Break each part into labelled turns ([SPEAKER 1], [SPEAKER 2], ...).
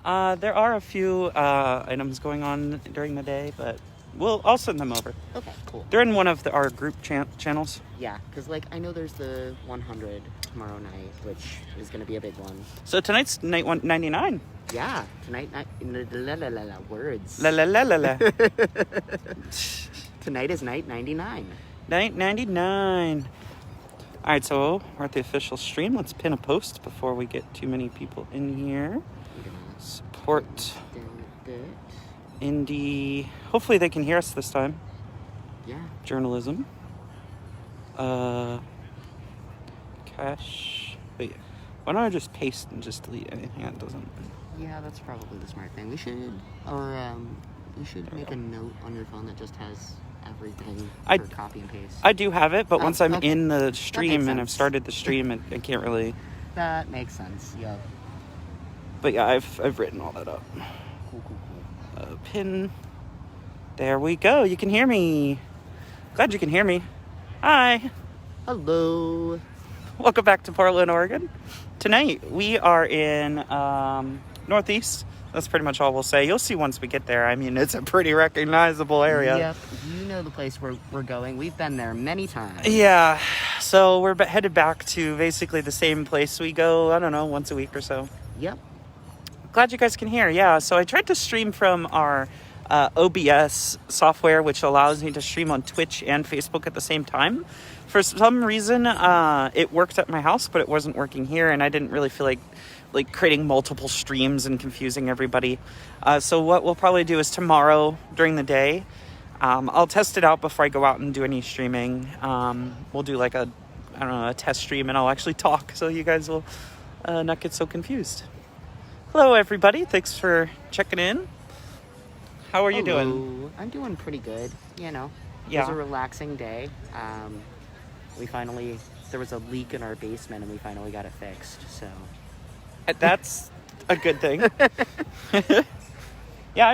[SPEAKER 1] There are a few items going on during the day, but I'll send them over.
[SPEAKER 2] Okay, cool.
[SPEAKER 1] They're in one of our group channels.
[SPEAKER 2] Yeah, because, I know there's the 100 tomorrow night, which is going to be a big one.
[SPEAKER 1] So tonight's night 199.
[SPEAKER 2] Yeah, tonight, words.
[SPEAKER 1] La la la la la.
[SPEAKER 2] Tonight is night 99.
[SPEAKER 1] Night 99. All right, so we're at the official stream. Let's pin a post before we get too many people in here. Support indie. Hopefully they can hear us this time.
[SPEAKER 2] Yeah.
[SPEAKER 1] Journalism. Cache. Wait, why don't I just paste and just delete anything that doesn't?
[SPEAKER 2] Yeah, that's probably the smart thing. You should make a note on your phone that just has everything for copy and paste.
[SPEAKER 1] I do have it, but once I'm in the
[SPEAKER 2] stream
[SPEAKER 1] stream and I've started the stream, I can't really.
[SPEAKER 2] That makes sense. Yeah.
[SPEAKER 1] But yeah, I've written all that up.
[SPEAKER 2] Cool.
[SPEAKER 1] Pin. There we go. You can hear me. Glad you can hear me. Hi.
[SPEAKER 2] Hello.
[SPEAKER 1] Welcome back to Portland, Oregon. Tonight we are in Northeast. That's pretty much all we'll say. You'll see once we get there. I mean, it's a pretty recognizable area.
[SPEAKER 2] Yep. You know the place where we're going. We've been there many times.
[SPEAKER 1] Yeah. So we're headed back to basically the same place we go, I don't know, once a week or so.
[SPEAKER 2] Yep.
[SPEAKER 1] Glad you guys can hear. Yeah. So I tried to stream from our OBS software, which allows me to stream on Twitch and Facebook at the same time. For some reason, it worked at my house, but it wasn't working here, and I didn't really feel like creating multiple streams and confusing everybody. So what we'll probably do is tomorrow during the day, I'll test it out before I go out and do any streaming. We'll do a test stream, and I'll actually talk so you guys will not get so confused. Hello, everybody. Thanks for checking in. How are you doing?
[SPEAKER 2] I'm doing pretty good. Yeah. It was a relaxing day. There was a leak in our basement, and we finally got it fixed, so...
[SPEAKER 1] That's a good thing. Yeah, I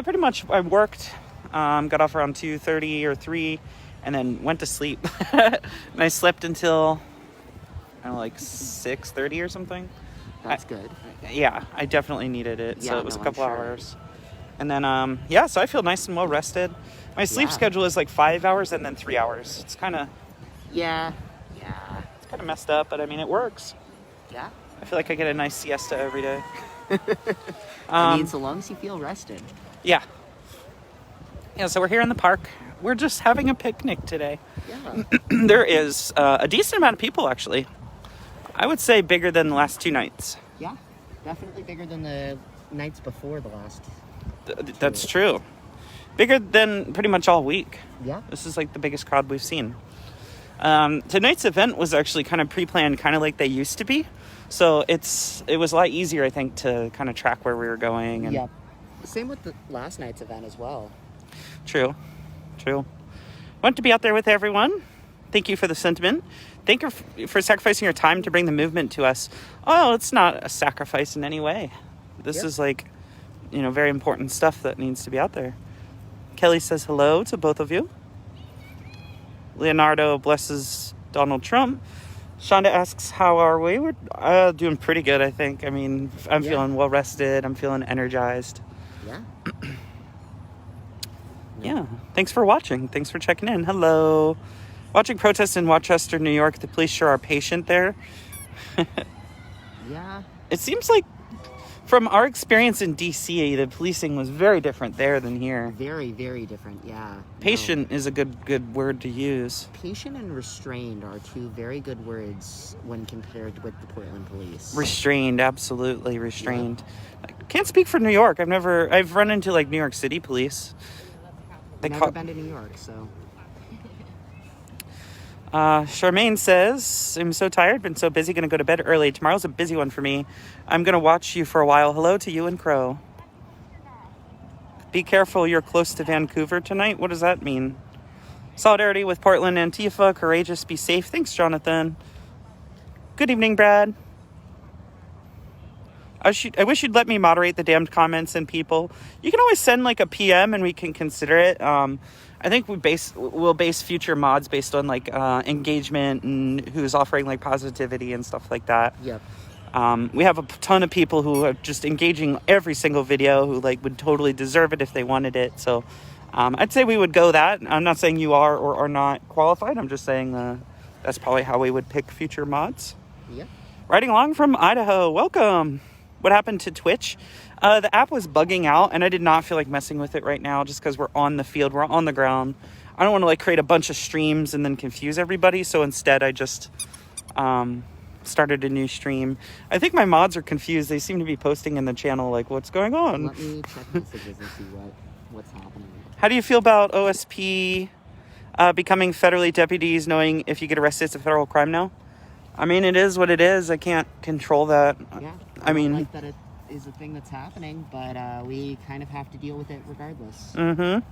[SPEAKER 1] worked, got off around 2:30 or 3, and then went to sleep. And I slept until, 6:30 or something.
[SPEAKER 2] That's good.
[SPEAKER 1] Yeah, I definitely needed it, so it was a couple hours. And then, so I feel nice and well rested. My sleep schedule is 5 hours and then 3 hours. It's kind of...
[SPEAKER 2] Yeah.
[SPEAKER 1] It's kind of messed up, but I mean, it works.
[SPEAKER 2] Yeah.
[SPEAKER 1] I feel like I get a nice siesta every day.
[SPEAKER 2] So long as you feel rested.
[SPEAKER 1] Yeah. Yeah, so we're here in the park. We're just having a picnic today.
[SPEAKER 2] Yeah.
[SPEAKER 1] There is a decent amount of people, actually. I would say bigger than the last 2 nights.
[SPEAKER 2] Yeah, definitely bigger than the nights before the last.
[SPEAKER 1] That's true. Bigger than pretty much all week.
[SPEAKER 2] Yeah.
[SPEAKER 1] This is the biggest crowd we've seen. Tonight's event was actually kind of pre-planned, kind of like they used to be. So it was a lot easier, I think, to kind of track where we were going. And...
[SPEAKER 2] Yeah. Same with the last night's event as well.
[SPEAKER 1] True. Want to be out there with everyone. Thank you for the sentiment. Thank you for sacrificing your time to bring the movement to us. Oh, it's not a sacrifice in any way. This is very important stuff that needs to be out there. Kelly says hello to both of you. Leonardo blesses Donald Trump. Shonda asks, how are we? We're doing pretty good, I think. I mean, I'm feeling well rested. I'm feeling energized.
[SPEAKER 2] Yeah.
[SPEAKER 1] Yeah. Thanks for watching. Thanks for checking in. Hello. Watching protests in Rochester, New York. The police sure are patient there.
[SPEAKER 2] Yeah.
[SPEAKER 1] It seems like from our experience in D.C., the policing was very different there than here.
[SPEAKER 2] Very, very different, yeah.
[SPEAKER 1] Patient is a good word to use.
[SPEAKER 2] Patient and restrained are two very good words when compared with the Portland police.
[SPEAKER 1] Restrained, absolutely restrained. Yeah. I can't speak for New York. I've run into New York City police.
[SPEAKER 2] Never been to New York, so...
[SPEAKER 1] Charmaine says, I'm so tired, been so busy, gonna go to bed early. Tomorrow's a busy one for me. I'm gonna watch you for a while. Hello to you and Crow. Be careful, you're close to Vancouver tonight. What does that mean? Solidarity with Portland Antifa, courageous, be safe. Thanks, Jonathan. Good evening, Brad. I wish you'd let me moderate the damned comments and people. You can always send a PM and we can consider it. I think we'll base future mods based on engagement and who's offering positivity and stuff like that.
[SPEAKER 2] Yep.
[SPEAKER 1] We have a ton of people who are just engaging every single video, who like would totally deserve it if they wanted it. So I'd say we would go that. I'm not saying you are or are not qualified. I'm just saying that's probably how we would pick future mods.
[SPEAKER 2] Yeah.
[SPEAKER 1] Riding along from Idaho, welcome. What happened to Twitch? The app was bugging out, and I did not feel like messing with it right now just because we're on the field, we're on the ground. I don't want to like create a bunch of streams and then confuse everybody, so instead I just started a new stream. I think my mods are confused. They seem to be posting in the channel like, what's going on?
[SPEAKER 2] Let me check messages and see what's happening.
[SPEAKER 1] How do you feel about OSP becoming federally deputies, knowing if you get arrested it's a federal crime now? I mean, it is what it is. I can't control that.
[SPEAKER 2] Yeah,
[SPEAKER 1] I mean,
[SPEAKER 2] like that it is a thing that's happening, but we kind of have to deal with it regardless.
[SPEAKER 1] Mm-hmm.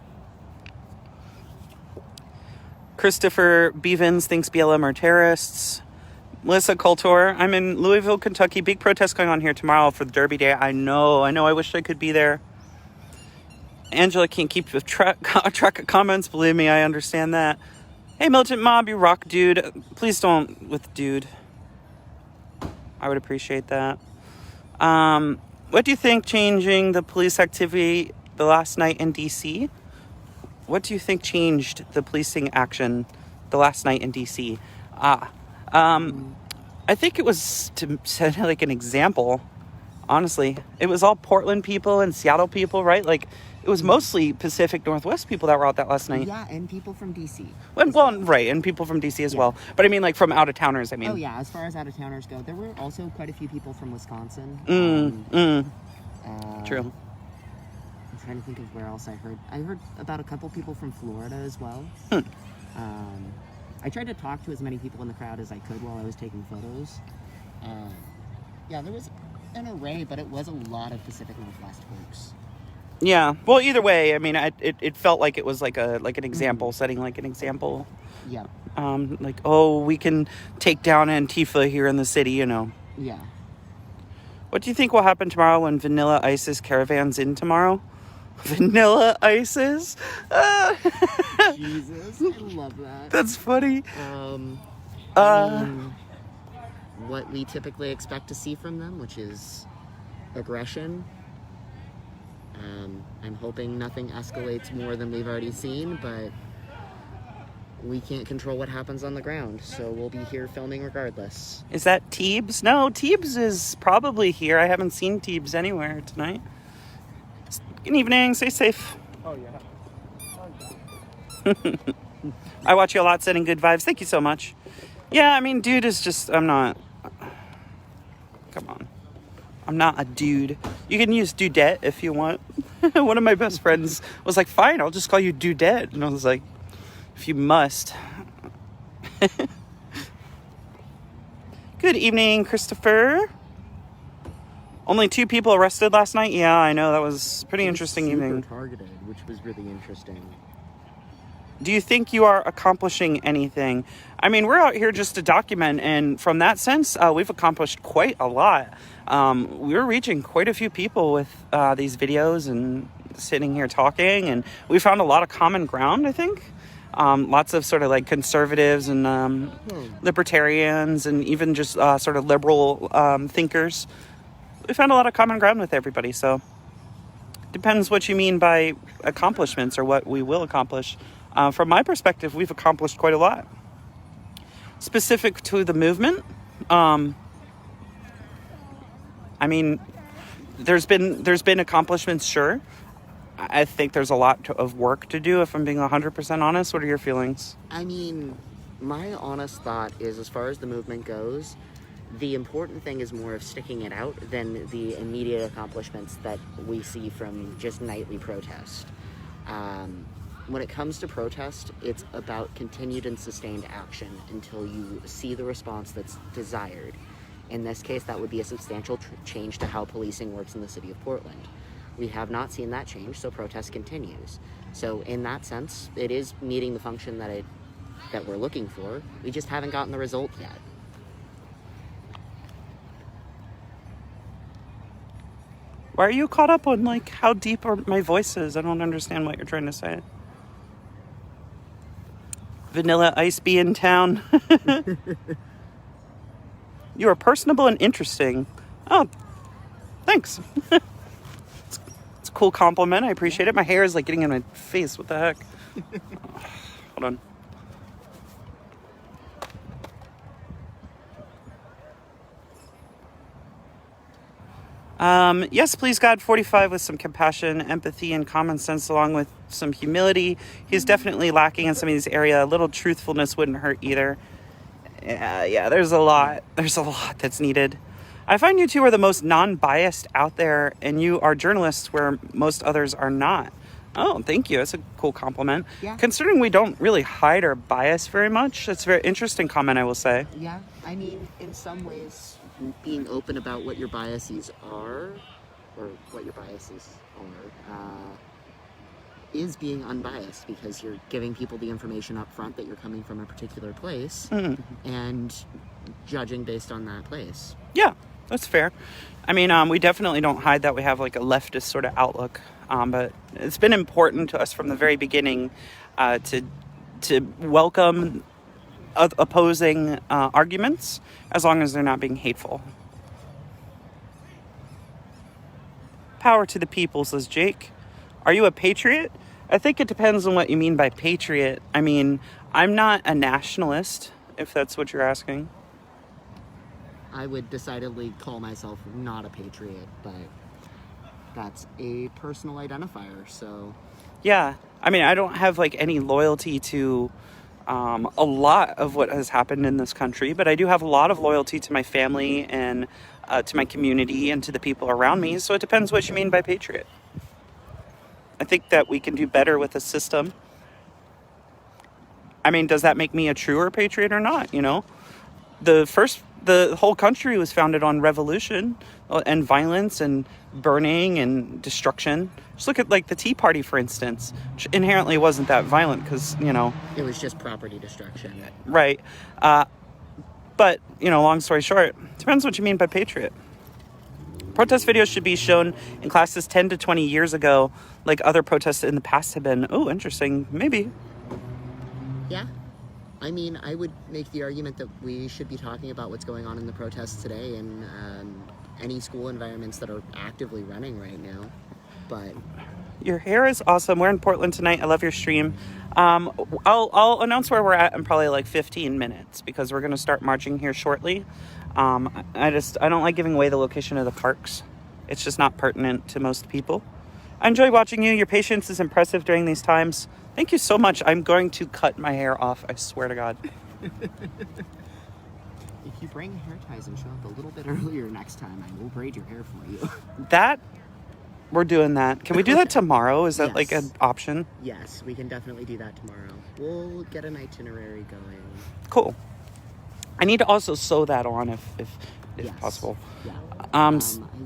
[SPEAKER 1] Christopher Bevins thinks BLM are terrorists. Melissa Coulter, I'm in Louisville, Kentucky. Big protest going on here tomorrow for the Derby Day. I know. I wish I could be there. Angela can't keep track of comments. Believe me, I understand that. Hey, Militantmom, you rock, dude. Please don't with dude. I would appreciate that. What do you think changing the police activity the last night in D.C.? What do you think changed the policing action the last night in D.C.? I think it was to set like an example, honestly. It was all Portland people and Seattle people, right? Like, it was mostly Pacific Northwest people that were out that last night.
[SPEAKER 2] Yeah, and people from D.C.
[SPEAKER 1] Well, right, and people from D.C. as well. But I mean, like, from out-of-towners, I mean.
[SPEAKER 2] Oh, yeah, as far as out-of-towners go. There were also quite a few people from Wisconsin.
[SPEAKER 1] True.
[SPEAKER 2] I'm trying to think of where else I heard. I heard about a couple people from Florida as well. I tried to talk to as many people in the crowd as I could while I was taking photos. Yeah, there was an array, but it was a lot of Pacific Northwest folks.
[SPEAKER 1] Yeah. Well, either way, I mean, it felt like it was like an example, setting like an example.
[SPEAKER 2] Yeah.
[SPEAKER 1] Like, oh, we can take down Antifa here in the city, you know.
[SPEAKER 2] Yeah.
[SPEAKER 1] What do you think will happen tomorrow when Vanilla Ice's caravan's in tomorrow? Vanilla Ice's?
[SPEAKER 2] Jesus, I love that.
[SPEAKER 1] That's funny.
[SPEAKER 2] I mean, what we typically expect to see from them, which is aggression. I'm hoping nothing escalates more than we've already seen, but we can't control what happens on the ground, so we'll be here filming regardless.
[SPEAKER 1] Is that Teebs? No, Teebs is probably here. I haven't seen Teebs anywhere tonight. Good evening. Stay safe.
[SPEAKER 3] Oh, yeah.
[SPEAKER 1] I watch you a lot, sending good vibes. Thank you so much. Yeah, I mean, dude is just, I'm not. Come on. I'm not a dude. You can use dudette if you want. One of my best friends was like, fine, I'll just call you dudette. And I was like, if you must. Good evening, Christopher. Only 2 people arrested last night? Yeah, I know. That was pretty interesting evening.
[SPEAKER 2] Targeted, which was really interesting.
[SPEAKER 1] Do you think you are accomplishing anything? I mean, we're out here just to document, and from that sense, we've accomplished quite a lot. We're reaching quite a few people with these videos and sitting here talking, and we found a lot of common ground, I think. Lots of sort of like conservatives and libertarians and even just sort of liberal thinkers. We found a lot of common ground with everybody, so depends what you mean by accomplishments or what we will accomplish. From my perspective, we've accomplished quite a lot. Specific to the movement, I mean, there's been accomplishments, sure. I think there's a lot of work to do, if I'm being 100% honest. What are your feelings?
[SPEAKER 2] I mean, my honest thought is, as far as the movement goes, the important thing is more of sticking it out than the immediate accomplishments that we see from just nightly protest. When it comes to protest, it's about continued and sustained action until you see the response that's desired. In this case, that would be a substantial change to how policing works in the city of Portland. We have not seen that change, so protest continues. So in that sense, it is meeting the function that we're looking for. We just haven't gotten the result yet.
[SPEAKER 1] Why are you caught up on, like, how deep are my voice is? I don't understand what you're trying to say. Vanilla Ice be in town. You are personable and interesting. Oh, thanks. It's a cool compliment. I appreciate it. My hair is like getting in my face. What the heck? Hold on. Yes, please, God, 45 with some compassion, empathy, and common sense, along with some humility. He's definitely lacking in some of these areas. A little truthfulness wouldn't hurt either. Yeah, there's a lot. There's a lot that's needed. I find you two are the most non-biased out there, and you are journalists where most others are not. Oh, thank you. That's a cool compliment.
[SPEAKER 2] Yeah.
[SPEAKER 1] Considering we don't really hide our bias very much, that's a very interesting comment, I will say.
[SPEAKER 2] Yeah, I mean, in some ways, being open about what your biases are, or what your biases are, is being unbiased, because you're giving people the information up front that you're coming from a particular place and judging based on that place.
[SPEAKER 1] Yeah, that's fair. I mean, we definitely don't hide that we have like a leftist sort of outlook, but it's been important to us from the very beginning to welcome opposing arguments as long as they're not being hateful. Power to the people, says Jake. Are you a patriot? I think it depends on what you mean by patriot. I mean, I'm not a nationalist, if that's what you're asking.
[SPEAKER 2] I would decidedly call myself not a patriot, but that's a personal identifier, so...
[SPEAKER 1] Yeah, I mean, I don't have like any loyalty to a lot of what has happened in this country, but I do have a lot of loyalty to my family and to my community and to the people around me, so it depends what you mean by patriot. I think that we can do better with the system. I mean, does that make me a truer patriot or not, you know? The whole country was founded on revolution and violence and burning and destruction. Just look at, like, the Tea Party, for instance, which inherently wasn't that violent because, you know...
[SPEAKER 2] It was just property destruction.
[SPEAKER 1] Right. But, you know, long story short, depends what you mean by patriot. Protest videos should be shown in classes 10 to 20 years ago, like other protests in the past have been. Oh, interesting. Maybe.
[SPEAKER 2] Yeah. I mean, I would make the argument that we should be talking about what's going on in the protests today and any school environments that are actively running right now. But
[SPEAKER 1] your hair is awesome. We're in Portland tonight. I love your stream. I'll announce where we're at in probably like 15 minutes because we're going to start marching here shortly. I don't like giving away the location of the parks. It's just not pertinent to most people. I enjoy watching you. Your patience is impressive during these times. Thank you so much. I'm going to cut my hair off. I swear to God.
[SPEAKER 2] If you bring hair ties and show up a little bit earlier next time, I will braid your hair for you.
[SPEAKER 1] We're doing that. Can we do that tomorrow? Is that like an option?
[SPEAKER 2] Yes, we can definitely do that tomorrow. We'll get an itinerary going.
[SPEAKER 1] Cool. I need to also sew that on if
[SPEAKER 2] Yes.
[SPEAKER 1] possible.
[SPEAKER 2] Yeah. I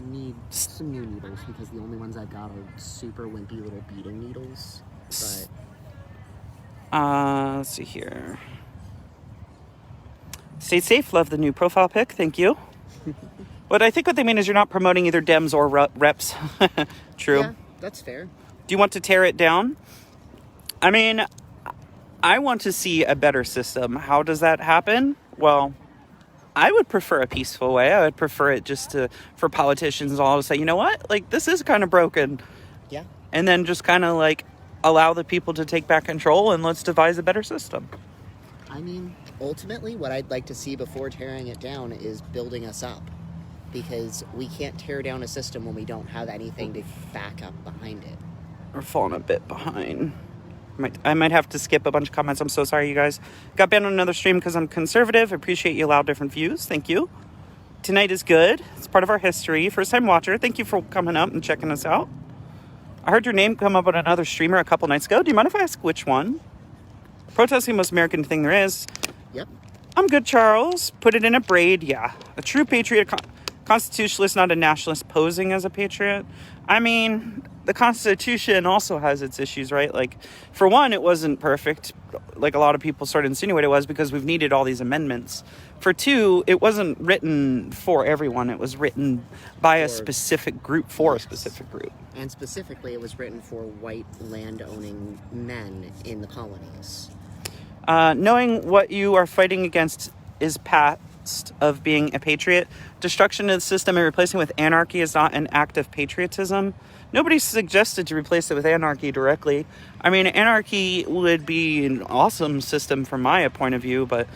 [SPEAKER 2] need some new needles because the only ones I've got are super wimpy little beading needles. But
[SPEAKER 1] let's see here. Stay safe. Love the new profile pic. Thank you. But I think what they mean is you're not promoting either Dems or reps. True.
[SPEAKER 2] Yeah, that's fair.
[SPEAKER 1] Do you want to tear it down? I mean, I want to see a better system. How does that happen? Well, I would prefer a peaceful way. I would prefer it just for politicians all to say, you know what? Like, this is kind of broken.
[SPEAKER 2] Yeah.
[SPEAKER 1] And then just kind of like allow the people to take back control and let's devise a better system.
[SPEAKER 2] I mean, ultimately, what I'd like to see before tearing it down is building us up. Because we can't tear down a system when we don't have anything to back up behind it.
[SPEAKER 1] We're falling a bit behind. I might have to skip a bunch of comments. I'm so sorry, you guys. Got banned on another stream because I'm conservative. Appreciate you allow different views. Thank you. Tonight is good. It's part of our history. First time watcher. Thank you for coming up and checking us out. I heard your name come up on another streamer a couple nights ago. Do you mind if I ask which one? Protesting the most American thing there is.
[SPEAKER 2] Yep.
[SPEAKER 1] I'm good, Charles. Put it in a braid. Yeah. A true patriot, constitutionalist, not a nationalist, posing as a patriot. I mean, the Constitution also has its issues, right? Like, for one, it wasn't perfect, like a lot of people sort of insinuate it was, because we've needed all these amendments. For two, it wasn't written for everyone. It was written by a specific group for a specific group.
[SPEAKER 2] And specifically, it was written for white land-owning men in the colonies.
[SPEAKER 1] Knowing what you are fighting against is cost of being a patriot. Destruction of the system and replacing it with anarchy is not an act of patriotism. Nobody suggested to replace it with anarchy directly. I mean, anarchy would be an awesome system from my point of view, but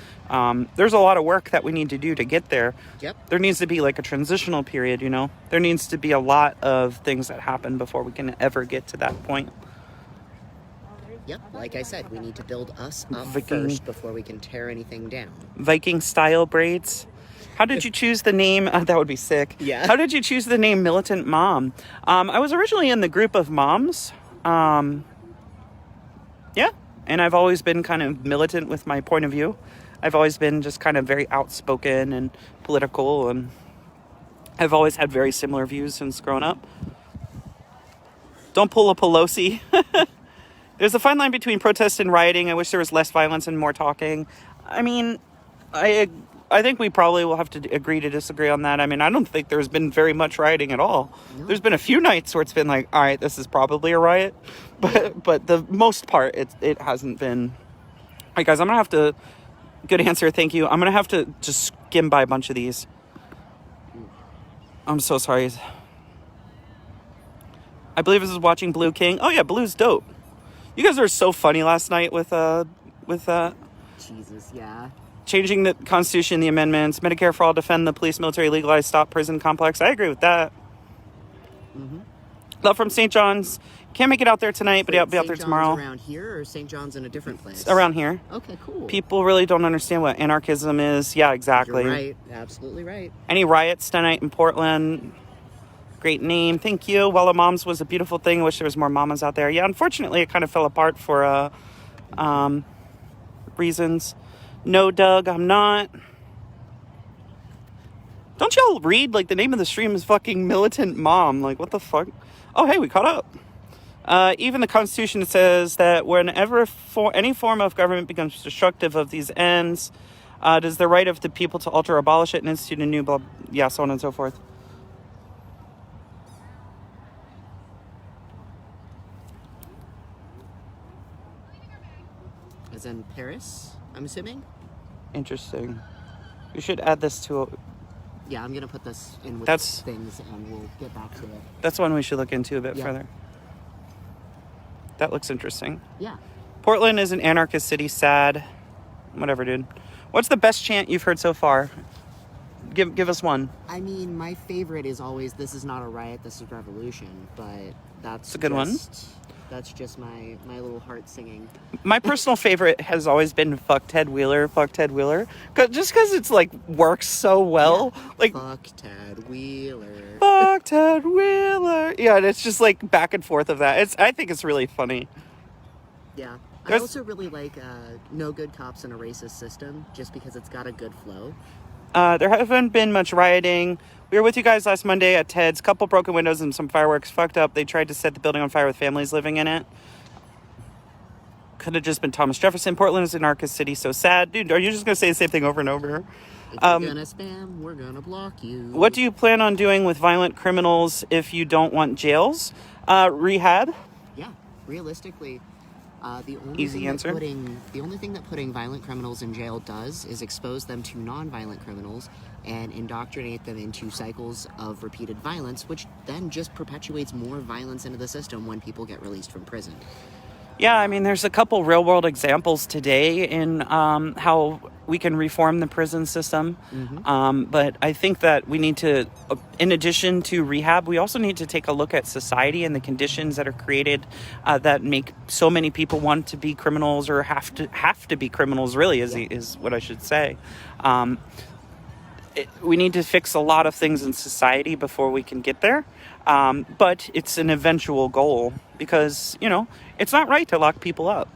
[SPEAKER 1] there's a lot of work that we need to do to get there.
[SPEAKER 2] Yep.
[SPEAKER 1] There needs to be like a transitional period, you know? There needs to be a lot of things that happen before we can ever get to that point.
[SPEAKER 2] Yep, like I said, we need to build us up
[SPEAKER 1] Viking-
[SPEAKER 2] first before we can tear anything down.
[SPEAKER 1] Viking style braids. How did you choose the name? That would be sick.
[SPEAKER 2] Yeah.
[SPEAKER 1] How did you choose the name Militant Mom? I was originally in the group of moms. Yeah. And I've always been kind of militant with my point of view. I've always been just kind of very outspoken and political, and I've always had very similar views since growing up. Don't pull a Pelosi. There's a fine line between protest and rioting. I wish there was less violence and more talking. I mean, I think we probably will have to agree to disagree on that. I mean, I don't think there's been very much rioting at all. No. There's been a few nights where it's been like, all right, this is probably a riot. But the most part, it hasn't been. All right, guys, I'm going to have to... Good answer, thank you. I'm going to have to just skim by a bunch of these. I'm so sorry. I believe this is watching Blue King. Oh, yeah, Blue's dope. You guys were so funny last night with
[SPEAKER 2] Jesus, yeah.
[SPEAKER 1] Changing the Constitution, the amendments, Medicare for all, defend the police, military, legalize, stop prison complex. I agree with that. Mm-hmm. Love from St. John's. Can't make it out there tonight, but I'll be out there tomorrow.
[SPEAKER 2] Around here, or St. John's in a different place?
[SPEAKER 1] Around here.
[SPEAKER 2] Okay, cool.
[SPEAKER 1] People really don't understand what anarchism is. Yeah, exactly.
[SPEAKER 2] You're right. Absolutely right.
[SPEAKER 1] Any riots tonight in Portland? Great name. Thank you. Wella Moms was a beautiful thing. I wish there was more mamas out there. Yeah, unfortunately, it kind of fell apart for reasons. No, Doug, I'm not. Don't y'all read? Like, the name of the stream is fucking Militant Mom. Like, what the fuck? Oh, hey, we caught up. Even the Constitution says that whenever any form of government becomes destructive of these ends, it is the right of the people to alter, abolish it, and institute a new blah, yeah, so on and so forth.
[SPEAKER 2] As in Paris, I'm assuming?
[SPEAKER 1] Interesting. We should add this to...
[SPEAKER 2] Yeah, I'm going to put this in with things, and we'll get back to it.
[SPEAKER 1] That's one we should look into a bit further. That looks interesting.
[SPEAKER 2] Yeah.
[SPEAKER 1] Portland is an anarchist city. Sad. Whatever, dude. What's the best chant you've heard so far? Give us one.
[SPEAKER 2] I mean, my favorite is always, this is not a riot, this is revolution. But that's
[SPEAKER 1] a good one.
[SPEAKER 2] That's just my little heart singing.
[SPEAKER 1] My personal favorite has always been fuck Ted Wheeler. Just because it's like works so well.
[SPEAKER 2] Yeah.
[SPEAKER 1] Like,
[SPEAKER 2] fuck Ted Wheeler.
[SPEAKER 1] Fuck Ted Wheeler. Yeah, and it's just like back and forth of that. I think it's really funny.
[SPEAKER 2] Yeah. I also really like No Good Cops in a Racist System, just because it's got a good flow.
[SPEAKER 1] There haven't been much rioting. We were with you guys last Monday at Ted's. Couple broken windows and some fireworks. Fucked up. They tried to set the building on fire with families living in it. Could have just been Thomas Jefferson. Portland is an anarchist city, so sad. Dude, are you just going to say the same thing over and over?
[SPEAKER 2] If you're going to spam, we're going to block you.
[SPEAKER 1] What do you plan on doing with violent criminals if you don't want jails? Rehab?
[SPEAKER 2] Yeah, realistically... The only thing that putting violent criminals in jail does is expose them to non-violent criminals and indoctrinate them into cycles of repeated violence, which then just perpetuates more violence into the system when people get released from prison.
[SPEAKER 1] Yeah, I mean, there's a couple real-world examples today in how we can reform the prison system. Mm-hmm. But I think that we need to, in addition to rehab, we also need to take a look at society and the conditions that are created that make so many people want to be criminals or have to be criminals, really, is what I should say. We need to fix a lot of things in society before we can get there. But it's an eventual goal because, it's not right to lock people up.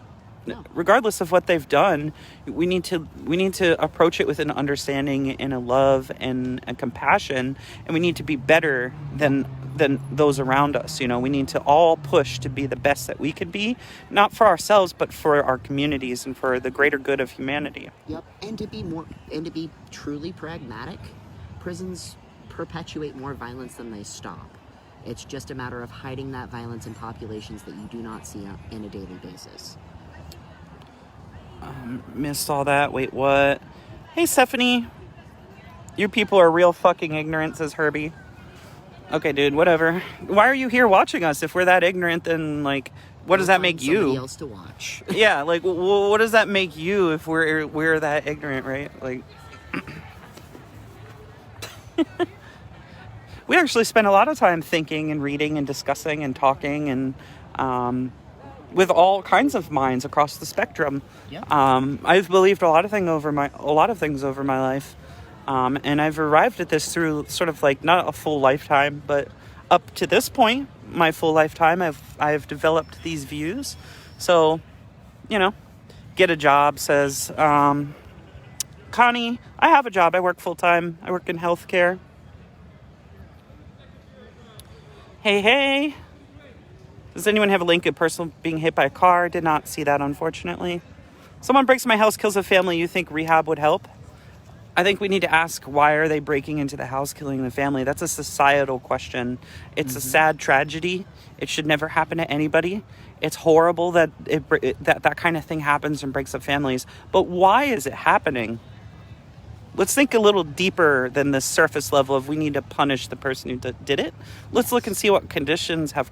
[SPEAKER 1] No. Regardless of what they've done, we need to approach it with an understanding and a love and a compassion, and we need to be better than those around us. We need to all push to be the best that we could be, not for ourselves, but for our communities and for the greater good of humanity.
[SPEAKER 2] Yep, and to be truly pragmatic, prisons perpetuate more violence than they stop. It's just a matter of hiding that violence in populations that you do not see on a daily basis.
[SPEAKER 1] Missed all that. Wait, what? Hey, Stephanie. You people are real fucking ignorant, says Herbie. Okay, dude, whatever. Why are you here watching us? If we're that ignorant, then, like, what does that make you?
[SPEAKER 2] Somebody else to watch.
[SPEAKER 1] Yeah, like, what does that make you if we're that ignorant, right? Like, we actually spend a lot of time thinking and reading and discussing and talking and with all kinds of minds across the spectrum.
[SPEAKER 2] Yep.
[SPEAKER 1] I've believed a lot of things over my life. And I've arrived at this through sort of like not a full lifetime, but up to this point, my full lifetime, I've developed these views. So, get a job, says Connie. I have a job. I work full time. I work in healthcare. Hey. Does anyone have a link of person being hit by a car? Did not see that, unfortunately. Someone breaks my house, kills a family. You think rehab would help? I think we need to ask, why are they breaking into the house, killing the family? That's a societal question. It's a sad tragedy. It should never happen to anybody. It's horrible that that kind of thing happens and breaks up families. But why is it happening? Let's think a little deeper than the surface level of we need to punish the person who did it. Let's look and see what conditions have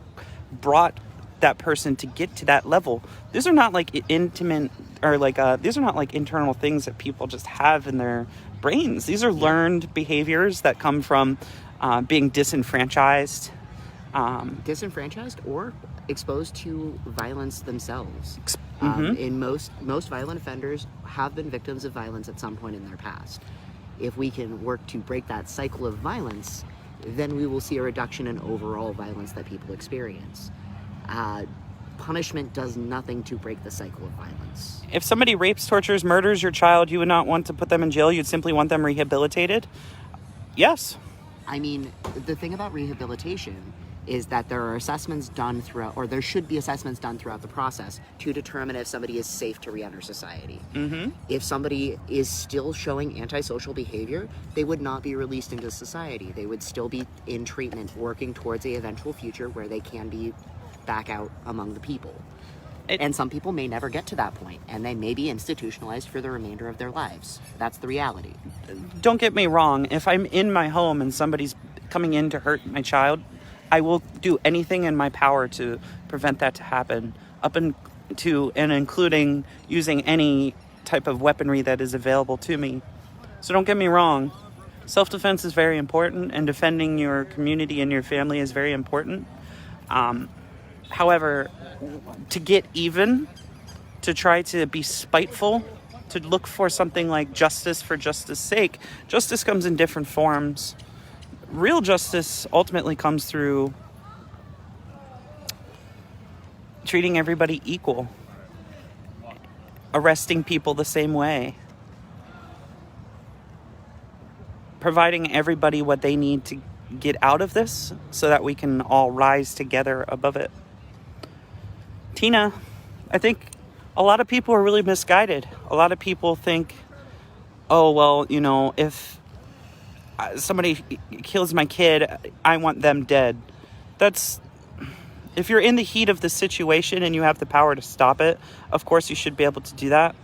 [SPEAKER 1] brought that person to get to that level. These are not like intimate or like these are not like internal things that people just have in their brains. These are learned behaviors that come from being disenfranchised
[SPEAKER 2] Or exposed to violence themselves. In most violent offenders have been victims of violence at some point in their past. If we can work to break that cycle of violence, then we will see a reduction in overall violence that people experience. Punishment does nothing to break the cycle of violence.
[SPEAKER 1] If somebody rapes, tortures, murders your child, you would not want to put them in jail. You'd simply want them rehabilitated. Yes.
[SPEAKER 2] I mean, the thing about rehabilitation is that there are assessments done throughout, or there should be assessments done throughout the process to determine if somebody is safe to re-enter society. If somebody is still showing antisocial behavior, they would not be released into society. They would still be in treatment, working towards a eventual future where they can be back out among the people. And some people may never get to that point, and they may be institutionalized for the remainder of their lives. That's the reality.
[SPEAKER 1] Don't get me wrong. If I'm in my home and somebody's coming in to hurt my child, I will do anything in my power to prevent that to happen, up to and including using any type of weaponry that is available to me. So don't get me wrong. Self-defense is very important, and defending your community and your family is very important. However, to get even, to try to be spiteful, to look for something like justice for justice sake, justice comes in different forms. Real justice ultimately comes through treating everybody equal, arresting people the same way, providing everybody what they need to get out of this so that we can all rise together above it. Tina, I think a lot of people are really misguided. A lot of people think, oh, well, if somebody kills my kid, I want them dead. If you're in the heat of the situation and you have the power to stop it, of course you should be able to do that.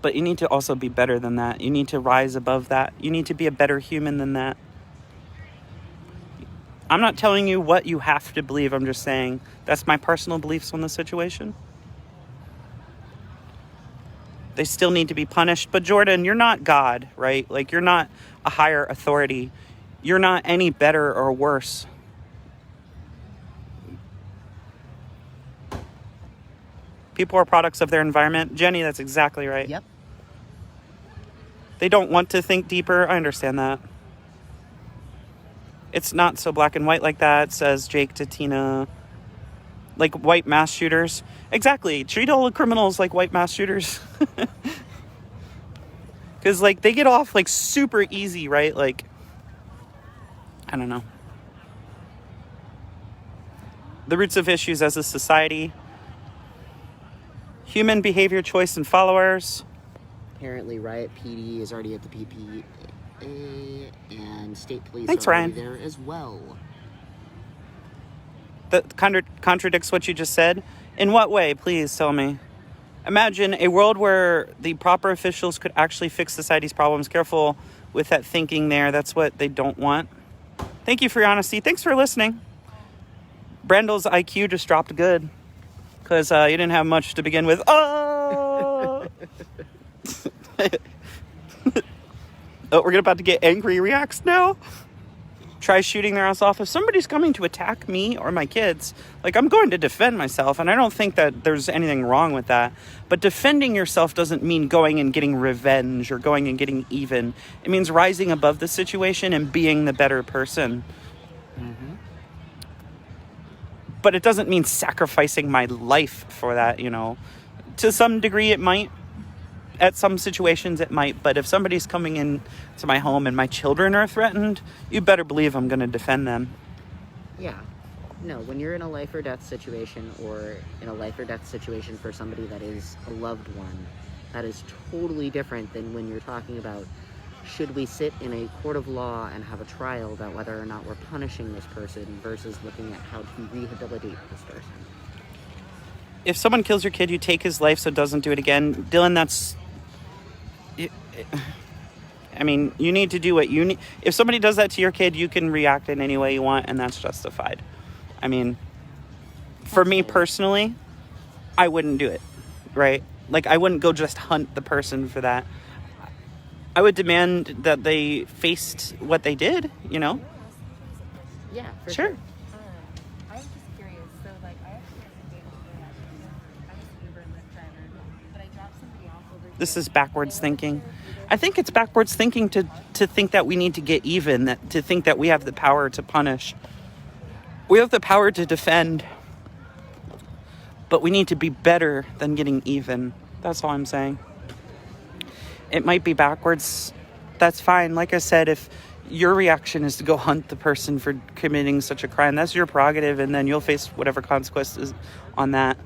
[SPEAKER 1] But you need to also be better than that. You need to rise above that. You need to be a better human than that. I'm not telling you what you have to believe. I'm just saying that's my personal beliefs on the situation. They still need to be punished. But Jordan, you're not God, right? Like, you're not a higher authority. You're not any better or worse. People are products of their environment. Jenny, that's exactly right.
[SPEAKER 2] Yep.
[SPEAKER 1] They don't want to think deeper. I understand that. It's not so black and white like that, says Jake to Tina. Like white mass shooters. Exactly. Treat all the criminals like white mass shooters. Because, like, they get off, like, super easy, right? Like, I don't know. The roots of issues as a society. Human behavior, choice, and followers.
[SPEAKER 2] Apparently, Riot PD is already at the PPA, and state police
[SPEAKER 1] Thanks,
[SPEAKER 2] are already
[SPEAKER 1] Ryan.
[SPEAKER 2] there as well.
[SPEAKER 1] That contradicts what you just said. In what way? Please tell me. Imagine a world where the proper officials could actually fix society's problems. Careful with that thinking there. That's what they don't want. Thank you for your honesty. Thanks for listening. Brandel's IQ just dropped good because you didn't have much to begin with. Oh! Oh, we're about to get angry reacts now. Try shooting their ass off. If somebody's coming to attack me or my kids, like, I'm going to defend myself, and I don't think that there's anything wrong with that. But defending yourself doesn't mean going and getting revenge or going and getting even. It means rising above the situation and being the better person.
[SPEAKER 2] Mm-hmm.
[SPEAKER 1] But it doesn't mean sacrificing my life for that, you know. To some degree, it might. At some situations, it might. But if somebody's coming in to my home and my children are threatened, you better believe I'm going to defend them.
[SPEAKER 2] Yeah. No, when you're in a life or death situation, or in a life or death situation for somebody that is a loved one, that is totally different than when you're talking about, should we sit in a court of law and have a trial about whether or not we're punishing this person versus looking at how to rehabilitate this person.
[SPEAKER 1] If someone kills your kid, you take his life so it doesn't do it again. Dylan, that's... I mean, you need to do what you need. If somebody does that to your kid, you can react in any way you want, and that's justified. I mean, for me personally, I wouldn't do it, right? Like, I wouldn't go just hunt the person for that. I would demand that they faced what they did, you know?
[SPEAKER 2] Yeah, for
[SPEAKER 1] sure.
[SPEAKER 3] I was just curious. So, like, I actually have a date with I'm a Uber and Lyft driver, but I dropped somebody off over here.
[SPEAKER 1] This is backwards thinking. I think it's backwards thinking to think that we need to get even, that to think that we have the power to punish. We have the power to defend, but we need to be better than getting even. That's all I'm saying. It might be backwards. That's fine. Like I said, if your reaction is to go hunt the person for committing such a crime, that's your prerogative, and then you'll face whatever consequences on that.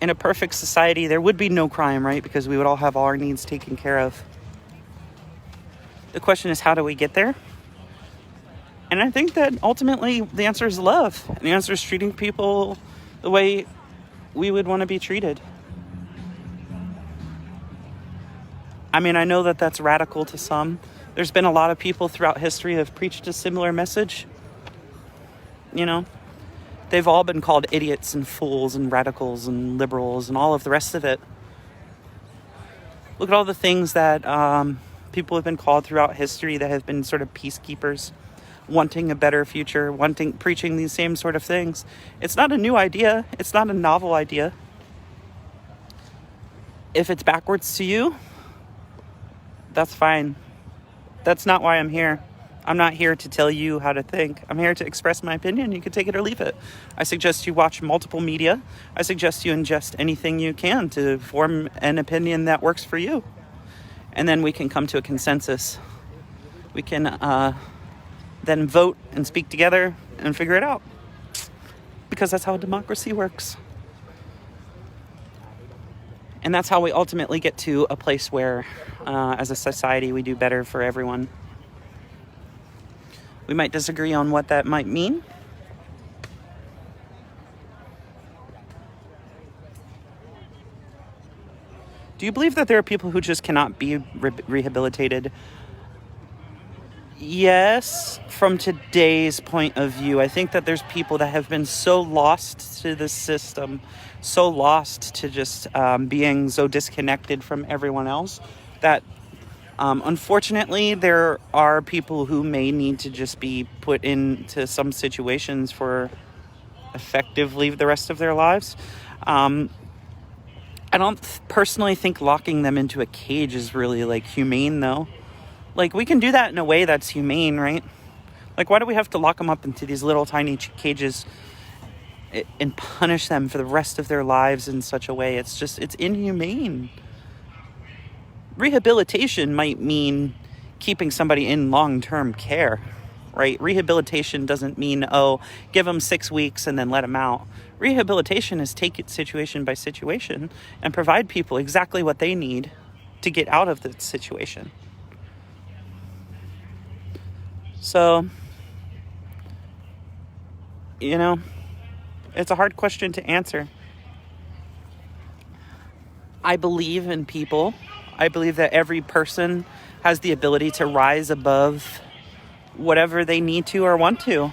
[SPEAKER 1] In a perfect society, there would be no crime, right? Because we would all have all our needs taken care of. The question is, how do we get there? And I think that ultimately the answer is love. And the answer is treating people the way we would want to be treated. I mean, I know that that's radical to some. There's been a lot of people throughout history who have preached a similar message. You know, they've all been called idiots and fools and radicals and liberals and all of the rest of it. Look at all the things that people have been called throughout history that have been sort of peacekeepers, wanting a better future, preaching these same sort of things. It's not a new idea. It's not a novel idea. If it's backwards to you, that's fine. That's not why I'm here. I'm not here to tell you how to think. I'm here to express my opinion. You can take it or leave it. I suggest you watch multiple media. I suggest you ingest anything you can to form an opinion that works for you. And then we can come to a consensus. We can then vote and speak together and figure it out. Because that's how democracy works. And that's how we ultimately get to a place where, as a society, we do better for everyone. We might disagree on what that might mean. Do you believe that there are people who just cannot be rehabilitated? Yes, from today's point of view. I think that there's people that have been so lost to the system, so lost to just being so disconnected from everyone else, that unfortunately there are people who may need to just be put into some situations for effectively the rest of their lives. I don't personally think locking them into a cage is really, like, humane, though. Like, we can do that in a way that's humane, right? Like, why do we have to lock them up into these little tiny cages and punish them for the rest of their lives in such a way? It's inhumane. Rehabilitation might mean keeping somebody in long-term care, right? Rehabilitation doesn't mean, give them 6 weeks and then let them out. Rehabilitation is take it situation by situation and provide people exactly what they need to get out of the situation. So, you know, it's a hard question to answer. I believe in people. I believe that every person has the ability to rise above whatever they need to or want to.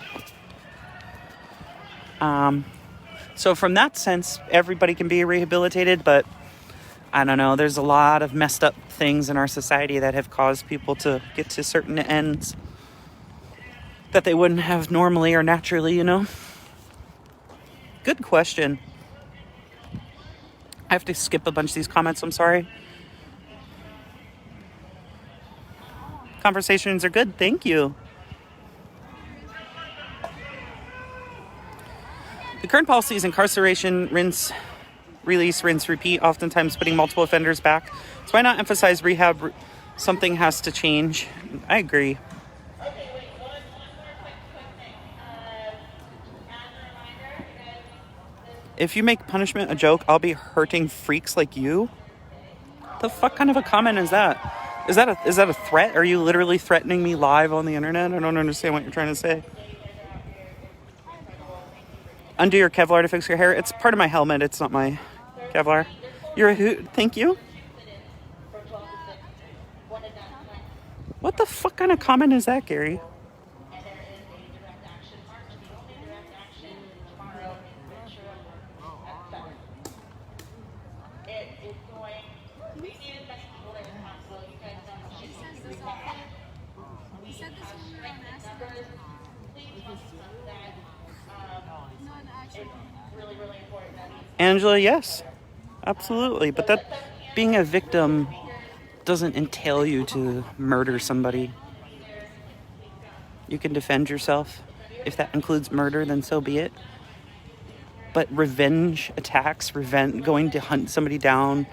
[SPEAKER 1] So from that sense, everybody can be rehabilitated, but I don't know, there's a lot of messed up things in our society that have caused people to get to certain ends that they wouldn't have normally or naturally, you know? Good question. I have to skip a bunch of these comments, I'm sorry. Conversations are good, thank you. The current policy is incarceration, rinse, release, rinse, repeat, oftentimes putting multiple offenders back. So why not emphasize rehab? Something has to change. I agree. If you make punishment a joke, I'll be hurting freaks like you. The fuck kind of a comment is that? Is that a threat? Are you literally threatening me live on the internet? I don't understand what you're trying to say. Undo your Kevlar to fix your hair. It's part of my helmet. It's not my Kevlar. You're a hoot. Thank you. What the fuck kind of comment is that, Gary? Angela, yes, absolutely. But that being a victim doesn't entail you to murder somebody. You can defend yourself. If that includes murder, then so be it. But revenge attacks, going to hunt somebody down.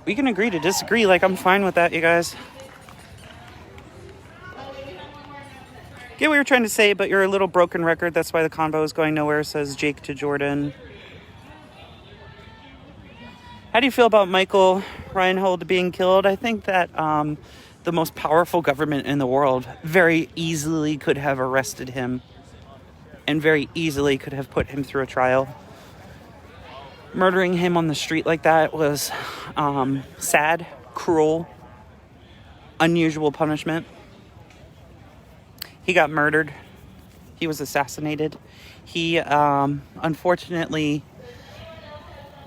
[SPEAKER 1] We can agree to disagree. Like, I'm fine with that, you guys. Get what you're trying to say, but you're a little broken record. That's why the convo is going nowhere, says Jake to Jordan. How do you feel about Michael Reinhold being killed? I think that the most powerful government in the world very easily could have arrested him and very easily could have put him through a trial. Murdering him on the street like that was sad, cruel, unusual punishment. He got murdered. He was assassinated. He unfortunately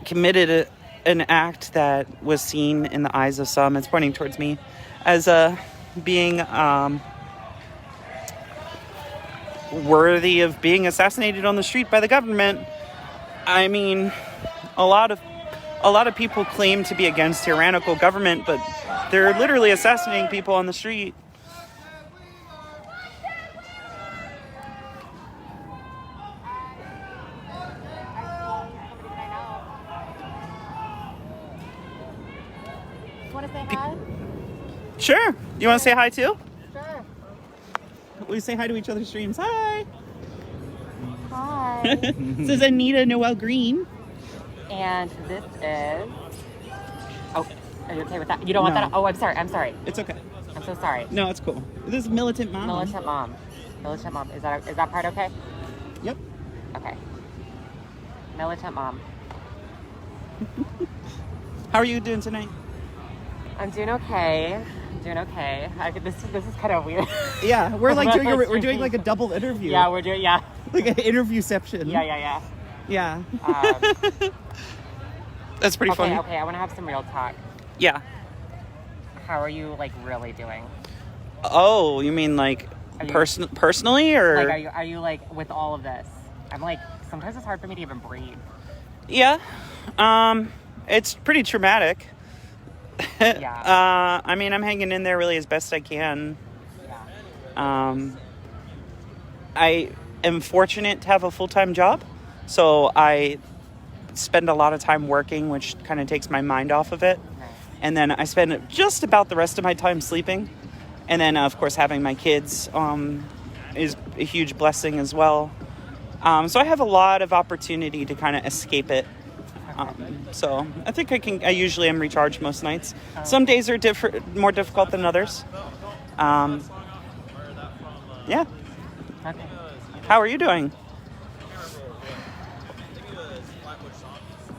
[SPEAKER 1] committed an act that was seen in the eyes of some, it's pointing towards me, as being worthy of being assassinated on the street by the government. I mean, a lot of people claim to be against tyrannical government, but they're literally assassinating people on the street.
[SPEAKER 3] Want to say hi?
[SPEAKER 1] Sure. You want to say hi too?
[SPEAKER 3] Sure.
[SPEAKER 1] We say hi to each other's streams. Hi.
[SPEAKER 3] Hi.
[SPEAKER 1] This is Anita Noel Green.
[SPEAKER 3] And this is... Oh, are you okay with that? You don't want
[SPEAKER 1] No.
[SPEAKER 3] that? Oh, I'm sorry. I'm sorry.
[SPEAKER 1] It's okay.
[SPEAKER 3] I'm so sorry.
[SPEAKER 1] No, it's cool. This is Militant Mom.
[SPEAKER 3] Militant Mom. Militant Mom. Is that part okay?
[SPEAKER 1] Yep.
[SPEAKER 3] Okay. Militant Mom.
[SPEAKER 1] How are you doing tonight?
[SPEAKER 3] I'm doing okay. This is kind of weird.
[SPEAKER 1] Yeah, we're like doing like a double interview.
[SPEAKER 3] Yeah, we're doing, yeah.
[SPEAKER 1] Like an interviewception.
[SPEAKER 3] Yeah.
[SPEAKER 1] Yeah. That's pretty funny.
[SPEAKER 3] Okay, I want to have some real talk.
[SPEAKER 1] Yeah.
[SPEAKER 3] How are you, like, really doing?
[SPEAKER 1] Oh, you mean like personally or?
[SPEAKER 3] Like, are you like with all of this? I'm like, sometimes it's hard for me to even breathe.
[SPEAKER 1] Yeah. It's pretty traumatic.
[SPEAKER 3] Yeah.
[SPEAKER 1] I mean, I'm hanging in there really as best I can.
[SPEAKER 3] Yeah.
[SPEAKER 1] I am fortunate to have a full-time job, so I spend a lot of time working, which kind of takes my mind off of it.
[SPEAKER 3] Nice.
[SPEAKER 1] And then I spend just about the rest of my time sleeping. And then, of course, having my kids is a huge blessing as well. So I have a lot of opportunity to kind of escape it. So I think I usually am recharged most nights. Some days are more difficult than others. Yeah.
[SPEAKER 3] Okay.
[SPEAKER 1] How are you doing?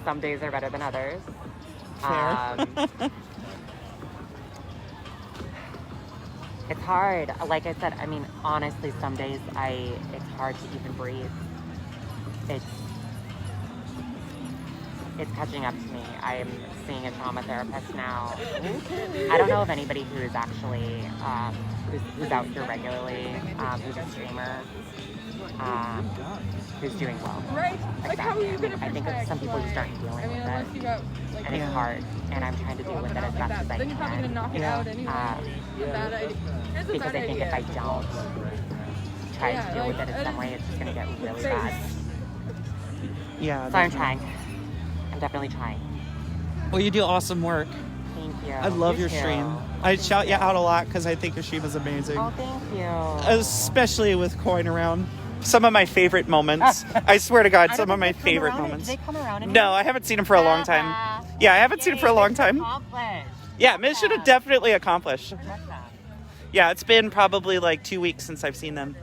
[SPEAKER 4] some days are better than others.
[SPEAKER 1] Fair.
[SPEAKER 4] It's hard. Like I said, I mean, honestly, some days it's hard to even breathe. It's catching up to me. I am seeing a trauma therapist now. I don't know of anybody who is actually, who's out here regularly, who's a streamer, who's doing well.
[SPEAKER 3] Right. Like how are you gonna
[SPEAKER 4] I think some people just aren't dealing with
[SPEAKER 3] unless you
[SPEAKER 4] it.
[SPEAKER 3] got like
[SPEAKER 4] And it's hard. And I'm trying to deal with it as best as I
[SPEAKER 3] then you're probably gonna
[SPEAKER 4] can.
[SPEAKER 3] knock it out anyway. Bad idea. It's a
[SPEAKER 4] Because
[SPEAKER 3] bad
[SPEAKER 4] I think
[SPEAKER 3] idea.
[SPEAKER 4] if I don't try to deal with it in some way, it's just gonna get really bad.
[SPEAKER 1] Yeah.
[SPEAKER 4] So I'm trying. I'm definitely trying.
[SPEAKER 1] Well, you do awesome work.
[SPEAKER 4] Thank you.
[SPEAKER 1] I love
[SPEAKER 4] You
[SPEAKER 1] your
[SPEAKER 4] too.
[SPEAKER 1] stream. I shout you out a lot because I think your stream is amazing.
[SPEAKER 4] Oh, thank you.
[SPEAKER 1] Especially with Coin around. Some of my favorite moments. I swear to God, some of my
[SPEAKER 4] Did they come
[SPEAKER 1] favorite
[SPEAKER 4] around?
[SPEAKER 1] moments.
[SPEAKER 4] Did they come around?
[SPEAKER 1] No, I haven't seen him for a long time. Yeah, I haven't seen him for a long time.
[SPEAKER 4] Accomplished.
[SPEAKER 1] Yeah, mission definitely accomplished.
[SPEAKER 4] Love that.
[SPEAKER 1] Yeah, it's been probably like 2 weeks since I've seen them.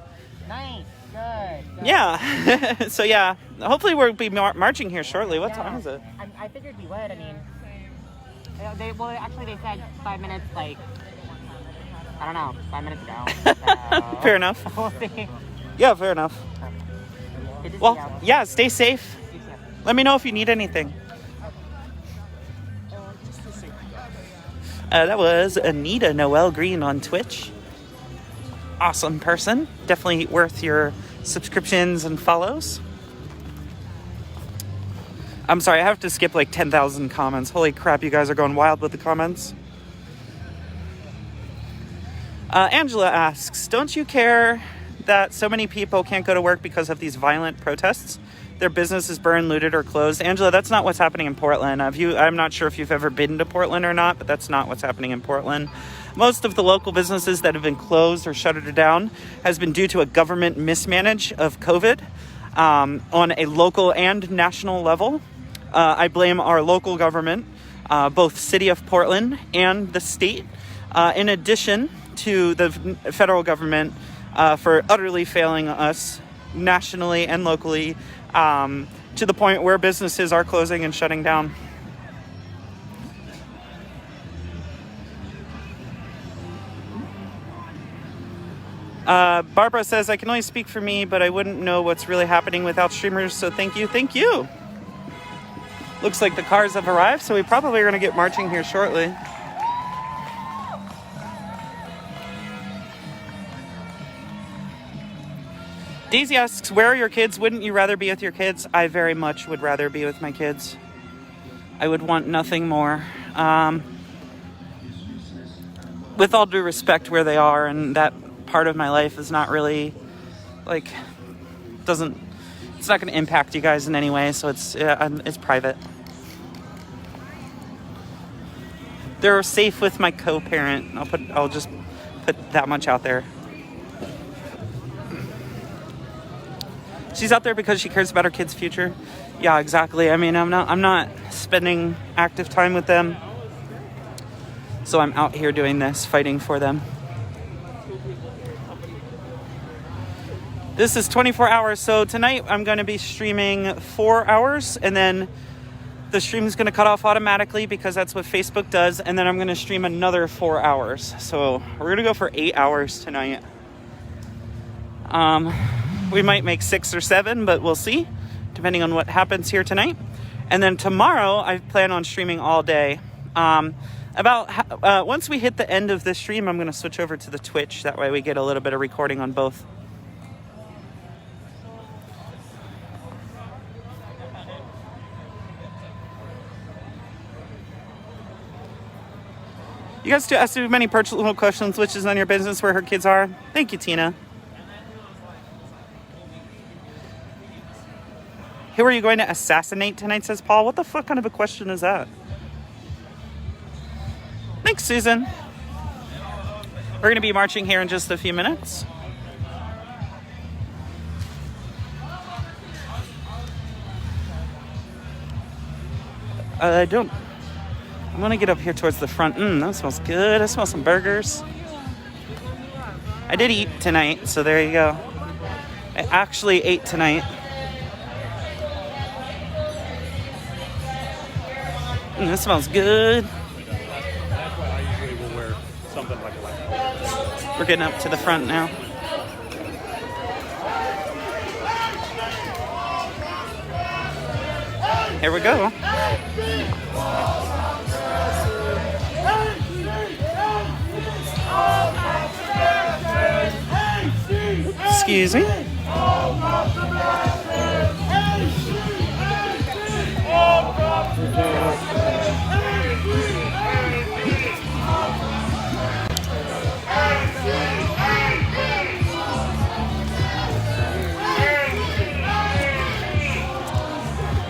[SPEAKER 4] Nice. Good.
[SPEAKER 1] Yeah. So yeah, hopefully we'll be marching here shortly. What time is it?
[SPEAKER 4] I figured we would. I mean, they said 5 minutes. Like, I don't know, 5 minutes ago. So.
[SPEAKER 1] Fair enough.
[SPEAKER 4] We'll see.
[SPEAKER 1] Yeah, fair enough.
[SPEAKER 4] Good to see
[SPEAKER 1] Well,
[SPEAKER 4] you.
[SPEAKER 1] yeah, stay safe.
[SPEAKER 4] You too.
[SPEAKER 1] Let me know if you need anything. That was Anita Noel Green on Twitch. Awesome person. Definitely worth your subscriptions and follows. I'm sorry, I have to skip like 10,000 comments. Holy crap, you guys are going wild with the comments. Angela asks, don't you care that so many people can't go to work because of these violent protests? Their business is burned, looted, or closed. Angela, that's not what's happening in Portland. I'm not sure if you've ever been to Portland or not, but that's not what's happening in Portland. Most of the local businesses that have been closed or shuttered down has been due to a government mismanage of COVID on a local and national level. I blame our local government, both City of Portland and the state, in addition to the federal government for utterly failing us nationally and locally, to the point where businesses are closing and shutting down. Barbara says, I can only speak for me, but I wouldn't know what's really happening without streamers, so thank you. Thank you. Looks like the cars have arrived, so we probably are going to get marching here shortly. Daisy asks, where are your kids? Wouldn't you rather be with your kids? I very much would rather be with my kids. I would want nothing more. With all due respect where they are, and that part of my life is not really, like, it's not going to impact you guys in any way, so it's private. They're safe with my co-parent. I'll just put that much out there. She's out there because she cares about her kids' future. Yeah, exactly. I mean, I'm not spending active time with them. So I'm out here doing this, fighting for them. This is 24 hours. So tonight I'm going to be streaming 4 hours, and then the stream is going to cut off automatically because that's what Facebook does. And then I'm going to stream another 4 hours. So we're going to go for 8 hours tonight. We might make 6 or 7, but we'll see, depending on what happens here tonight. And then tomorrow, I plan on streaming all day. Once we hit the end of this stream, I'm going to switch over to the Twitch. That way we get a little bit of recording on both. You guys do ask too many personal questions, which is none of your business where her kids are. Thank you, Tina. Who are you going to assassinate tonight, says Paul. What the fuck kind of a question is that? Thanks, Susan. We're going to be marching here in just a few minutes. I'm going to get up here towards the front. That smells good. I smell some burgers. I did eat tonight, so there you go. I actually ate tonight. That smells good.
[SPEAKER 5] That's why I usually will wear something like a
[SPEAKER 1] We're getting up to the front now. Here we go. Excuse me.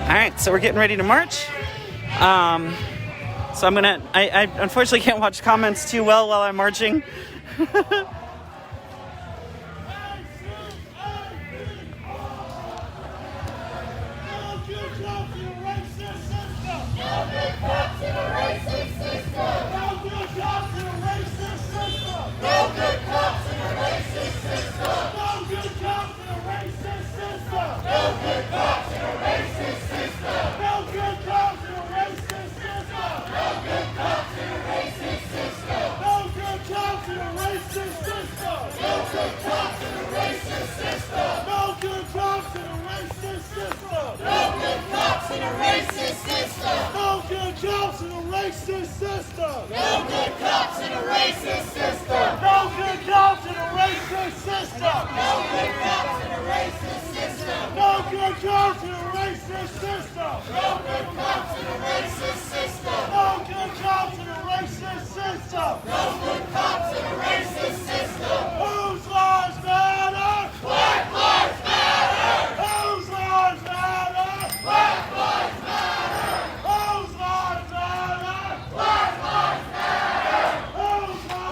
[SPEAKER 1] All right, so we're getting ready to march. So I unfortunately can't watch comments too well while I'm marching.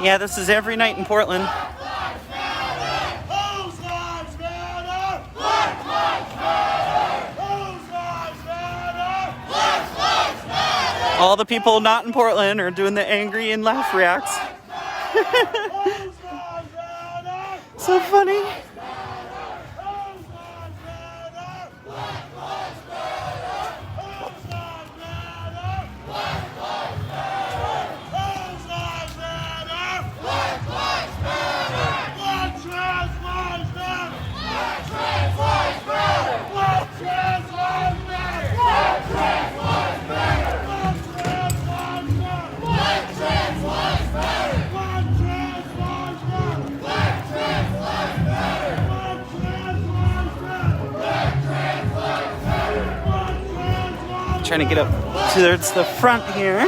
[SPEAKER 1] Yeah, this is every night in Portland. All the people not in Portland are doing the angry and laugh reacts. So funny. Trying to get up towards the front here.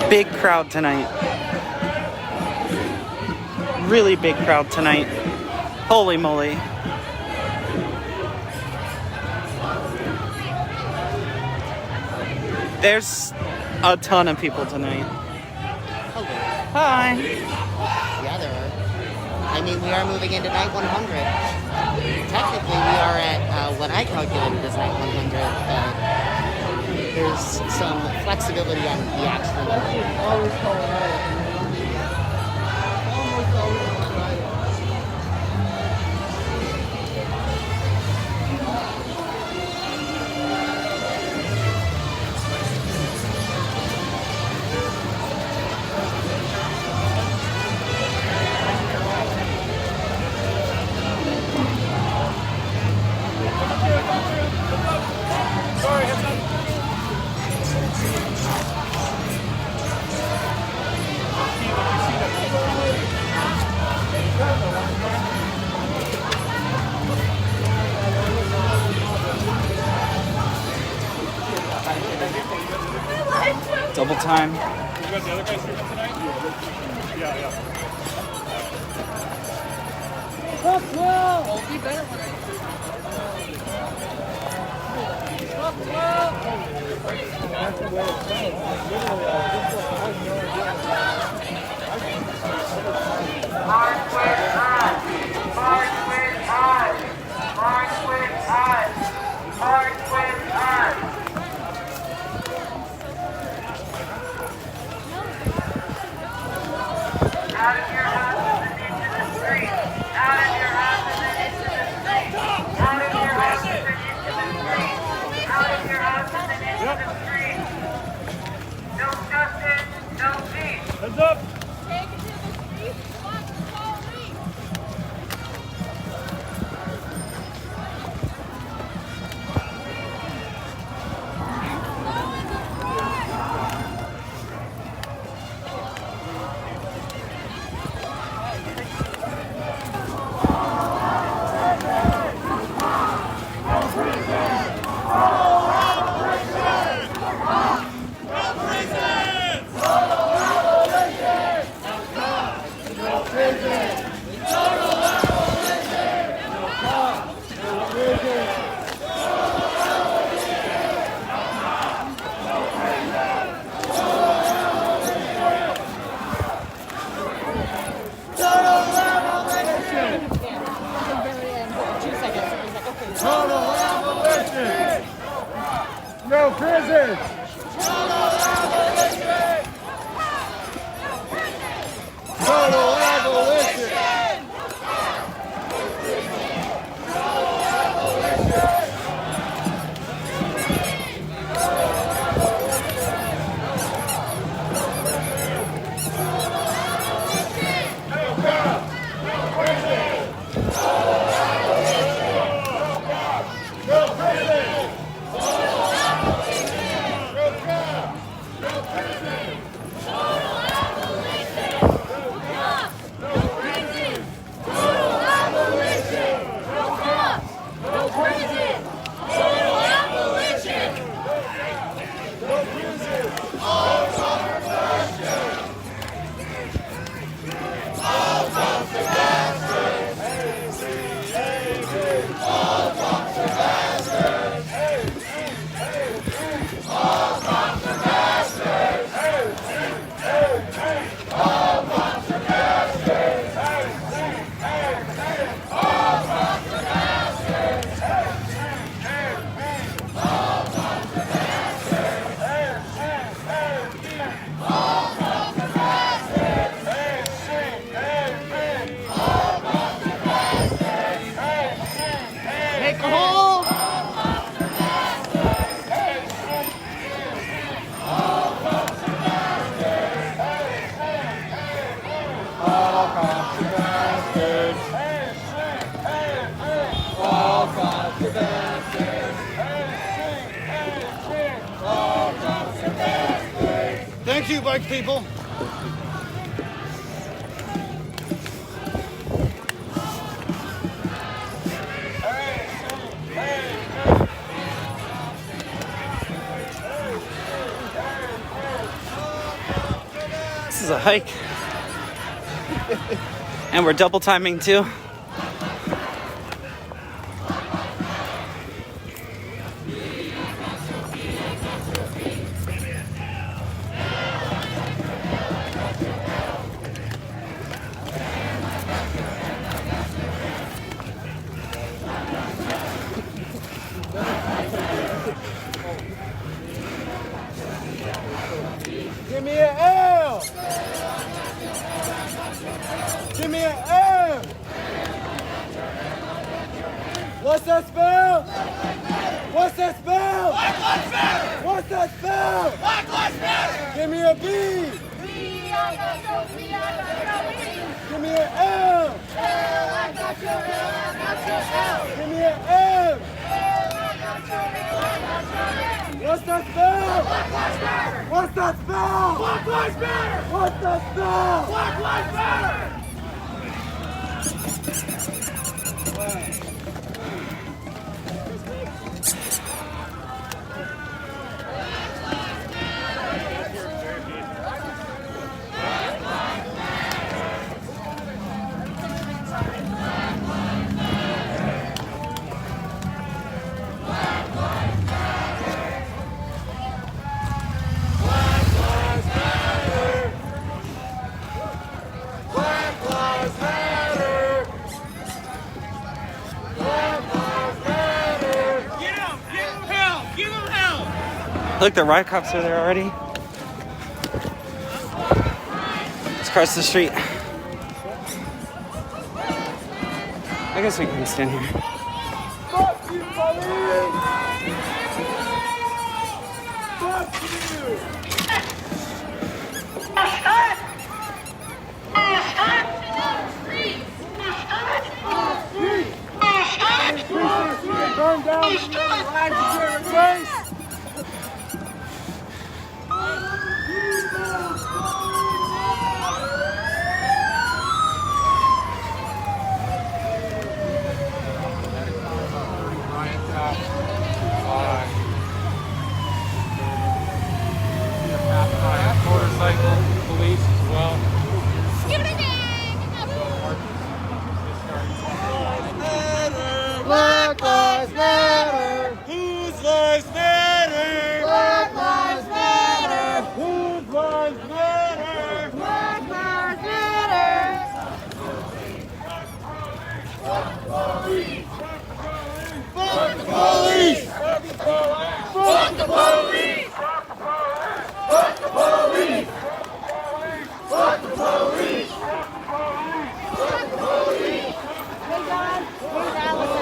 [SPEAKER 1] Big crowd tonight. Really big crowd tonight. Holy moly. There's a ton of people tonight.
[SPEAKER 2] Hello.
[SPEAKER 1] Hi.
[SPEAKER 2] Yeah, there are. I mean, we are moving into night 100. Technically, we are at what I calculated as night 100, but there's some flexibility on the actual number.
[SPEAKER 1] Double time.
[SPEAKER 5] You got the other guys streaming tonight? Yeah.
[SPEAKER 6] Out of your houses and into the street. Out of your houses and into the street. Out of your houses and into the street. Out of your houses and into the street. No justice, no peace.
[SPEAKER 5] Heads up!
[SPEAKER 7] Take it to the streets, fuck the police!
[SPEAKER 5] No prison! Total abolition!
[SPEAKER 8] Thank you, bike people.
[SPEAKER 1] This is a hike. And we're double timing too.
[SPEAKER 8] What's that spell? What's that spell? Black Lives Matter! What's that spell? Black Lives Matter! Give me a B! Give me an L! Give me an M! What's that spell? Black Lives Matter! What's that spell? Black Lives Matter! What's that spell? Black Lives Matter!
[SPEAKER 1] Look, the riot cops are there already. Let's cross the street. I guess we can stand here.
[SPEAKER 8] Fuck you, police! Fuck you! Burn down the lives of your race!
[SPEAKER 5] Motorcycle police as well.
[SPEAKER 8] Black Lives Matter! Whose lives matter? Black Lives Matter! Whose lives matter? Black Lives Matter! Fuck the police! Fuck the police! Fuck the police! Fuck the police! Fuck the police! Fuck the police!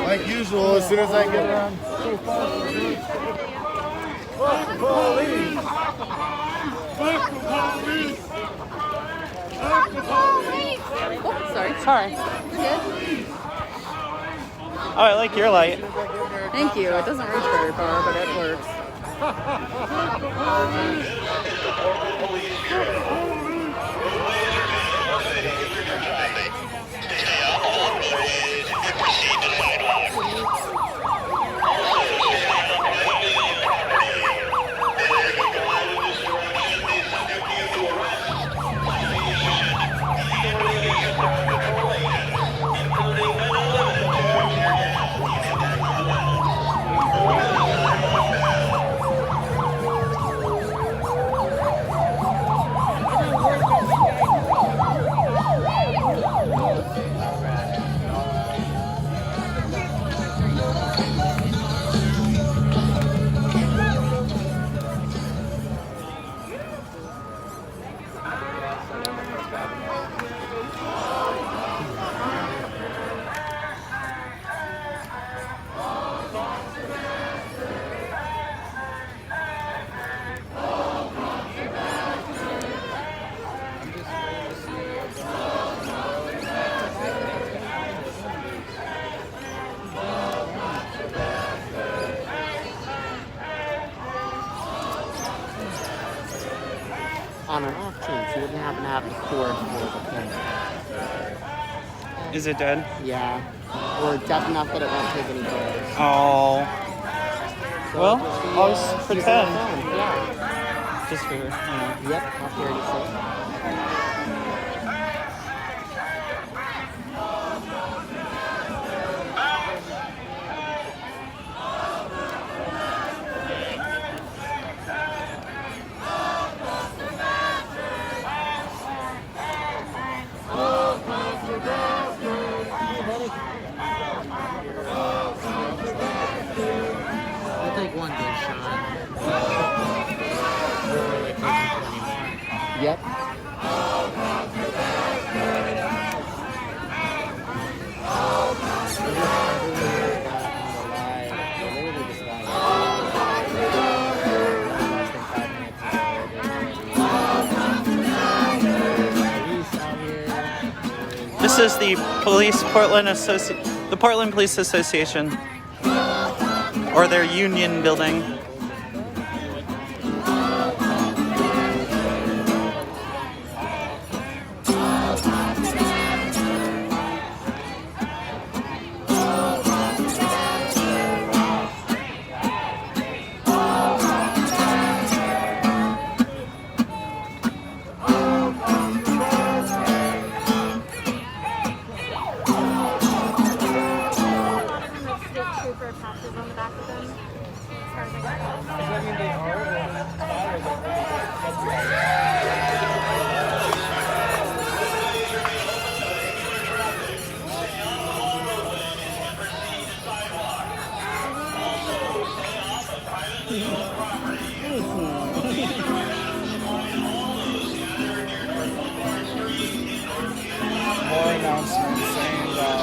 [SPEAKER 8] Like usual, as soon as I get around. Fuck the police! Fuck the police! Fuck the police!
[SPEAKER 3] Oh, sorry.
[SPEAKER 1] Sorry. Oh, I like your light.
[SPEAKER 3] Thank you. It doesn't reach very far, but it works.
[SPEAKER 2] On an off chance, you wouldn't happen to have the cord for the pin.
[SPEAKER 1] Is it dead?
[SPEAKER 2] Yeah. Or deaf enough that it won't take any photos.
[SPEAKER 1] Oh.
[SPEAKER 2] So
[SPEAKER 1] Well,
[SPEAKER 2] just
[SPEAKER 1] I'll just
[SPEAKER 2] use
[SPEAKER 1] pretend.
[SPEAKER 2] the phone. Yeah.
[SPEAKER 1] Just for,
[SPEAKER 2] Yep, I'll hear you say. I'll take one good shot. Yep.
[SPEAKER 1] is the the Portland Police Association, or their union building.
[SPEAKER 8] More announcements saying that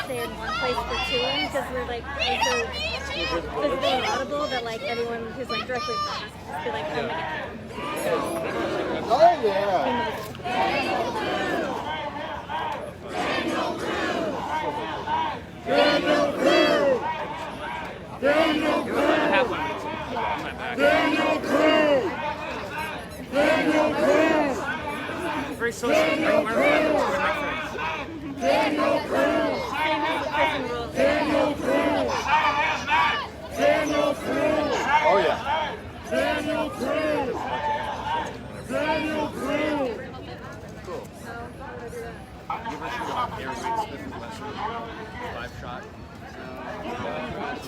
[SPEAKER 3] stay in one place for too long because we're like so physically inaudible that like anyone who's like directly in front of us can just be like, oh my god.
[SPEAKER 8] Oh yeah. Daniel Crew! Daniel Crew! Daniel Crew! Daniel Crew!
[SPEAKER 5] Very social. Daniel Crew!
[SPEAKER 8] Daniel Crew! Daniel Crew! Daniel Crew! Oh yeah. Daniel Crew! Daniel Crew!
[SPEAKER 5] Cool. You ever shoot a Aaron Smith and Western 5-shot? No, it's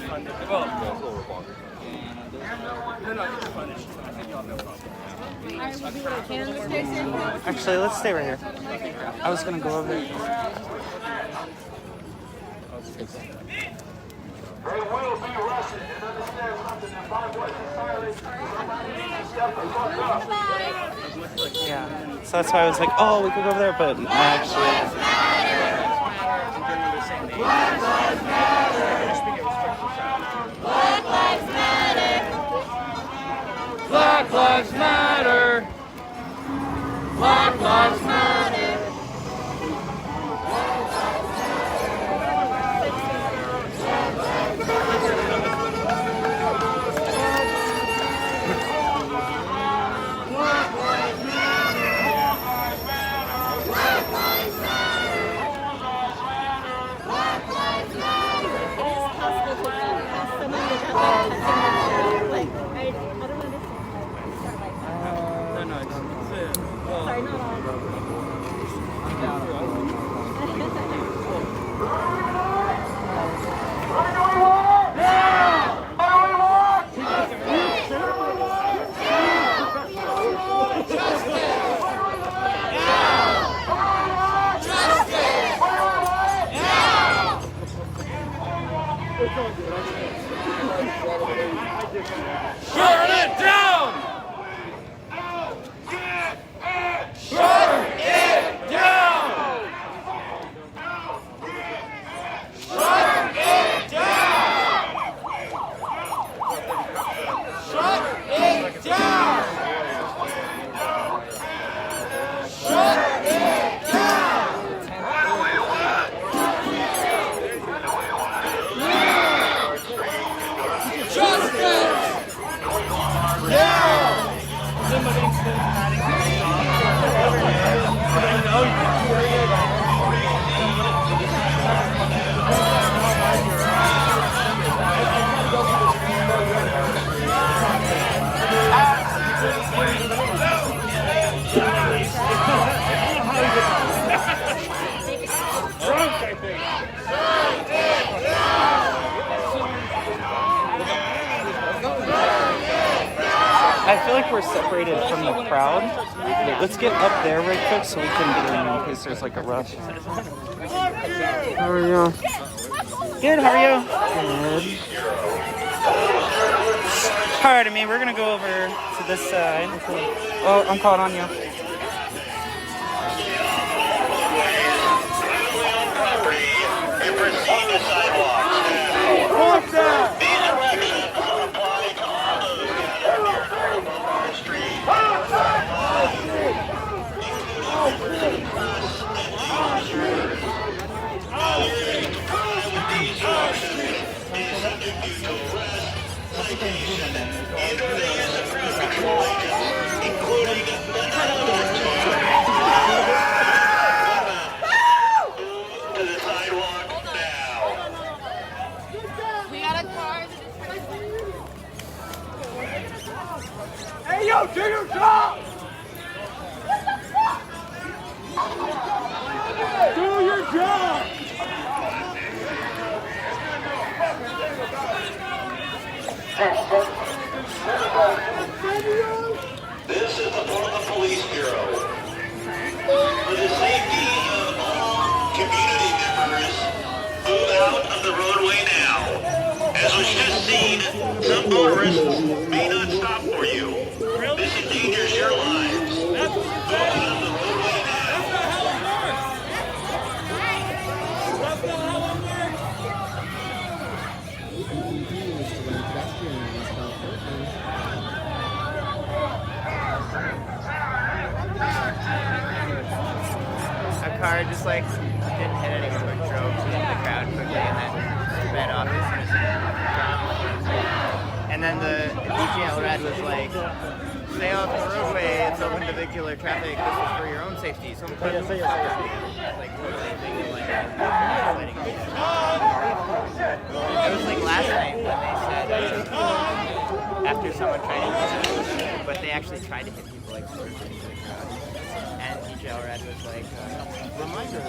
[SPEAKER 5] fun. I think you'll have no problem.
[SPEAKER 1] Actually, let's stay right here. I was gonna go over there.
[SPEAKER 6] They will be rushing and understand something. If I wasn't silent, somebody needs to step the fuck up.
[SPEAKER 1] Yeah. So that's why I was like, oh, we could go over there, but actually.
[SPEAKER 8] Black Lives Matter! Black Lives Matter! Black Lives Matter! Black Lives Matter! Shut it down! Shut it down! Shut it down! Shut it down! Shut it down! Justice! Now!
[SPEAKER 1] I feel like we're separated from the crowd. Let's get up there real quick so we can get in case there's like a rush.
[SPEAKER 2] How are you?
[SPEAKER 1] Good, how are you? Good. Pardon me, we're gonna go over to this side. Oh, I'm calling on you.
[SPEAKER 6] And proceed to sidewalks.
[SPEAKER 8] Fuck that!
[SPEAKER 6] These directions apply to all those on the street. To the sidewalk now.
[SPEAKER 7] We got a car.
[SPEAKER 8] Hey, yo, do your job! Do your job!
[SPEAKER 6] This is the Portland Police Bureau. For the safety of all community members, move out of the roadway now. As was just seen, some motorists may not stop for you. This endangers your lives. Move out of the roadway now.
[SPEAKER 9] A car just like didn't hit anyone but drove to the crowd quickly and then sped off as soon as it dropped. And then the DJ Elrad was like, stay off the roadway, it's open to vehicular traffic, this is for your own safety. So I'm like totally thinking like letting me. It was like last night when they said after someone tried to hit people, but they actually tried to hit people like sort of into the crowd. And DJ Elrad was like, reminder of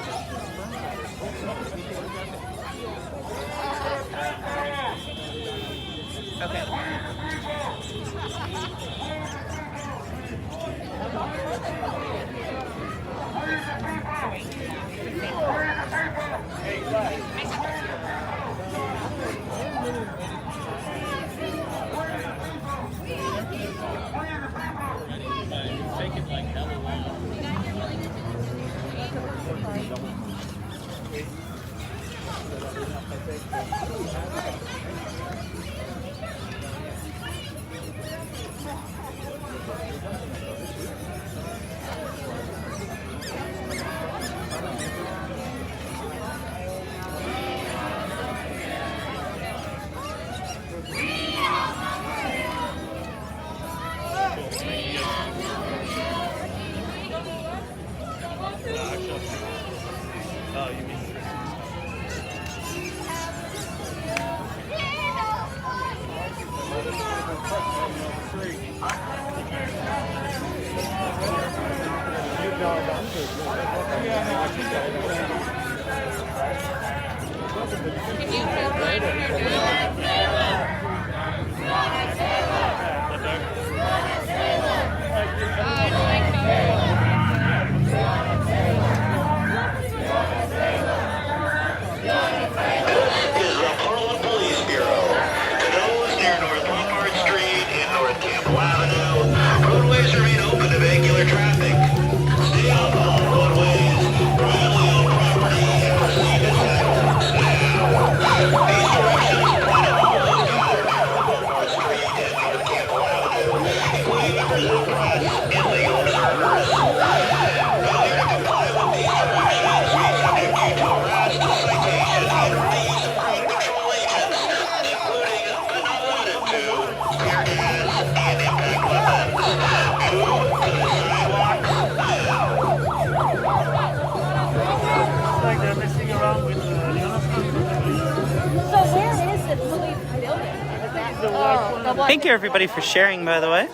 [SPEAKER 1] Thank you, everybody, for sharing, by the way.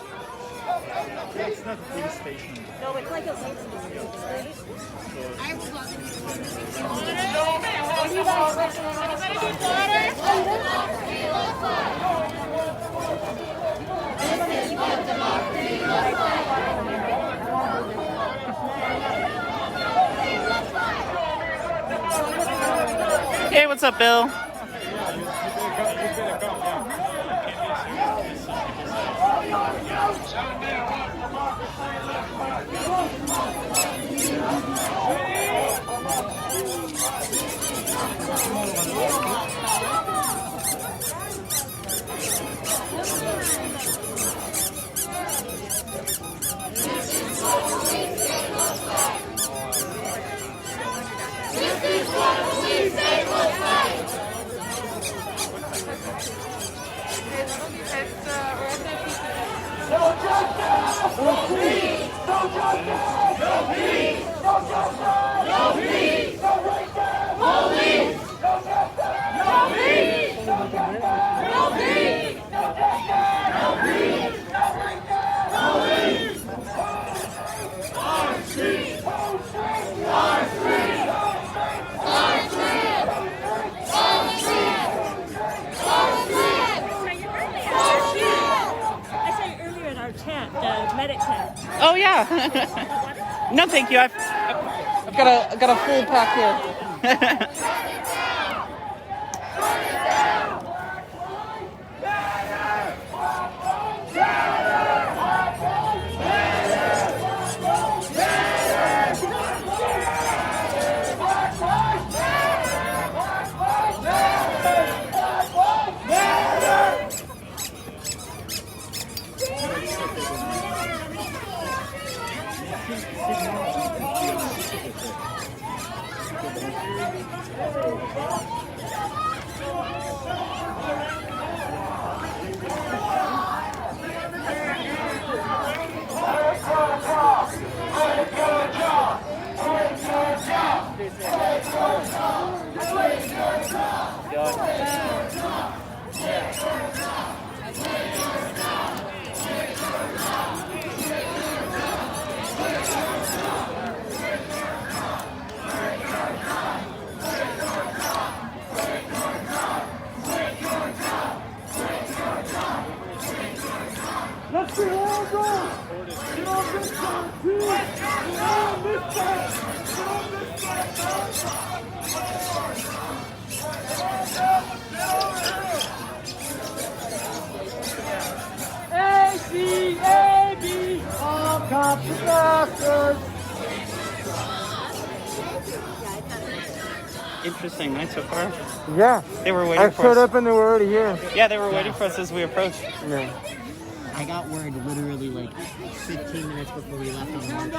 [SPEAKER 8] It's not police station.
[SPEAKER 3] No, it's like a
[SPEAKER 1] Hey, what's up, Bill? Oh yeah. No, thank you. I've got a full pack here.
[SPEAKER 8] Let's see all go! Get on this side, too! Get on this side! Get on this side! A-C-A-B! All cops and doctors!
[SPEAKER 1] Interesting night so far.
[SPEAKER 8] Yeah.
[SPEAKER 1] They were waiting
[SPEAKER 8] I
[SPEAKER 1] for
[SPEAKER 8] showed
[SPEAKER 1] us.
[SPEAKER 8] up and they were already here.
[SPEAKER 1] Yeah, they were waiting for us as we approached.
[SPEAKER 8] Yeah.
[SPEAKER 2] I got word literally like 15 minutes before we left on the march.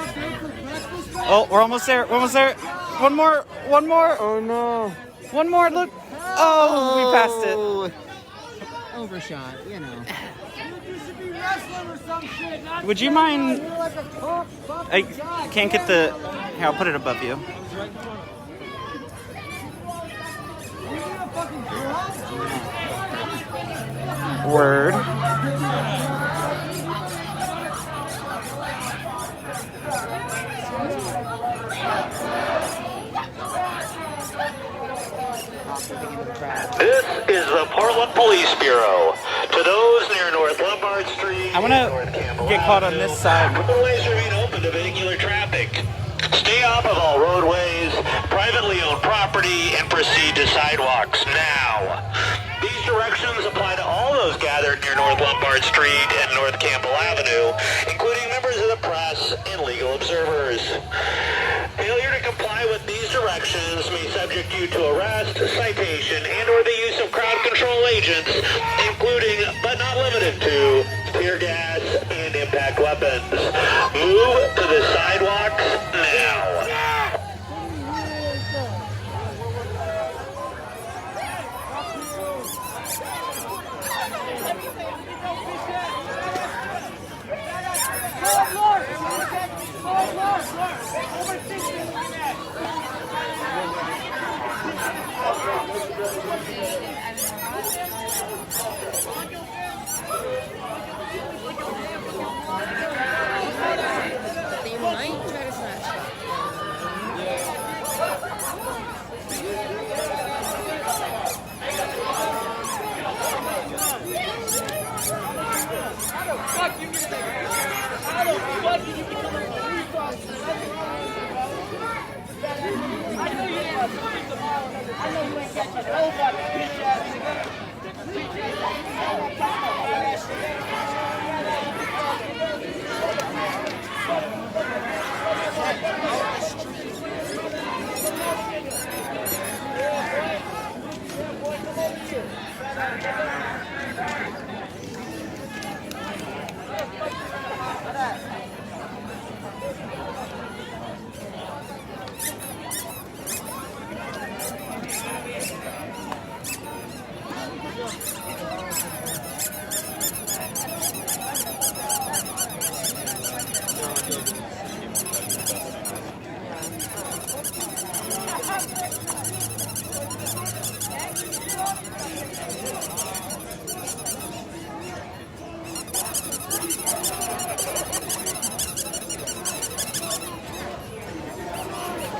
[SPEAKER 1] Oh, we're almost there. We're almost there. One more. One more.
[SPEAKER 8] Oh no.
[SPEAKER 1] One more. Look. Oh, we passed it.
[SPEAKER 2] Overshot, you know.
[SPEAKER 1] Would you mind? I can't get the. Here, I'll put it above you. Word.
[SPEAKER 10] This is the Portland Police Bureau. To those near North Lombard Street,
[SPEAKER 1] I want to
[SPEAKER 10] North Campbell
[SPEAKER 1] get caught on
[SPEAKER 10] Avenue,
[SPEAKER 1] this side.
[SPEAKER 10] roadways remain open to vehicular traffic. Stay off of all roadways, privately owned property, and proceed to sidewalks now. These directions apply to all those gathered near North Lombard Street and North Campbell Avenue, including members of the press and legal observers. Failure to comply with these directions may subject you to arrest, citation, and/or the use of crowd control agents, including but not limited to tear gas and impact weapons. Move to the sidewalks now.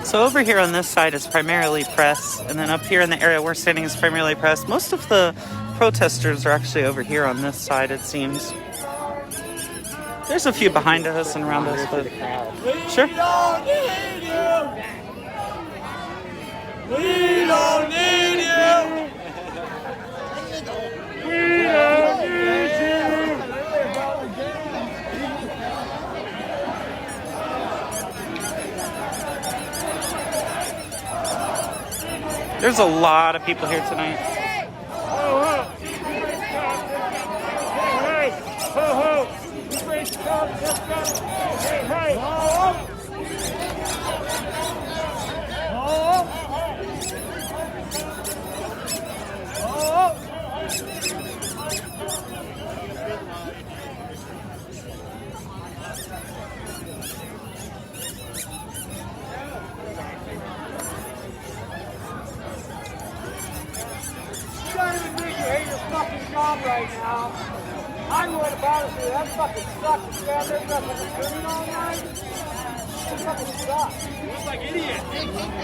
[SPEAKER 1] So over here on this side is primarily press, and then up here in the area we're standing is primarily press. Most of the protesters are actually over here on this side, it seems. There's a few behind us and around us, but sure.
[SPEAKER 8] We don't need you! We don't need you! We don't need you!
[SPEAKER 1] There's a lot of people here tonight.
[SPEAKER 8] Right now, I would about it. That fucking sucks. You guys are fucking doing all night. That fucking sucks. You look like idiots.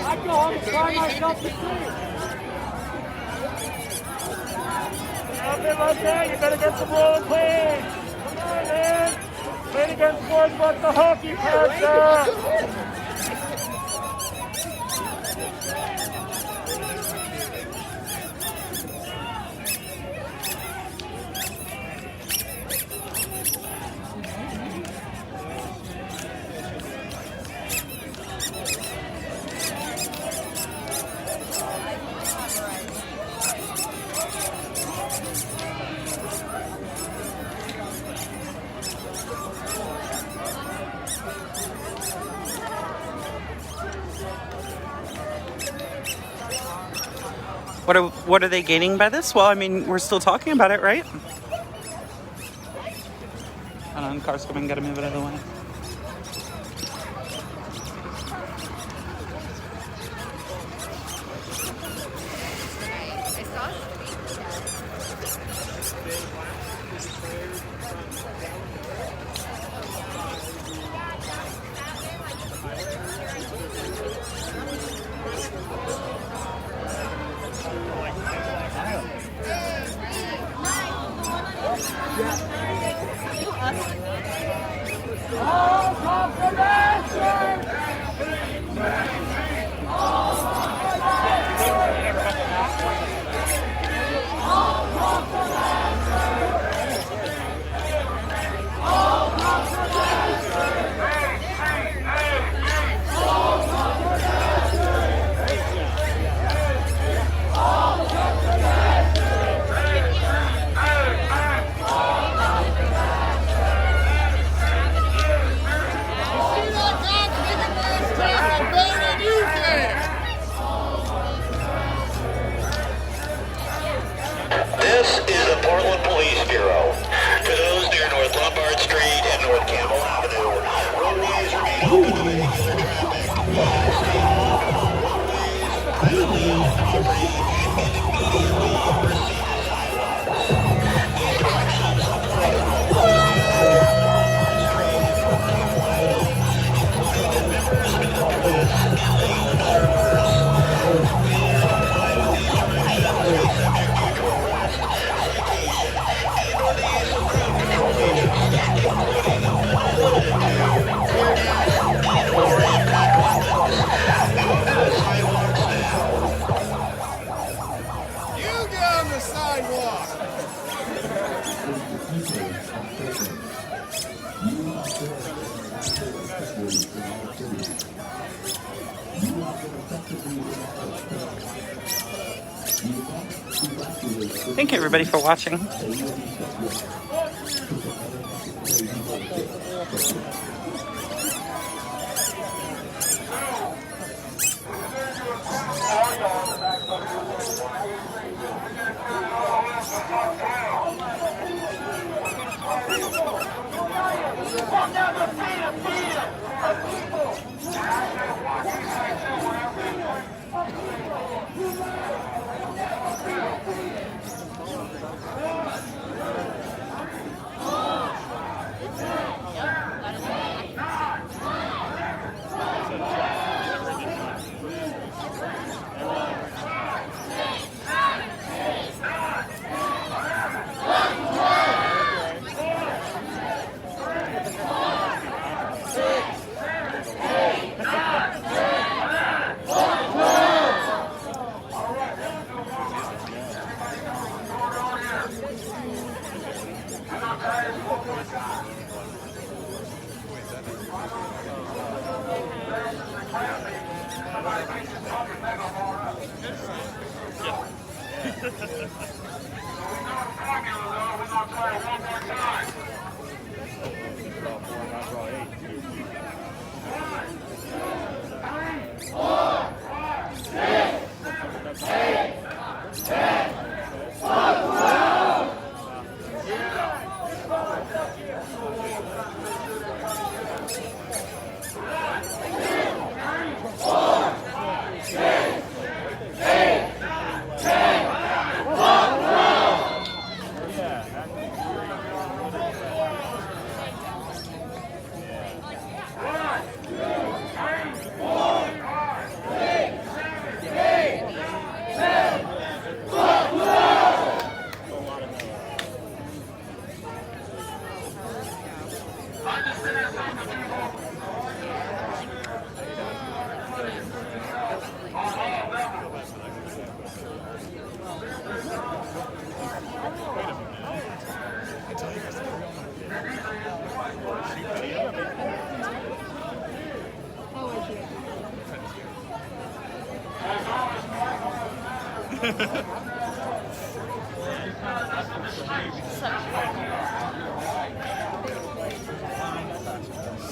[SPEAKER 8] I go home and cry myself to sleep. Nothing like that. You better get some rolling clean. Come on, man. Play against boys like the hockey passer.
[SPEAKER 1] What are they gaining by this? Well, I mean, we're still talking about it, right? Hold on, car's coming, gotta move it out of the way.
[SPEAKER 10] This is the Portland Police Bureau. To those near North Lombard Street and North Campbell Avenue, roadways remain open to vehicular traffic. Stay off of all roadways, privately owned property, and immediately proceed to sidewalks. These directions apply to all roadways near Lombard Street and North Campbell Avenue, including the members of the police and lane observers. Failure to comply with these directions may subject you to arrest,
[SPEAKER 1] Thank you everybody for watching.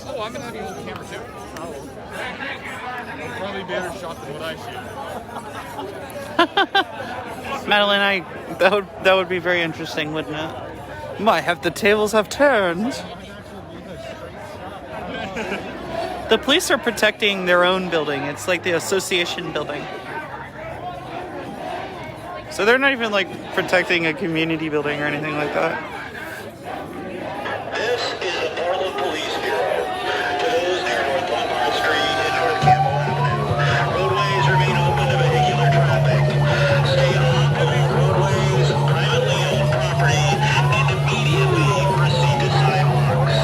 [SPEAKER 5] Oh, I'm gonna have you hold the camera too. Probably better shot than what I shoot.
[SPEAKER 1] Madeline, that would be very interesting, wouldn't it? Might have the tables have turned. The police are protecting their own building. It's like the association building. So they're not even like protecting a community building or anything like that.
[SPEAKER 10] This is the Portland Police Bureau. To those near North Lombard Street and North Campbell Avenue, roadways remain open to vehicular traffic. Stay off all roadways, privately owned property, and immediately proceed to sidewalks.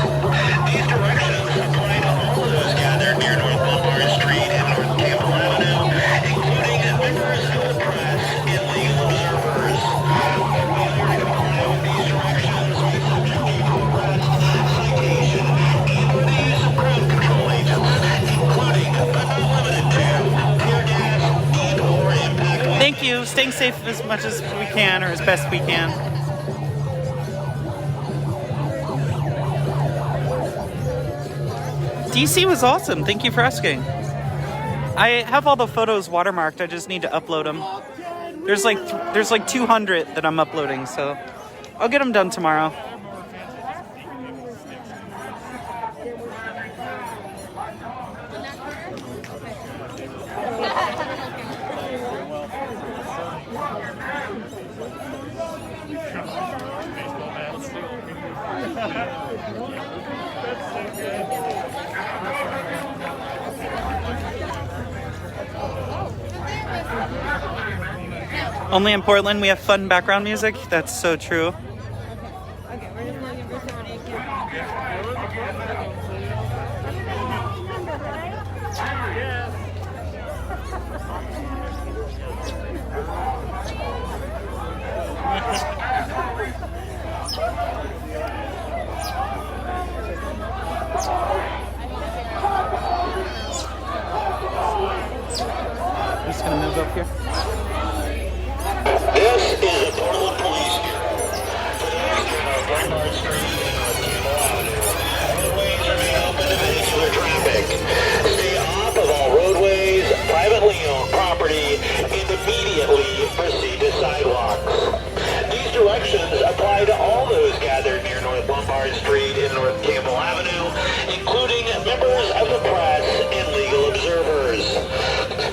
[SPEAKER 10] These directions apply to all those gathered near North Lombard Street and North Campbell Avenue, including members of the press and legal observers. Failure to comply with these directions may subject you to arrest, citation, and or the use of crowd control agents, including but not limited to tear gas and or impact.
[SPEAKER 1] Thank you. Staying safe as much as we can, or as best we can. DC was awesome. Thank you for asking. I have all the photos watermarked. I just need to upload them. There's like 200 that I'm uploading, so I'll get them done tomorrow. Only in Portland we have fun background music. That's so true.
[SPEAKER 3] Okay, we're just looking for someone in camp.
[SPEAKER 10] directions apply to all those gathered near North Lombard Street and North Campbell Avenue, including members of the press and legal observers.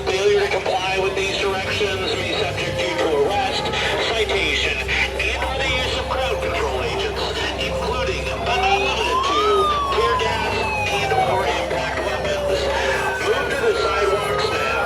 [SPEAKER 10] Failure to comply with these directions may subject you to arrest, citation, and/or the use of crowd control agents, including but not limited to tear gas and/or impact weapons. Move to the sidewalks now.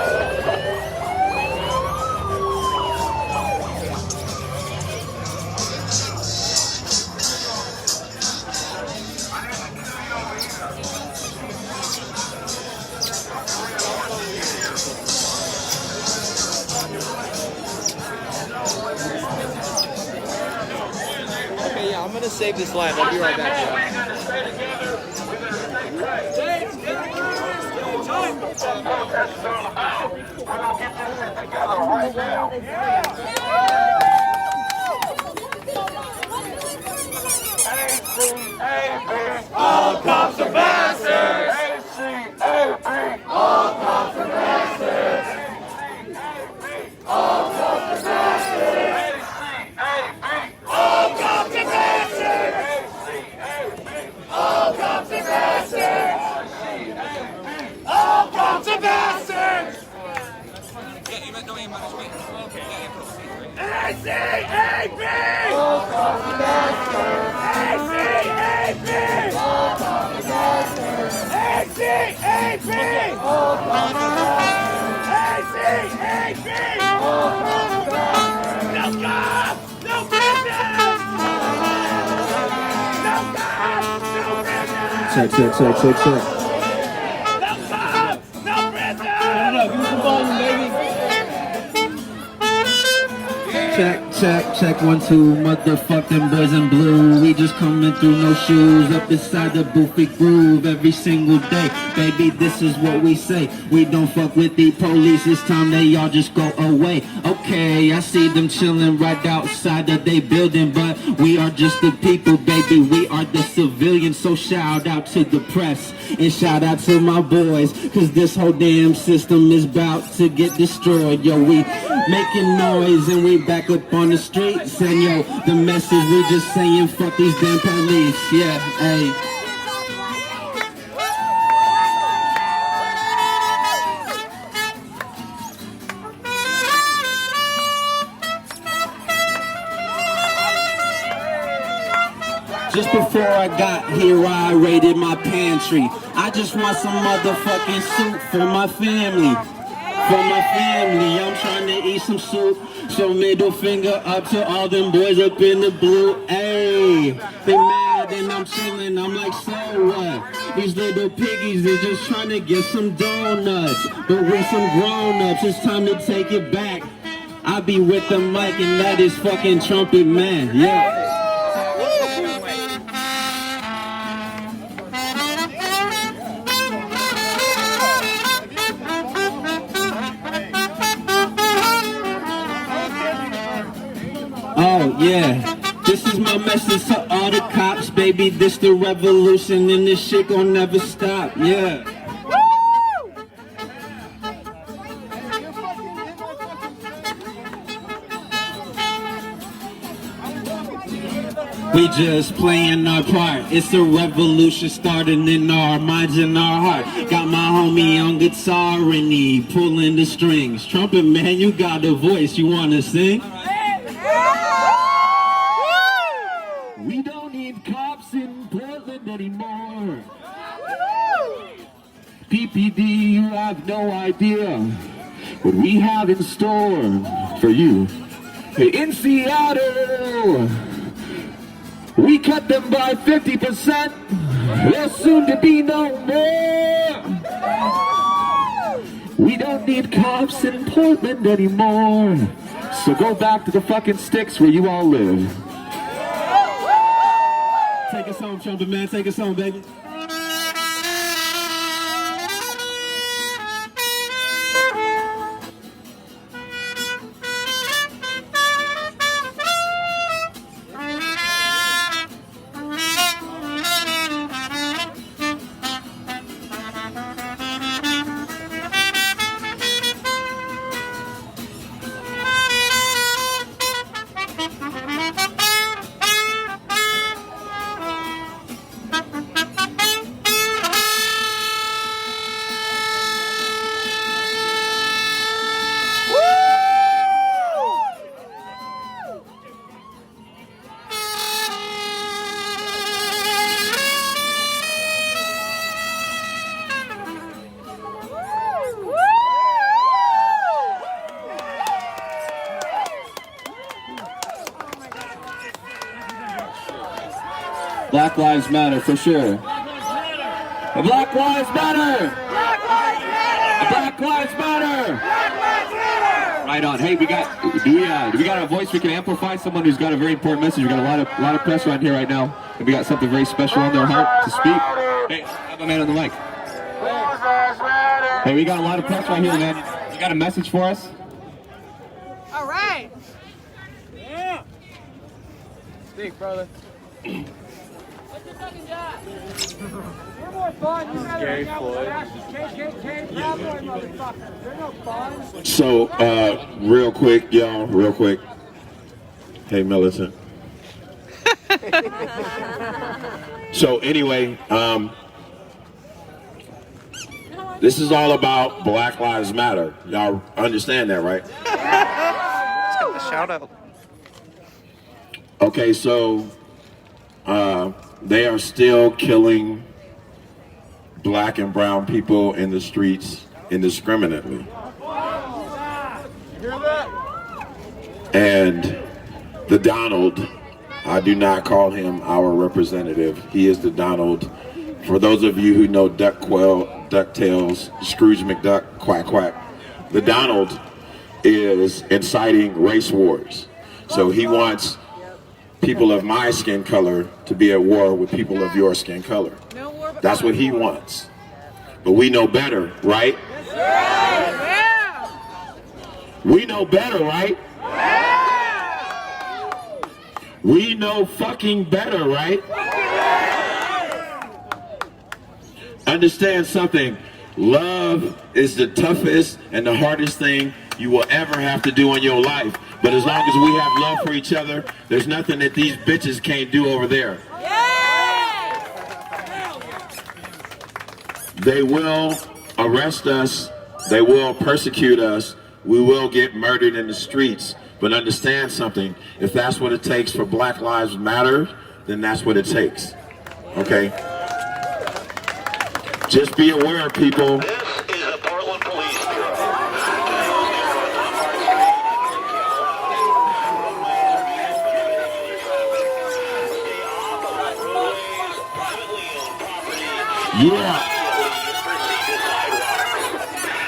[SPEAKER 5] Okay, yeah, I'm gonna save this line. I'll be right back.
[SPEAKER 8] All cops are bastards! All cops are bastards! All cops are bastards! All cops are bastards! All cops are bastards! All cops are bastards! ACAB! All cops are bastards! ACAB! All cops are bastards! ACAB! All cops are bastards! ACAB! All cops are bastards! No cops! No prisoners! No cops! No prisoners!
[SPEAKER 11] Check.
[SPEAKER 8] No cops! No prisoners! Give me some volume, baby!
[SPEAKER 11] Check, 1, 2, motherfucking boys in blue. We just coming through, no shoes, up inside the boofy groove every single day. Baby, this is what we say. We don't fuck with the police, it's time they all just go away. Okay, I see them chilling right outside of they building, but we are just the people, baby. We are the civilians, so shout out to the press and shout out to my boys, cause this whole damn system is about to get destroyed. Yo, we making noise and we back up on the streets, and yo, the message we just saying, fuck these damn police. Yeah, hey. Just before I got here, I raided my pantry. I just want some motherfucking soup for my family. For my family, I'm trying to eat some soup. So middle finger up to all them boys up in the blue. Ayy, they mad and I'm chilling. I'm like, so what? These little piggies, they're just trying to get some donuts. But we're some grown-ups, it's time to take it back. I be with the mic and that is fucking trumpet man, yeah. Oh yeah, this is my message to all the cops, baby. This the revolution and this shit gon' never stop, yeah. We just playing our part. It's a revolution starting in our minds and our heart. Got my homie on guitar and he pulling the strings. Trumpet man, you got a voice, you wanna sing? We don't need cops in Portland anymore. PPD, you have no idea what we have in store for you. In Seattle, we cut them by 50%. There's soon to be no more. We don't need cops in Portland anymore. So go back to the fucking sticks where you all live. Take us home, trumpet man. Take us home, baby. Black Lives Matter for sure. Black Lives Matter. Black Lives Matter. Black Lives Matter. Black Lives Matter. Right on. Hey, do we got a voice we can amplify? Someone who's got a very important message. We got a lot of press around here right now, and we got something very special on their heart to speak. Hey, have a man on the mic. Hey, we got a lot of press right here, man. You got a message for us?
[SPEAKER 7] All right.
[SPEAKER 8] Yeah. Speak, brother.
[SPEAKER 7] What's your fucking job?
[SPEAKER 8] We're more fun. You gotta hang out with KKK cowboy motherfuckers. They're no fun.
[SPEAKER 12] So, real quick, y'all, real quick. Hey, Militant. So anyway, this is all about Black Lives Matter. Y'all understand that, right?
[SPEAKER 1] Let's get the shout out.
[SPEAKER 12] Okay, so they are still killing black and brown people in the streets indiscriminately. And the Donald, I do not call him our representative. He is the Donald. For those of you who know DuckTales, Scrooge McDuck, quack quack, the Donald is inciting race wars. So he wants people of my skin color to be at war with people of your skin color. That's what he wants. But we know better, right? We know better, right? We know fucking better, right? Understand something. Love is the toughest and the hardest thing you will ever have to do in your life. But as long as we have love for each other, there's nothing that these bitches can't do over there. They will arrest us. They will persecute us. We will get murdered in the streets. But understand something. If that's what it takes for Black Lives Matter, then that's what it takes. Okay? Just be aware, people.
[SPEAKER 10] This is the Portland Police Bureau.
[SPEAKER 12] Yeah.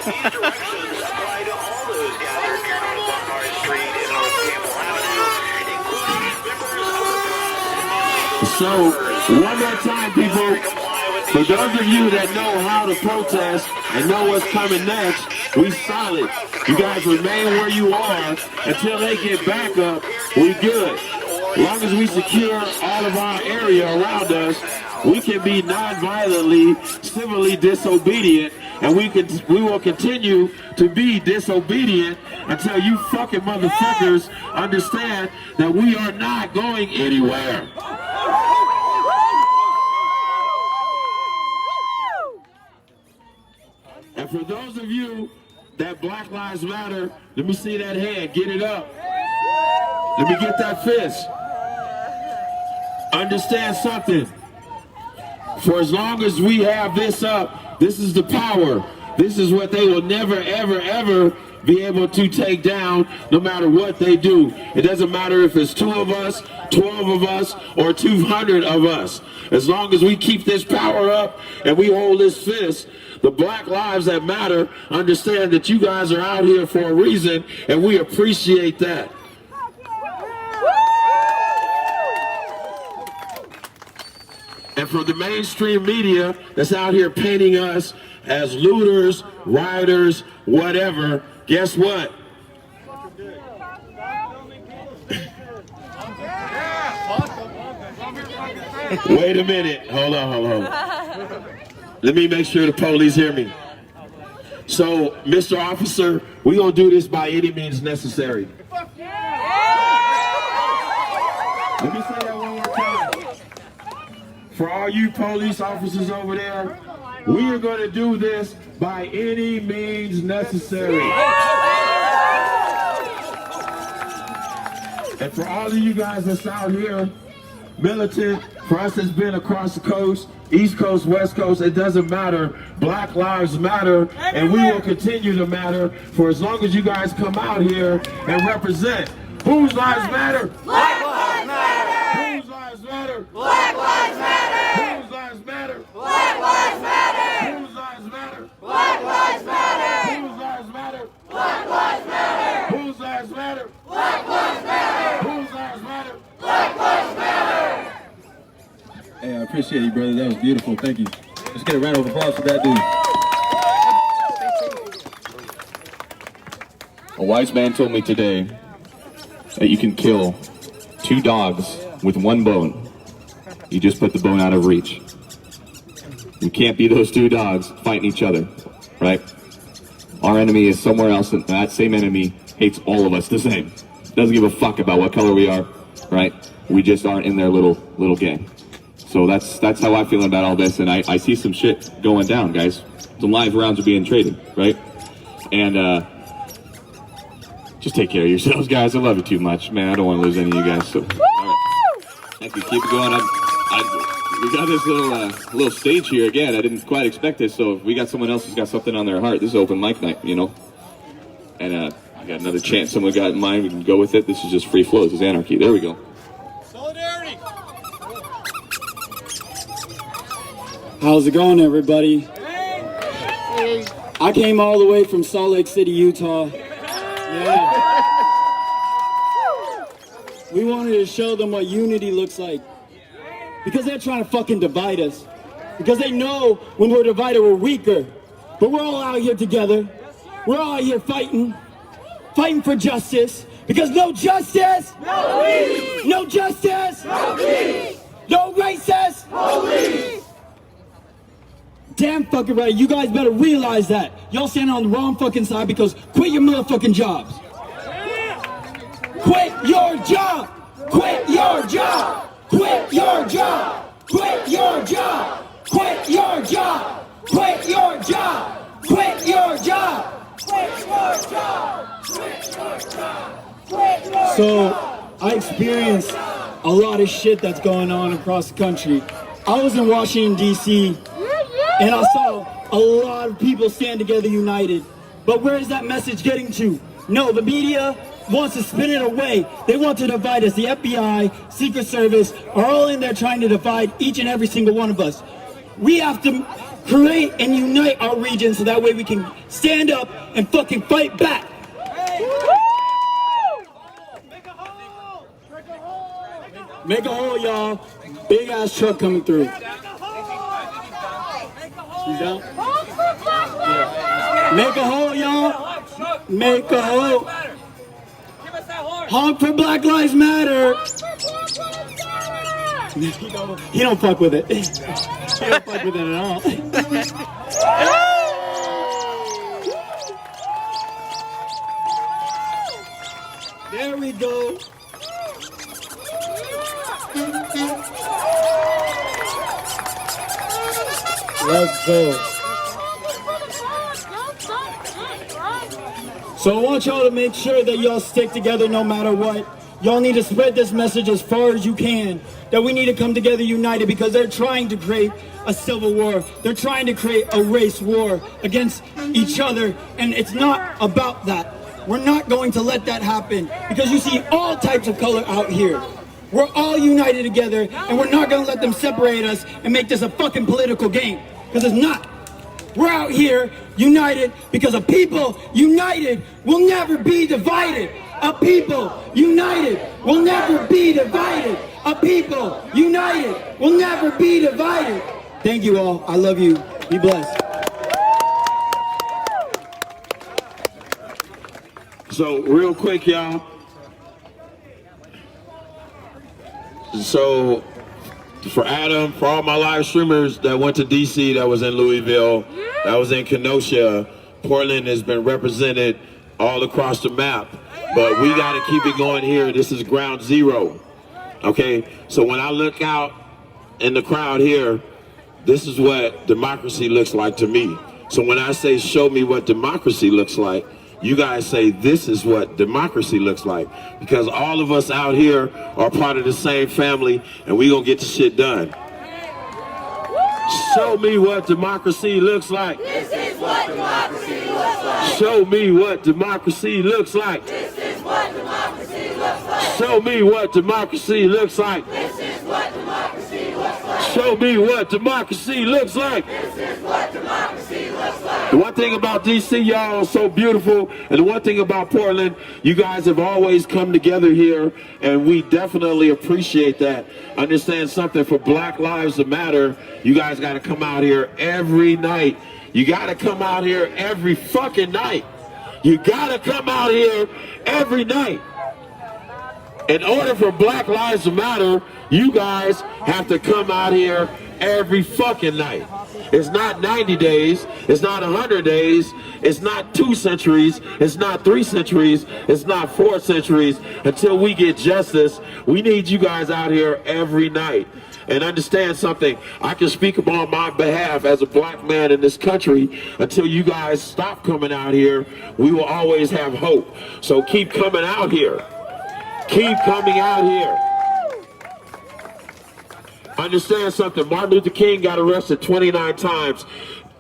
[SPEAKER 10] These directions apply to all those gathered near North Lombard Street and North Campbell Avenue, including members of the press.
[SPEAKER 12] So, one more time, people. For those of you that know how to protest and know what's coming next, we solid. You guys remain where you are until they get back up. We good. As long as we secure all of our area around us, we can be non-violently, civilly disobedient, and we will continue to be disobedient until you fucking motherfuckers understand that we are not going anywhere. And for those of you that Black Lives Matter, let me see that hand, get it up. Let me get that fist. Understand something. For as long as we have this up, this is the power. This is what they will never, ever, ever be able to take down, no matter what they do. It doesn't matter if it's 2 of us, 12 of us, or 200 of us. As long as we keep this power up and we hold this fist, the Black Lives that matter understand that you guys are out here for a reason, and we appreciate that. And for the mainstream media that's out here painting us as looters, rioters, whatever, guess what? Wait a minute. Hold on. Let me make sure the police hear me. So, Mr. Officer, we're going to do this by any means necessary. Let me say that one more time. For all you police officers over there, we are going to do this by any means necessary. And for all of you guys that's out here, militant, for us that's been across the coast, East Coast, West Coast, it doesn't matter. Black Lives Matter, and we will continue to matter for as long as you guys come out here and represent. Whose lives matter?
[SPEAKER 7] Black Lives Matter!
[SPEAKER 12] Whose lives matter?
[SPEAKER 7] Black Lives Matter!
[SPEAKER 13] appreciate you, brother. That was beautiful. Thank you. Let's get a round of applause for that dude.
[SPEAKER 12] A wise man told me today that you can kill 2 dogs with 1 bone. You just put the bone out of reach. You can't be those 2 dogs fighting each other, right? Our enemy is somewhere else, and that same enemy hates all of us the same. Doesn't give a fuck about what color we are, right? We just aren't in their little gang. So that's how I'm feeling about all this, and I see some shit going down, guys. Some live rounds are being traded, right? And just take care of yourselves, guys. I love you too much, man. I don't want to lose any of you guys. So, all right. Thank you. Keep it going. We got this little stage here again. I didn't quite expect this. So if we got someone else who's got something on their heart, this is open mic night, you know. And I got another chant someone got in mind. We can go with it. This is just free flow. This is anarchy. There we go.
[SPEAKER 8] Solidarity.
[SPEAKER 14] How's it going, everybody? I came all the way from Salt Lake City, Utah. Yeah. We wanted to show them what unity looks like. Because they're trying to fucking divide us. Because they know when we're divided, we're weaker. But we're all out here together. We're all out here fighting. Fighting for justice. Because no justice! No peace! No justice! No peace! No racist! No peace! Damn fucking right, you guys better realize that. Y'all standing on the wrong fucking side because quit your motherfucking jobs. Quit your job! Quit your job! Quit your job! Quit your job! Quit your job! Quit your job! Quit your job! Quit your job! Quit your job! Quit your job! So, I experienced a lot of shit that's going on across the country. I was in Washington, D.C., and I saw a lot of people stand together united. But where is that message getting to? No, the media wants to spin it away. They want to divide us. The FBI, Secret Service are all in there trying to divide each and every single one of us. We have to create and unite our region so that way we can stand up and fucking fight back. Make a hole, y'all. Big ass truck coming through. He's down? Yeah. Make a hole, y'all. Make a hole. Honk for Black Lives Matter. He don't fuck with it. He don't fuck with it at all. There we go. Let's go. So I want y'all to make sure that y'all stick together no matter what. Y'all need to spread this message as far as you can, that we need to come together united because they're trying to create a civil war. They're trying to create a race war against each other, and it's not about that. We're not going to let that happen because you see all types of color out here. We're all united together, and we're not going to let them separate us and make this a fucking political game. Because it's not. We're out here united because a people united will never be divided. A people united will never be divided. A people united will never be divided. Thank you all. I love you. Be blessed.
[SPEAKER 12] So real quick, y'all. So for Adam, for all my live streamers that went to DC, that was in Louisville, that was in Kenosha, Portland has been represented all across the map. But we got to keep it going here. This is ground zero. Okay? So when I look out in the crowd here, this is what democracy looks like to me. So when I say show me what democracy looks like, you guys say this is what democracy looks like. Because all of us out here are part of the same family and we gonna get the shit done. Show me what democracy looks like.
[SPEAKER 6] This is what democracy looks like.
[SPEAKER 12] Show me what democracy looks like.
[SPEAKER 6] This is what democracy looks like.
[SPEAKER 12] Show me what democracy looks like.
[SPEAKER 6] This is what democracy looks like.
[SPEAKER 12] Show me what democracy looks like.
[SPEAKER 6] This is what democracy looks
[SPEAKER 12] The one thing about DC, y'all, is so beautiful, and the one thing about Portland, you guys have always come together here, and we definitely appreciate that. Understand something, for Black Lives Matter, you guys got to come out here every night. You got to come out here every fucking night. You got to come out here every night. In order for Black Lives to Matter, you guys have to come out here every fucking night. It's not 90 days, it's not 100 days, it's not 2 centuries, it's not 3 centuries, it's not 4 centuries. Until we get justice, we need you guys out here every night. And understand something, I can speak on my behalf as a black man in this country. Until you guys stop coming out here, we will always have hope. So keep coming out here. Keep coming out here. Understand something, Martin Luther King got arrested 29 times.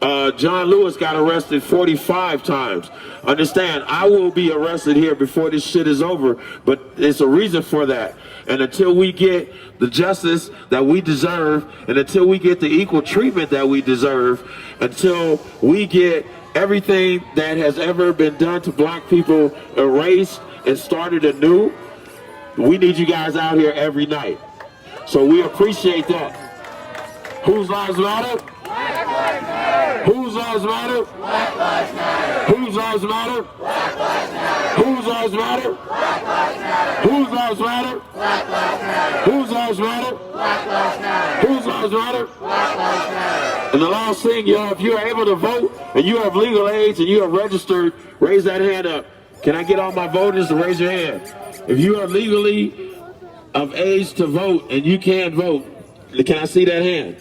[SPEAKER 12] John Lewis got arrested 45 times. Understand, I will be arrested here before this shit is over, but it's a reason for that. And until we get the justice that we deserve, and until we get the equal treatment that we deserve, until we get everything that has ever been done to black people erased and started anew, we need you guys out here every night. So we appreciate that. Whose lives matter? Black Lives Matter. Whose lives matter? Black Lives Matter. Whose lives matter? Black Lives Matter. Whose lives matter? Black Lives Matter. Whose lives matter? Black Lives Matter. Whose lives matter? Black Lives Matter. Whose lives matter? Black Lives Matter. And the last thing, y'all, if you're able to vote and you have legal age and you are registered, raise that hand up. Can I get all my voters to raise your hand? If you are legally of age to vote and you can't vote, can I see that hand?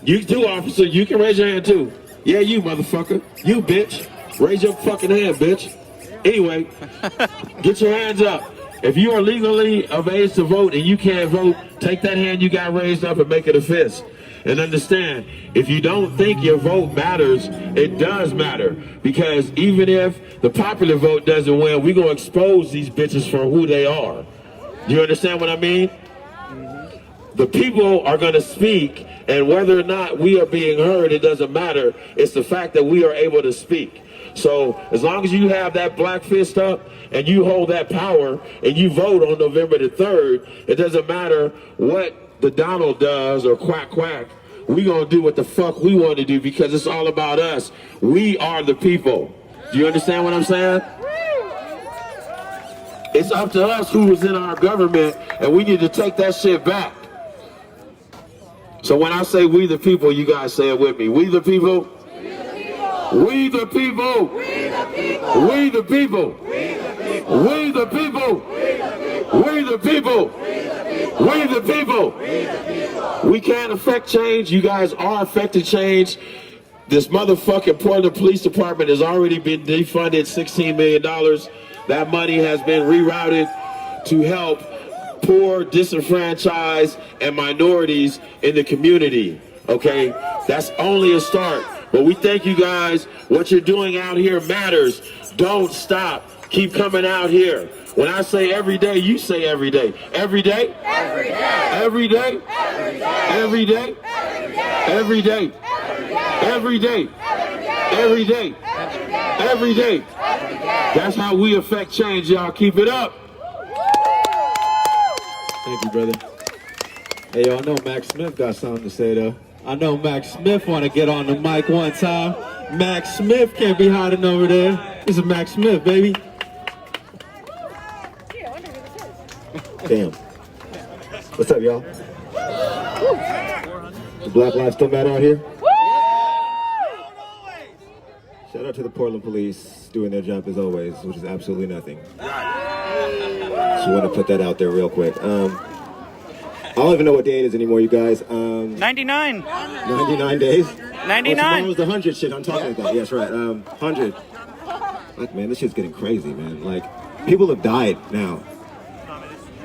[SPEAKER 12] You too, officer, you can raise your hand too. Yeah, you motherfucker. You bitch. Raise your fucking hand, bitch. Anyway, get your hands up. If you are legally of age to vote and you can't vote, take that hand you got raised up and make it a fist. And understand, if you don't think your vote matters, it does matter. Because even if the popular vote doesn't win, we're going to expose these bitches for who they are. Do you understand what I mean? The people are going to speak, and whether or not we are being heard, it doesn't matter. It's the fact that we are able to speak. So as long as you have that black fist up and you hold that power and you vote on November the 3rd, it doesn't matter what the Donald does or quack quack. We gonna do what the fuck we want to do, because it's all about us. We are the people. Do you understand what I'm saying? It's up to us who is in our government, and we need to take that shit back. So when I say we the people, you guys say it with me. We the people. We the people. We the people. We the people. We the people. We the people. We the people. We can't affect change. You guys are affecting change. This motherfucking Portland Police Department has already been defunded $16 million. That money has been rerouted to help poor, disenfranchised, and minorities in the community. Okay? That's only a start. But we thank you guys. What you're doing out here matters. Don't stop. Keep coming out here. When I say every day, you say every day. Every day? Every day. Every day? Every day. Every day. Every day. Every day. Every day. That's how we affect change, y'all. Keep it up.
[SPEAKER 13] Thank you, brother. Hey, yo, I know Max Smith got something to say, though. I know Max Smith want to get on the mic one time. Max Smith can't be hiding over there. This is Max Smith, baby. Damn. What's up, y'all? The Black Lives still matter out here? Shout out to the Portland police doing their job as always, which is absolutely nothing. Just want to put that out there real quick. I don't even know what day it is anymore, you guys.
[SPEAKER 1] 99.
[SPEAKER 13] 99 days?
[SPEAKER 1] 99.
[SPEAKER 13] Tomorrow was the 100 shit I'm talking about. Yes, right. 100. Like, man, this shit's getting crazy, man. Like, people have died now.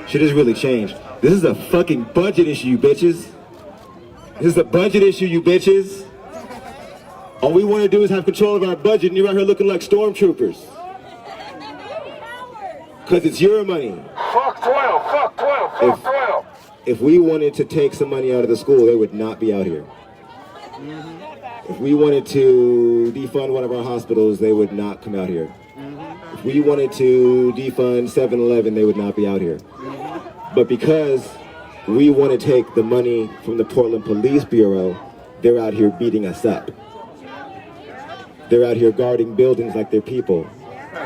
[SPEAKER 13] Shit has really changed. This is a fucking budget issue, you bitches. This is a budget issue, you bitches. All we want to do is have control of our budget, and you're out here looking like stormtroopers. Because it's your money.
[SPEAKER 12] Fuck 12, fuck 12, fuck 12.
[SPEAKER 13] If we wanted to take some money out of the school, they would not be out here. If we wanted to defund one of our hospitals, they would not come out here. If we wanted to defund 7-Eleven, they would not be out here. But because we want to take the money from the Portland Police Bureau, they're out here beating us up. They're out here guarding buildings like they're people,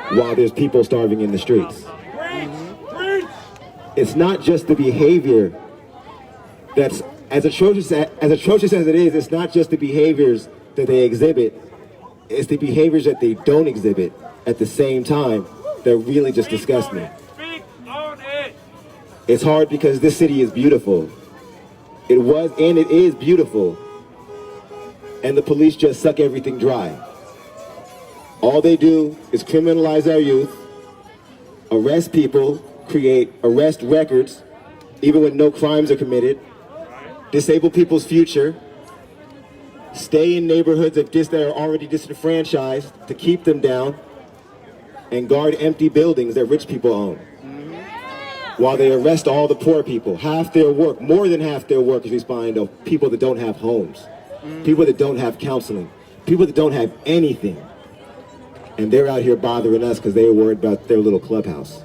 [SPEAKER 13] while there's people starving in the streets. It's not just the behavior that's as atrocious as it is. It's not just the behaviors that they exhibit. It's the behaviors that they don't exhibit at the same time that really just disgust me. It's hard because this city is beautiful. It was and it is beautiful. And the police just suck everything dry. All they do is criminalize our youth, arrest people, create arrest records, even when no crimes are committed, disable people's future, stay in neighborhoods that are already disenfranchised to keep them down, and guard empty buildings that rich people own. While they arrest all the poor people. Half their work, more than half their work is responding to people that don't have homes, people that don't have counseling, people that don't have anything. And they're out here bothering us because they're worried about their little clubhouse.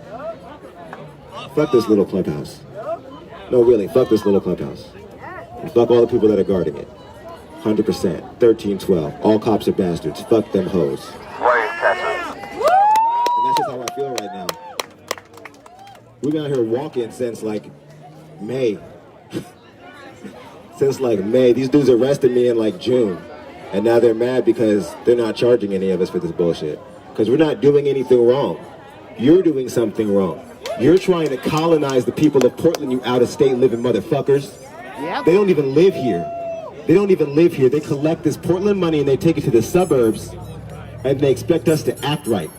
[SPEAKER 13] Fuck this little clubhouse. No, really, fuck this little clubhouse. And fuck all the people that are guarding it. 100%. 1312. All cops are bastards. Fuck them hoes. And that's just how I feel right now. We've been out here walking since like May. Since like May. These dudes arrested me in like June. And now they're mad because they're not charging any of us for this bullshit. Because we're not doing anything wrong. You're doing something wrong. You're trying to colonize the people of Portland, you out-of-state living motherfuckers. Yep. They don't even live here. They don't even live here. They collect this Portland money and they take it to the suburbs and they expect us to act right.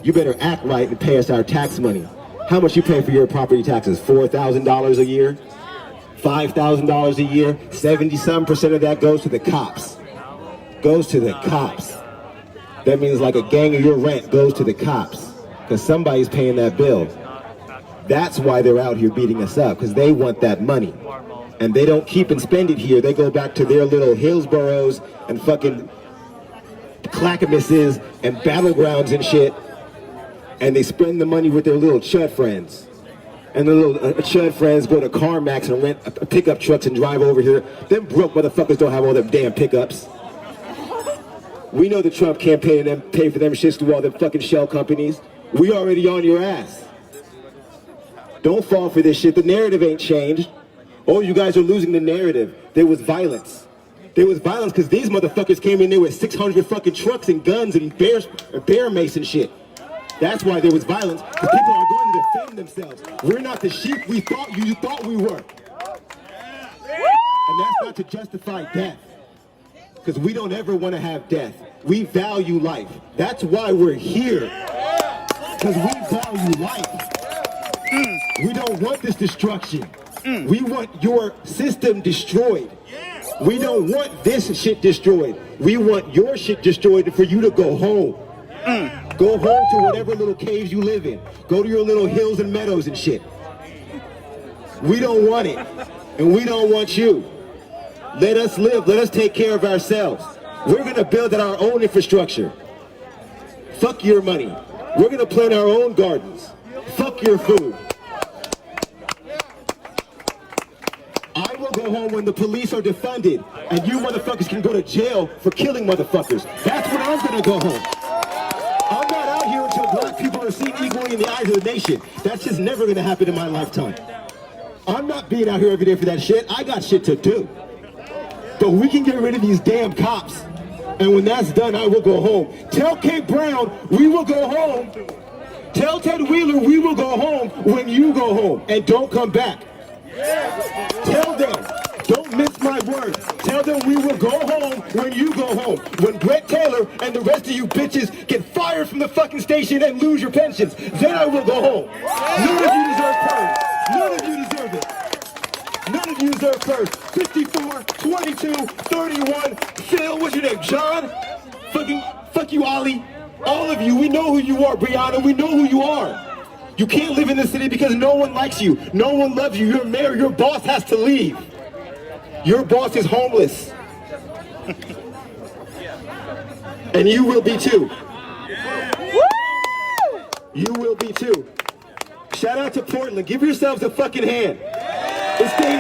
[SPEAKER 13] You better act right and pay us our tax money. How much you pay for your property taxes? $4,000 a year? $5,000 a year? 70-some% of that goes to the cops. Goes to the cops. That means like a gang of your rent goes to the cops. Because somebody's paying that bill. That's why they're out here beating us up. Because they want that money. And they don't keep and spend it here. They go back to their little Hillsboroughs and fucking Clackamuses and battlegrounds and shit. And they spend the money with their little chud friends. And the little chud friends go to CarMax and rent pickup trucks and drive over here. Them broke motherfuckers don't have all them damn pickups. We know the Trump campaign and them pay for them shits through all them fucking shell companies. We already on your ass. Don't fall for this shit. The narrative ain't changed. Oh, you guys are losing the narrative. There was violence. There was violence because these motherfuckers came in there with 600 fucking trucks and guns and bear mace and shit. That's why there was violence, because people are going to defend themselves. We're not the sheep you thought we were. And that's not to justify death, because we don't ever want to have death. We value life. That's why we're here, because we value life. We don't want this destruction. We want your system destroyed. We don't want this shit destroyed. We want your shit destroyed for you to go home. Go home to whatever little caves you live in. Go to your little hills and meadows and shit. We don't want it. And we don't want you. Let us live. Let us take care of ourselves. We're going to build our own infrastructure. Fuck your money. We're going to plant our own gardens. Fuck your food. I will go home when the police are defunded and you motherfuckers can go to jail for killing motherfuckers. That's when I'm going to go home. I'm not out here until black people are seen equally in the eyes of the nation. That's just never going to happen in my lifetime. I'm not being out here every day for that shit. I got shit to do. But we can get rid of these damn cops. And when that's done, I will go home. Tell Kate Brown, we will go home. Tell Ted Wheeler, we will go home when you go home. And don't come back. Tell them, don't miss my words. Tell them we will go home when you go home. When Brett Taylor and the rest of you bitches get fired from the fucking station and lose your pensions, then I will go home. None of you deserve purge. None of you deserve it. None of you deserve purge. 54, 22, 31. Phil, what's your name? John? Fuck you, Ollie. All of you, we know who you are, Brianna. We know who you are. You can't live in this city because no one likes you. No one loves you. Your mayor, your boss has to leave. Your boss is homeless. And you will be too. You will be too. Shout out to Portland. Give yourselves a fucking hand. It's day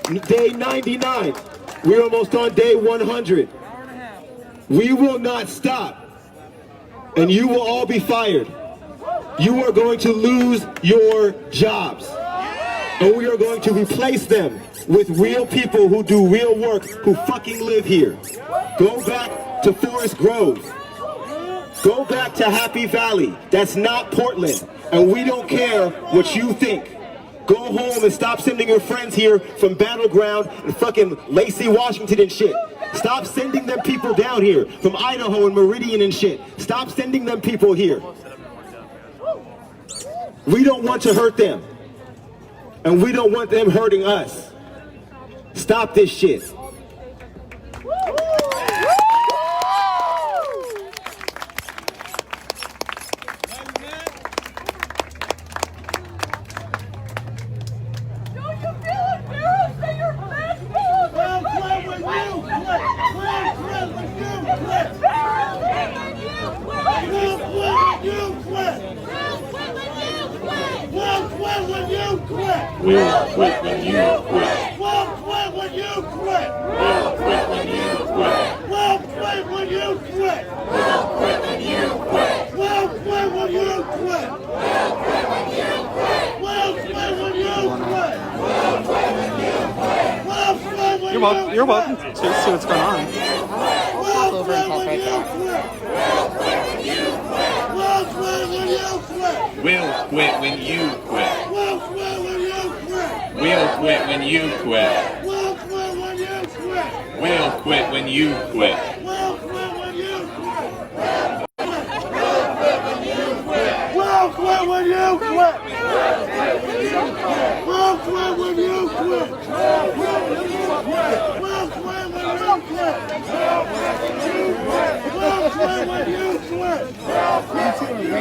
[SPEAKER 13] 99. Day 99. We're almost on day 100. We will not stop. And you will all be fired. You are going to lose your jobs. And we are going to replace them with real people who do real work, who fucking live here. Go back to Forest Grove. Go back to Happy Valley. That's not Portland. And we don't care what you think. Go home and stop sending your friends here from Battleground and fucking Lacey, Washington and shit. Stop sending them people down here from Idaho and Meridian and shit. Stop sending them people here. We don't want to hurt them. And we don't want them hurting us. Stop this shit.
[SPEAKER 12] We'll quit when you quit.
[SPEAKER 14] We'll quit when you quit.
[SPEAKER 12] We'll quit when you quit.
[SPEAKER 14] We'll quit when you quit.
[SPEAKER 12] We'll quit when you quit.
[SPEAKER 14] We'll quit when you quit.
[SPEAKER 12] We'll quit when you quit.
[SPEAKER 14] We'll quit when you quit.
[SPEAKER 12] We'll quit when you quit.
[SPEAKER 14] We'll quit when you quit.
[SPEAKER 1] You're welcome to see what's going on.
[SPEAKER 14] We'll quit when you quit. We'll quit when you quit.
[SPEAKER 12] We'll quit when you quit.
[SPEAKER 14] We'll quit when you quit.
[SPEAKER 12] We'll quit when you quit.
[SPEAKER 14] We'll quit when you quit.
[SPEAKER 12] We'll quit when you quit.
[SPEAKER 14] We'll quit when you quit. We'll quit when you quit. We'll quit when you quit. We'll quit when you quit. We'll quit when you quit.
[SPEAKER 2] Right next to each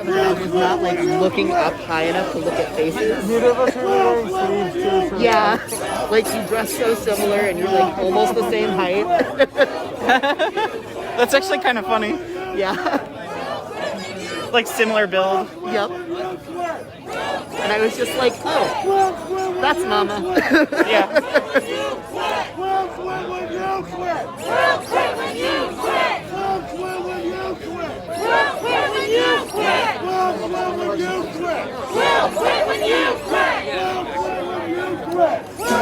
[SPEAKER 2] other, just not like looking up high enough to look at faces. Yeah, like you dress so similar and you're like almost the same height.
[SPEAKER 1] That's actually kind of funny.
[SPEAKER 2] Yeah.
[SPEAKER 1] Like similar build.
[SPEAKER 2] Yep. And I was just like, oh, that's Mama.
[SPEAKER 1] Yeah.
[SPEAKER 14] We'll quit when you quit. We'll quit when you quit. We'll quit when you quit. We'll quit when you quit. We'll quit when you quit. We'll quit when you quit. We'll quit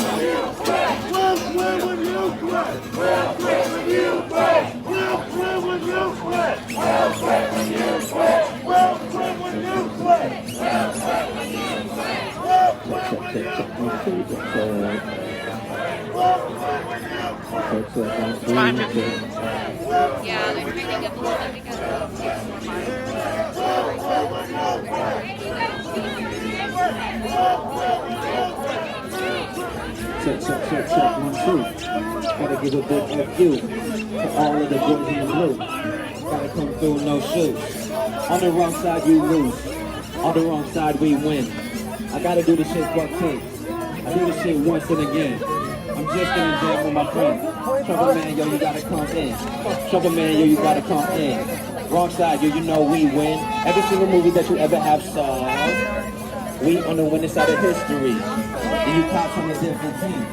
[SPEAKER 14] when you quit. We'll quit when you quit. We'll quit when you quit. We'll quit when you quit. We'll quit when you quit. We'll quit when you quit. We'll quit when you quit. We'll quit when you quit. We'll quit when you quit.
[SPEAKER 7] Yeah, they're trying to get below them because
[SPEAKER 11] Check, 1, 2. Gotta give a big F you to all of the boys in blue. Gotta come through, no shoes. On the wrong side, you lose. On the wrong side, we win. I gotta do this shit for kings. I do this shit once and again. I'm just in the jam with my friends. Trouble man, yo, you gotta come in. Trouble man, yo, you gotta come in. Wrong side, yo, you know we win. Every single movie that you ever have saw, we on the winning side of history. And you cops on a different team.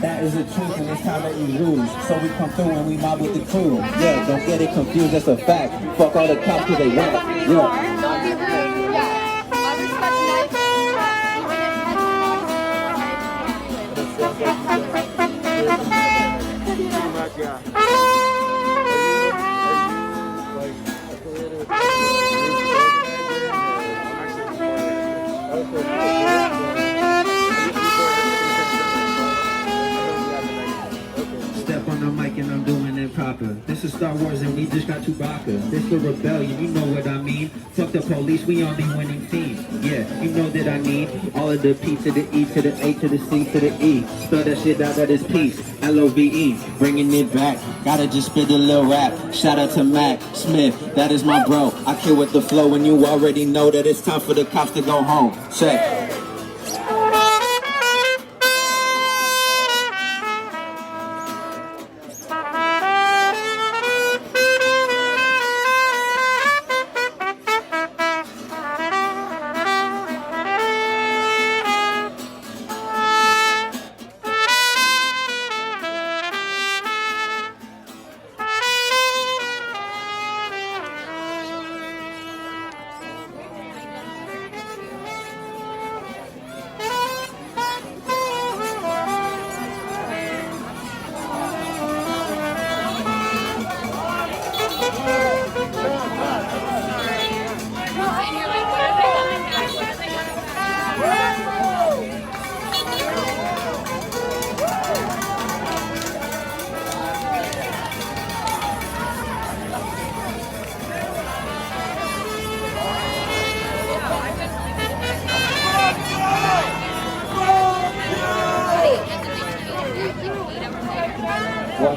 [SPEAKER 11] That is the truth, and it's time that you lose. So we come through and we mob with the crew. Yeah, don't get it confused, that's a fact. Fuck all the cops because they whack. Yeah. Step on the mic and I'm doing it proper. This is Star Wars and we just got Chewbacca. This the rebellion, you know what I mean. Fuck the police, we on the winning team. Yeah, you know that I need all of the P to the E to the A to the C to the E. Spell that shit out, that is peace. L-O-V-E, bringing it back. Gotta just spit a little rap. Shout out to Mac Smith, that is my bro. I kill with the flow and you already know that it's time for the cops to go home. Check.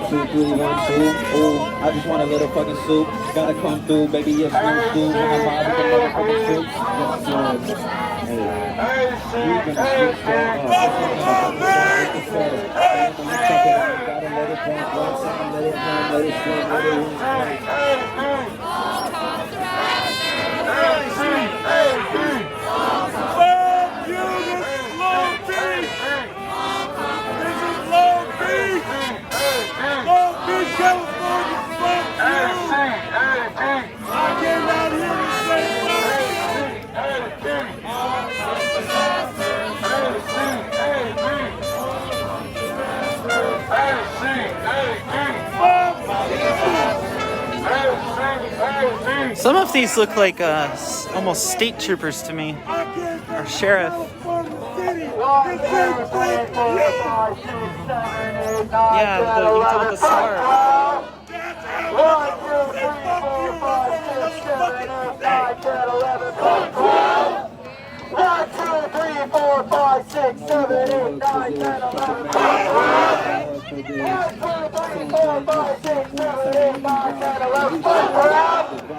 [SPEAKER 11] 2, 3, 1, 2. Ooh, I just want a little fucking soup. Gotta come through, baby. Yes, no stew. My vibe with the motherfucking troops. Yes,
[SPEAKER 1] Some of these look like almost state troopers to me, or sheriff. Yeah, you can tell with the star.
[SPEAKER 6] 1, 2, 3, 4, 5, 6, 7, 8, 9, 10, 11, 12, 12. 1, 2, 3, 4, 5, 6, 7, 8, 9, 10, 11, 12, 1, 2, 3, 4, 5, 6, 7, 8, 9, 10, 11, 12,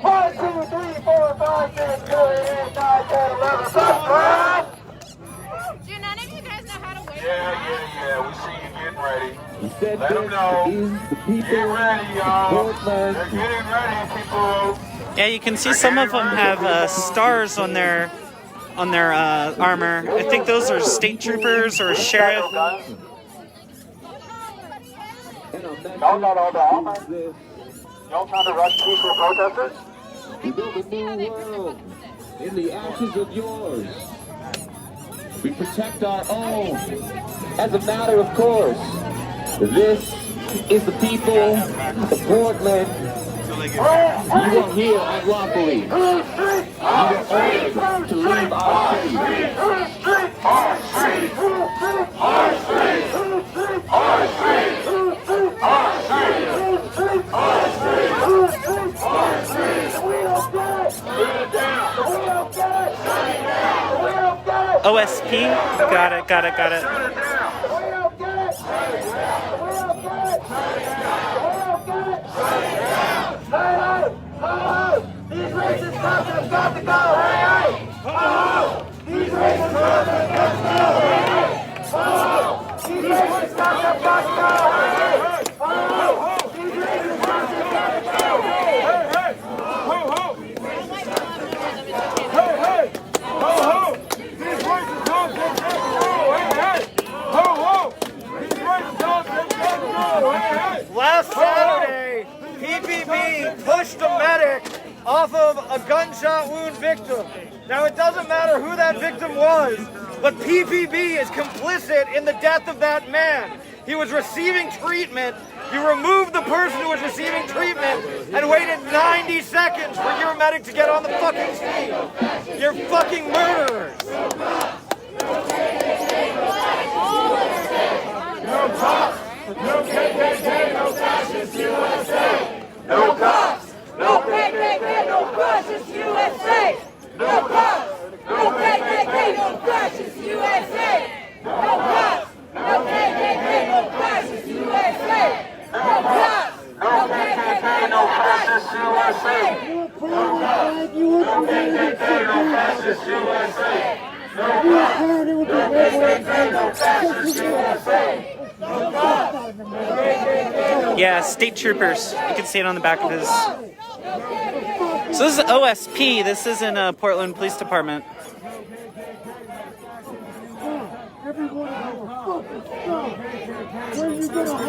[SPEAKER 6] 1, 2, 3, 4, 5, 6, 7, 8, 9, 10, 11, 12.
[SPEAKER 7] Do none of you guys know how to wait?
[SPEAKER 12] Yeah. We see you getting ready. Let them know. Get ready, y'all. They're getting ready, people.
[SPEAKER 1] Yeah, you can see some of them have stars on their armor. I think those are state troopers or sheriff.
[SPEAKER 6] Y'all got all the armor. Y'all trying to rush peaceful protesters?
[SPEAKER 11] We build a new world in the ashes of yours. We protect our own as a matter of course. This is the people of Portland. You are here unlawfully. You are ordered to leave our city.
[SPEAKER 6] Our street! Our street! Our street! Our street! Our street! Our street! We don't get it! We don't get it! We don't get it!
[SPEAKER 1] OSP? Got it.
[SPEAKER 6] We don't get it! We don't get it! These racist cops have got to go! Hey! These racist cops have got to go! Hey! These racist cops have got to go! Hey! These racist cops have got to go! Hey! Ho! These racist cops have got to go! Hey! Ho! These racist cops have got to go! Hey!
[SPEAKER 8] Last Saturday, PPB pushed a medic off of a gunshot wound victim. Now, it doesn't matter who that victim was, but PPB is complicit in the death of that man. He was receiving treatment. You removed the person who was receiving treatment and waited 90 seconds for your medic to get on the fucking scene. You're fucking murderers.
[SPEAKER 6] No cops, no KKK, no fascist USA. No cops, no KKK, no fascist USA. No cops, no KKK, no fascist USA. No cops, no KKK, no fascist USA. No cops, no KKK, no fascist USA. No cops, no KKK, no fascist USA. No cops, no KKK, no fascist USA.
[SPEAKER 1] Yeah, state troopers. You can see it on the back of his. So this is OSP. This isn't a Portland Police Department.
[SPEAKER 6] Everybody who comes by your they don't know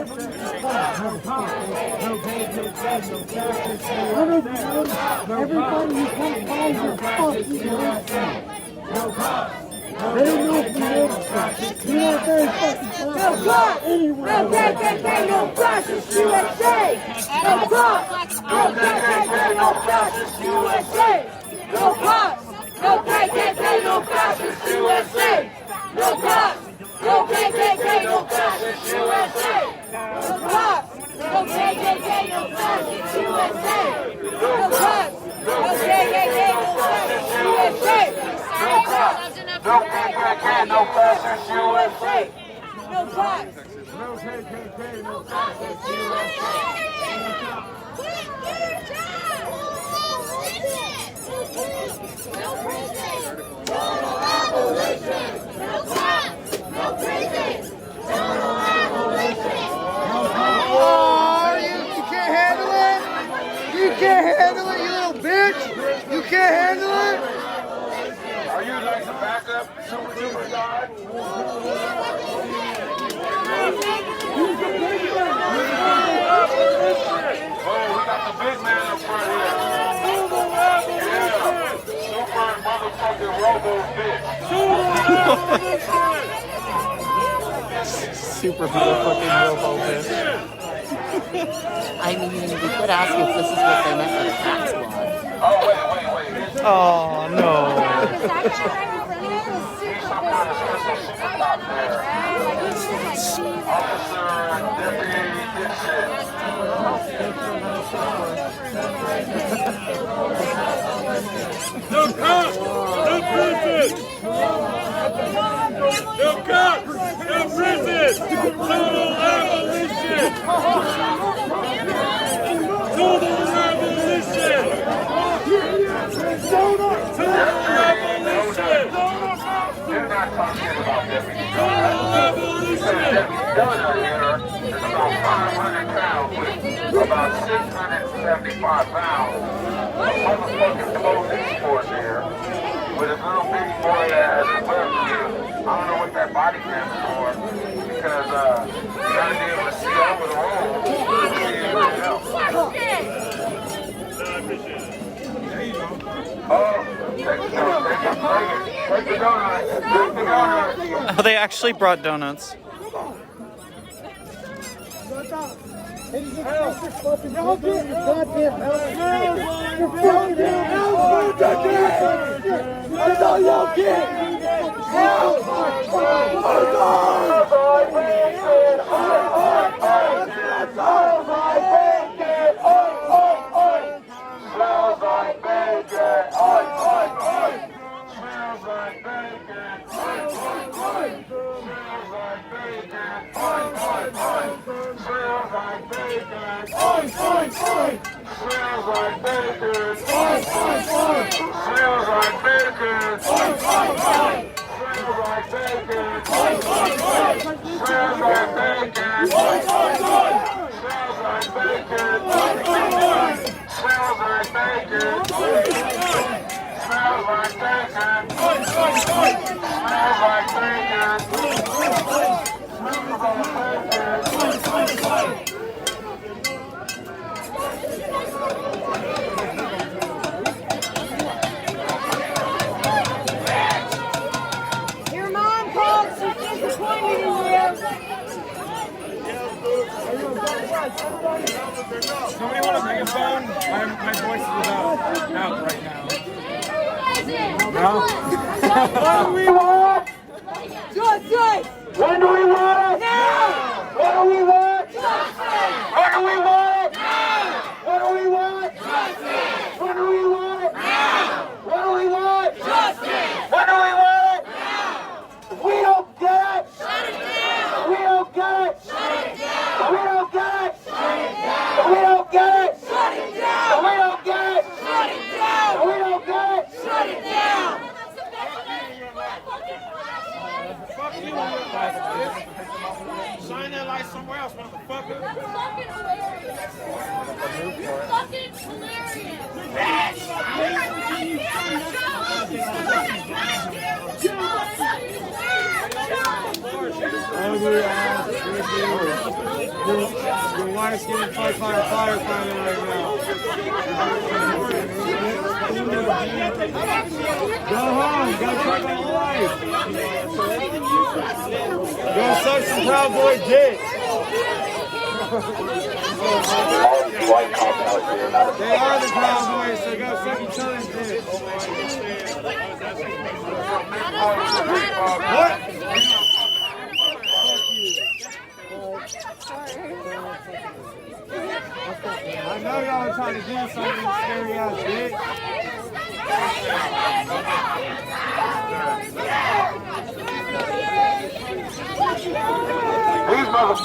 [SPEAKER 6] if you know you're not very fucking close. No cops! No KKK, no fascist USA! No cops! No KKK, no fascist USA! No cops! No KKK, no fascist USA! No cops! No KKK, no fascist USA! No cops! No KKK, no fascist USA! No cops! No KKK, no fascist USA! No cops! No KKK, no fascist USA! No cops! No
[SPEAKER 8] No KKK, no fascist USA.
[SPEAKER 7] No prison! Total abolition! No cops! No prison! Total abolition!
[SPEAKER 8] Oh, you can't handle it? You can't handle it, you little bitch! You can't handle it?
[SPEAKER 12] Are you like the backup super guy? Oh, we got the big man up front here. Yeah, super motherfucking robo bitch.
[SPEAKER 1] Super motherfucking robo bitch.
[SPEAKER 2] I mean, we could ask if this is what they meant by the tax law.
[SPEAKER 12] Oh, wait.
[SPEAKER 1] Oh no.
[SPEAKER 12] No cops! No prison! No cops! No prison! Total abolition! Total abolition! Total abolition! You're not talking about Debbie Debbie Downer here is about 500 pounds with about 675 pounds. Motherfucking police force here with his little bitty boy ass left here. I don't know what that body cam is for because you gotta be able to see over the road to see everything else. There you go. Oh, take the donut. Take the donut.
[SPEAKER 1] Oh, they actually brought donuts.
[SPEAKER 8] Y'all get your goddamn help. Your goddamn help. That's all y'all get. Help.
[SPEAKER 12] Smells like bacon. Smells like bacon. Smells like bacon. Smells like bacon. Smells like bacon. Smells like bacon. Smells like bacon. Smells like bacon. Smells like bacon. Smells like bacon. Smells like bacon. Smells like bacon.
[SPEAKER 7] Your mom called, she's disappointed in you.
[SPEAKER 8] Somebody want a megaphone? My voice is out right now. No? What do we want?
[SPEAKER 7] Justice!
[SPEAKER 8] When do we want it?
[SPEAKER 7] Now!
[SPEAKER 8] What do we want?
[SPEAKER 7] Justice!
[SPEAKER 8] What do we want?
[SPEAKER 7] Now!
[SPEAKER 8] What do we want?
[SPEAKER 7] Justice!
[SPEAKER 8] What do we want?
[SPEAKER 7] Now!
[SPEAKER 8] What do we want?
[SPEAKER 7] Justice!
[SPEAKER 8] What do we want?
[SPEAKER 7] Now!
[SPEAKER 8] If we don't get it,
[SPEAKER 7] Shut it down!
[SPEAKER 8] if we don't get it,
[SPEAKER 7] Shut it down!
[SPEAKER 8] if we don't get it,
[SPEAKER 7] Shut it
[SPEAKER 8] if
[SPEAKER 7] down!
[SPEAKER 8] we don't get it,
[SPEAKER 7] Shut it
[SPEAKER 8] if we
[SPEAKER 7] down!
[SPEAKER 8] don't get it,
[SPEAKER 7] Shut it
[SPEAKER 8] if
[SPEAKER 7] down!
[SPEAKER 8] we don't get it.
[SPEAKER 7] Shut it down!
[SPEAKER 8] Fuck you. Shine that light somewhere else, motherfucker.
[SPEAKER 7] That's fucking hilarious. You're fucking
[SPEAKER 8] Ugly ass. Your wife's getting fucked by a firefighter right now. Go home. Go check on your wife. Go suck some Proud Boy dick. They are the Proud Boys, so go suck each other's dick. What? I know y'all are trying to do something, scary ass bitch.
[SPEAKER 12] These motherfuckers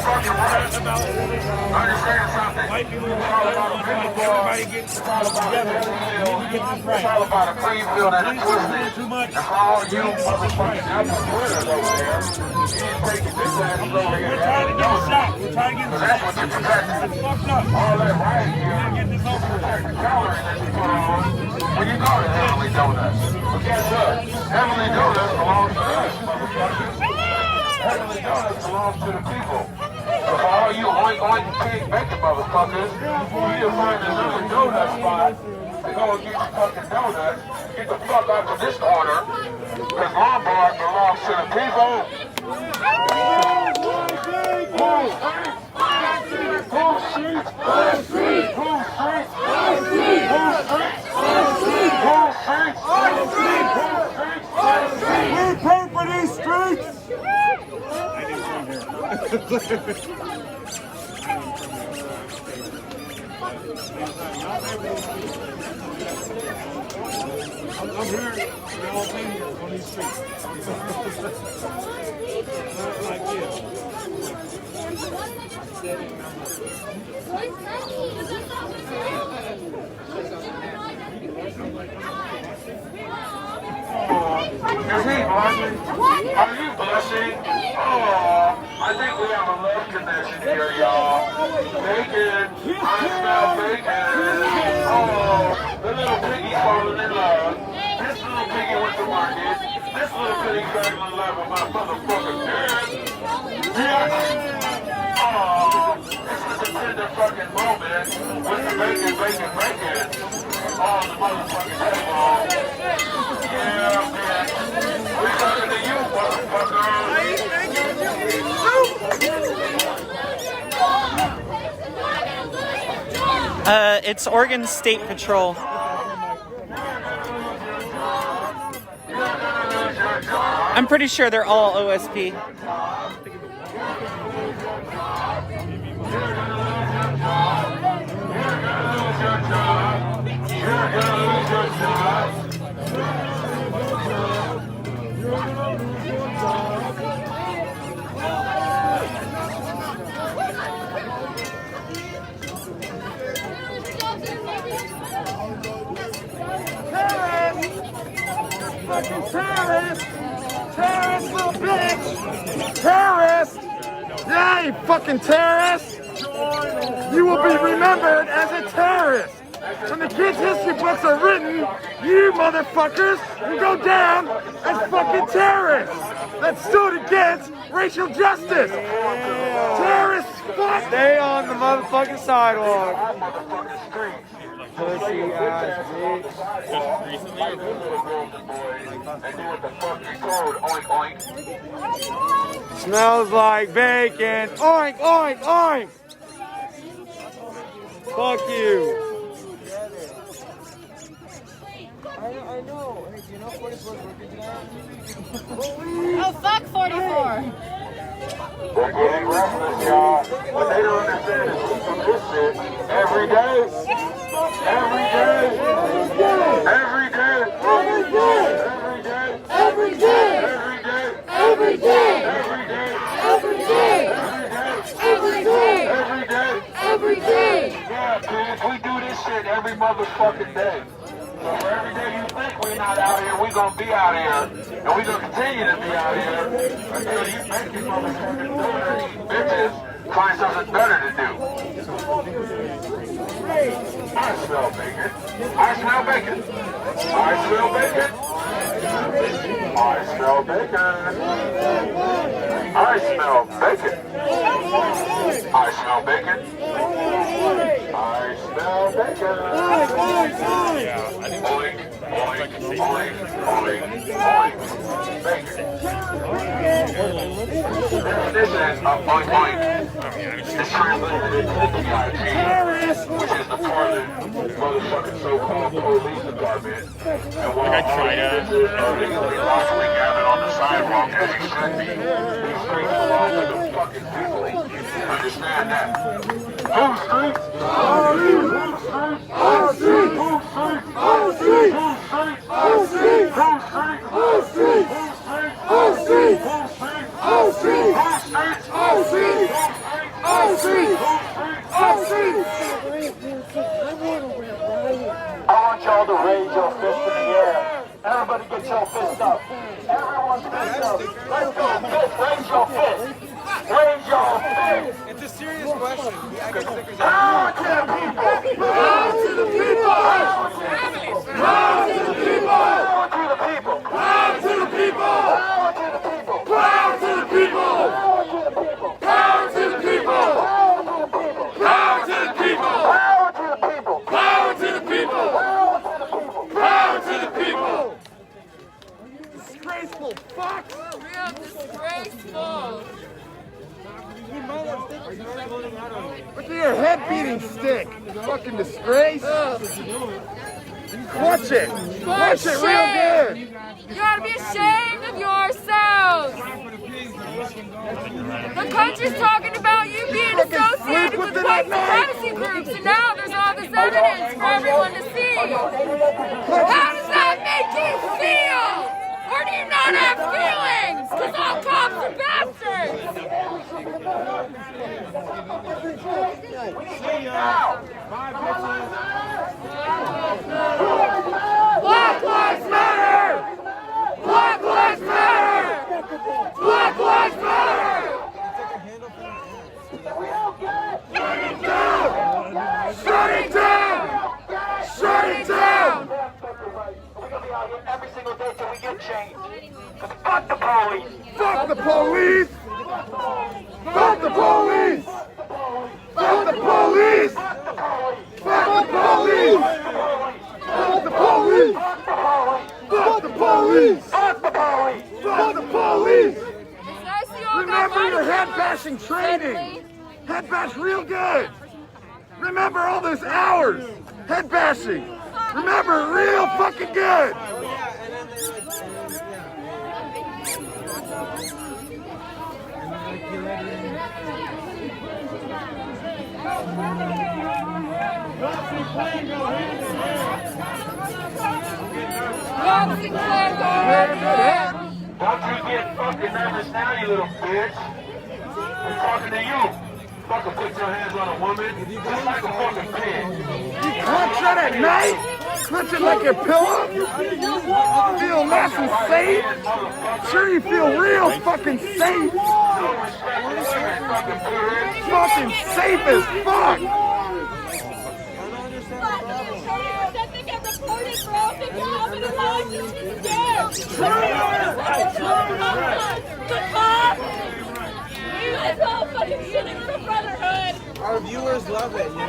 [SPEAKER 6] fucking what? Understand something. It's all about a people bar. It's all about a Cleveland. It's all about a Cleveland and a twisted. And for all you motherfucking Twitters over there, you ain't taking this ass over here. We're trying to get a shot. We're trying to get a shot. That's what you're protecting. It's fucked up. All that right here. Protect the calories that you put on when you go to Heavenly Donuts. But guess what? Heavenly Donuts belongs to us, motherfuckers. Heavenly Donuts belongs to the people. So for all you oink pig bacon motherfuckers, you need to find another donut spot to go and get your fucking donut. Get the fuck out of this corner, because Lombard belongs to the people.
[SPEAKER 8] We pay for these streets! I'm here. We all been here on these streets. Not like this.
[SPEAKER 6] Is he blushing? Are you blushing? Oh, I think we have a love connection here, y'all. Bacon. I smell bacon. Oh, the little piggy's falling in love. This little piggy went to market. This little piggy fell in love with my motherfucking dad. Yes. Oh, this is a tender fucking moment with the bacon. Oh, the motherfucking table. Yeah, man. We're talking to you, motherfucker.
[SPEAKER 1] It's Oregon State Patrol. I'm pretty sure they're all OSP.
[SPEAKER 8] Fucking terrorist! Terrorist, little bitch! Terrorist! Yeah, you fucking terrorist! You will be remembered as a terrorist! When the kids' history books are written, you motherfuckers will go down as fucking terrorists that stood against racial justice! Terrorists, fuck! Stay on the motherfucking sidewalk! Pussy ass bitch.
[SPEAKER 6] Recently, and do what the fuck you told, oink oink.
[SPEAKER 8] Smells like bacon. Oink, oink, oink. Fuck you. I know. Hey, do you know 44 working now?
[SPEAKER 7] Oh, fuck 44.
[SPEAKER 6] They're getting restless, y'all. What they don't understand is we do this shit every day. Every day. Every day. Every day. Every day. Every day. Every day. Every day. Every day. Every day. Every day. Every day. Every day. Yeah, kids, we do this shit every motherfucking day. So for every day you think we're not out here, we gonna be out here. And we gonna continue to be out here until you make these motherfucking dirty bitches find something better to do. I smell bacon. I smell bacon. I smell bacon. I smell bacon. I smell bacon. I smell bacon. I smell bacon. Oink, oink, oink, oink, oink. Bacon. Definition of oink, oink is translated into PIG, which is the Portland motherfucking so-called police department. And while all units are legally lawfully gathered on the sidewalk as you should be, these streets belong to the fucking people. Understand that. Whose streets? Our streets! Our streets! Our streets! Our streets! Our streets! Our streets! Our streets! Our streets! Our streets! Our streets! everybody get your fist up. Everyone's fist up. Let's go, fist. Raise your fist. Raise your fist.
[SPEAKER 8] It's a serious question.
[SPEAKER 6] Power to the people. Power to the people. Power to the people. Power to the people. Power to the people. Power to the people. Power to the people. Power to the people. Power to the people. Power to the people. Power to the people.
[SPEAKER 8] Disgraceful fucks.
[SPEAKER 7] Real disgraceful.
[SPEAKER 8] Look at your head beating stick. Fucking disgrace. Clutch it. Clutch it real good.
[SPEAKER 7] You ought to be ashamed of yourselves. The country's talking about you being associated with white supremacy groups, and now there's all this evidence for everyone to see. How does that make you feel? Or do you not have feelings? Because all cops are bastards.
[SPEAKER 6] Black Lives Matter! Black Lives Matter! Black Lives Matter! Shut it down! Shut it down! We're gonna be out here every single day till we get changed. Fuck the police!
[SPEAKER 8] Fuck the police! Fuck the police! Fuck the police! Fuck the police! Fuck the police! Fuck the police!
[SPEAKER 6] Fuck the police!
[SPEAKER 8] Fuck the police!
[SPEAKER 7] It's nice you all got
[SPEAKER 8] Remember your
[SPEAKER 7] body
[SPEAKER 8] head
[SPEAKER 7] cameras.
[SPEAKER 8] bashing training! Head bash real good! Remember all those hours! Head bashing! Remember it real fucking good!
[SPEAKER 7] Boxing plan go hand in hand.
[SPEAKER 6] Don't you get fucking nervous now, you little bitch. I'm talking to you. Fucking put your hands on a woman just like a fucking pig.
[SPEAKER 8] You clutch that at night? Clutch it like your pillow? Feel nice and safe? Sure you feel real fucking safe? Fucking safe as fuck!
[SPEAKER 15] Our viewers love it, you know?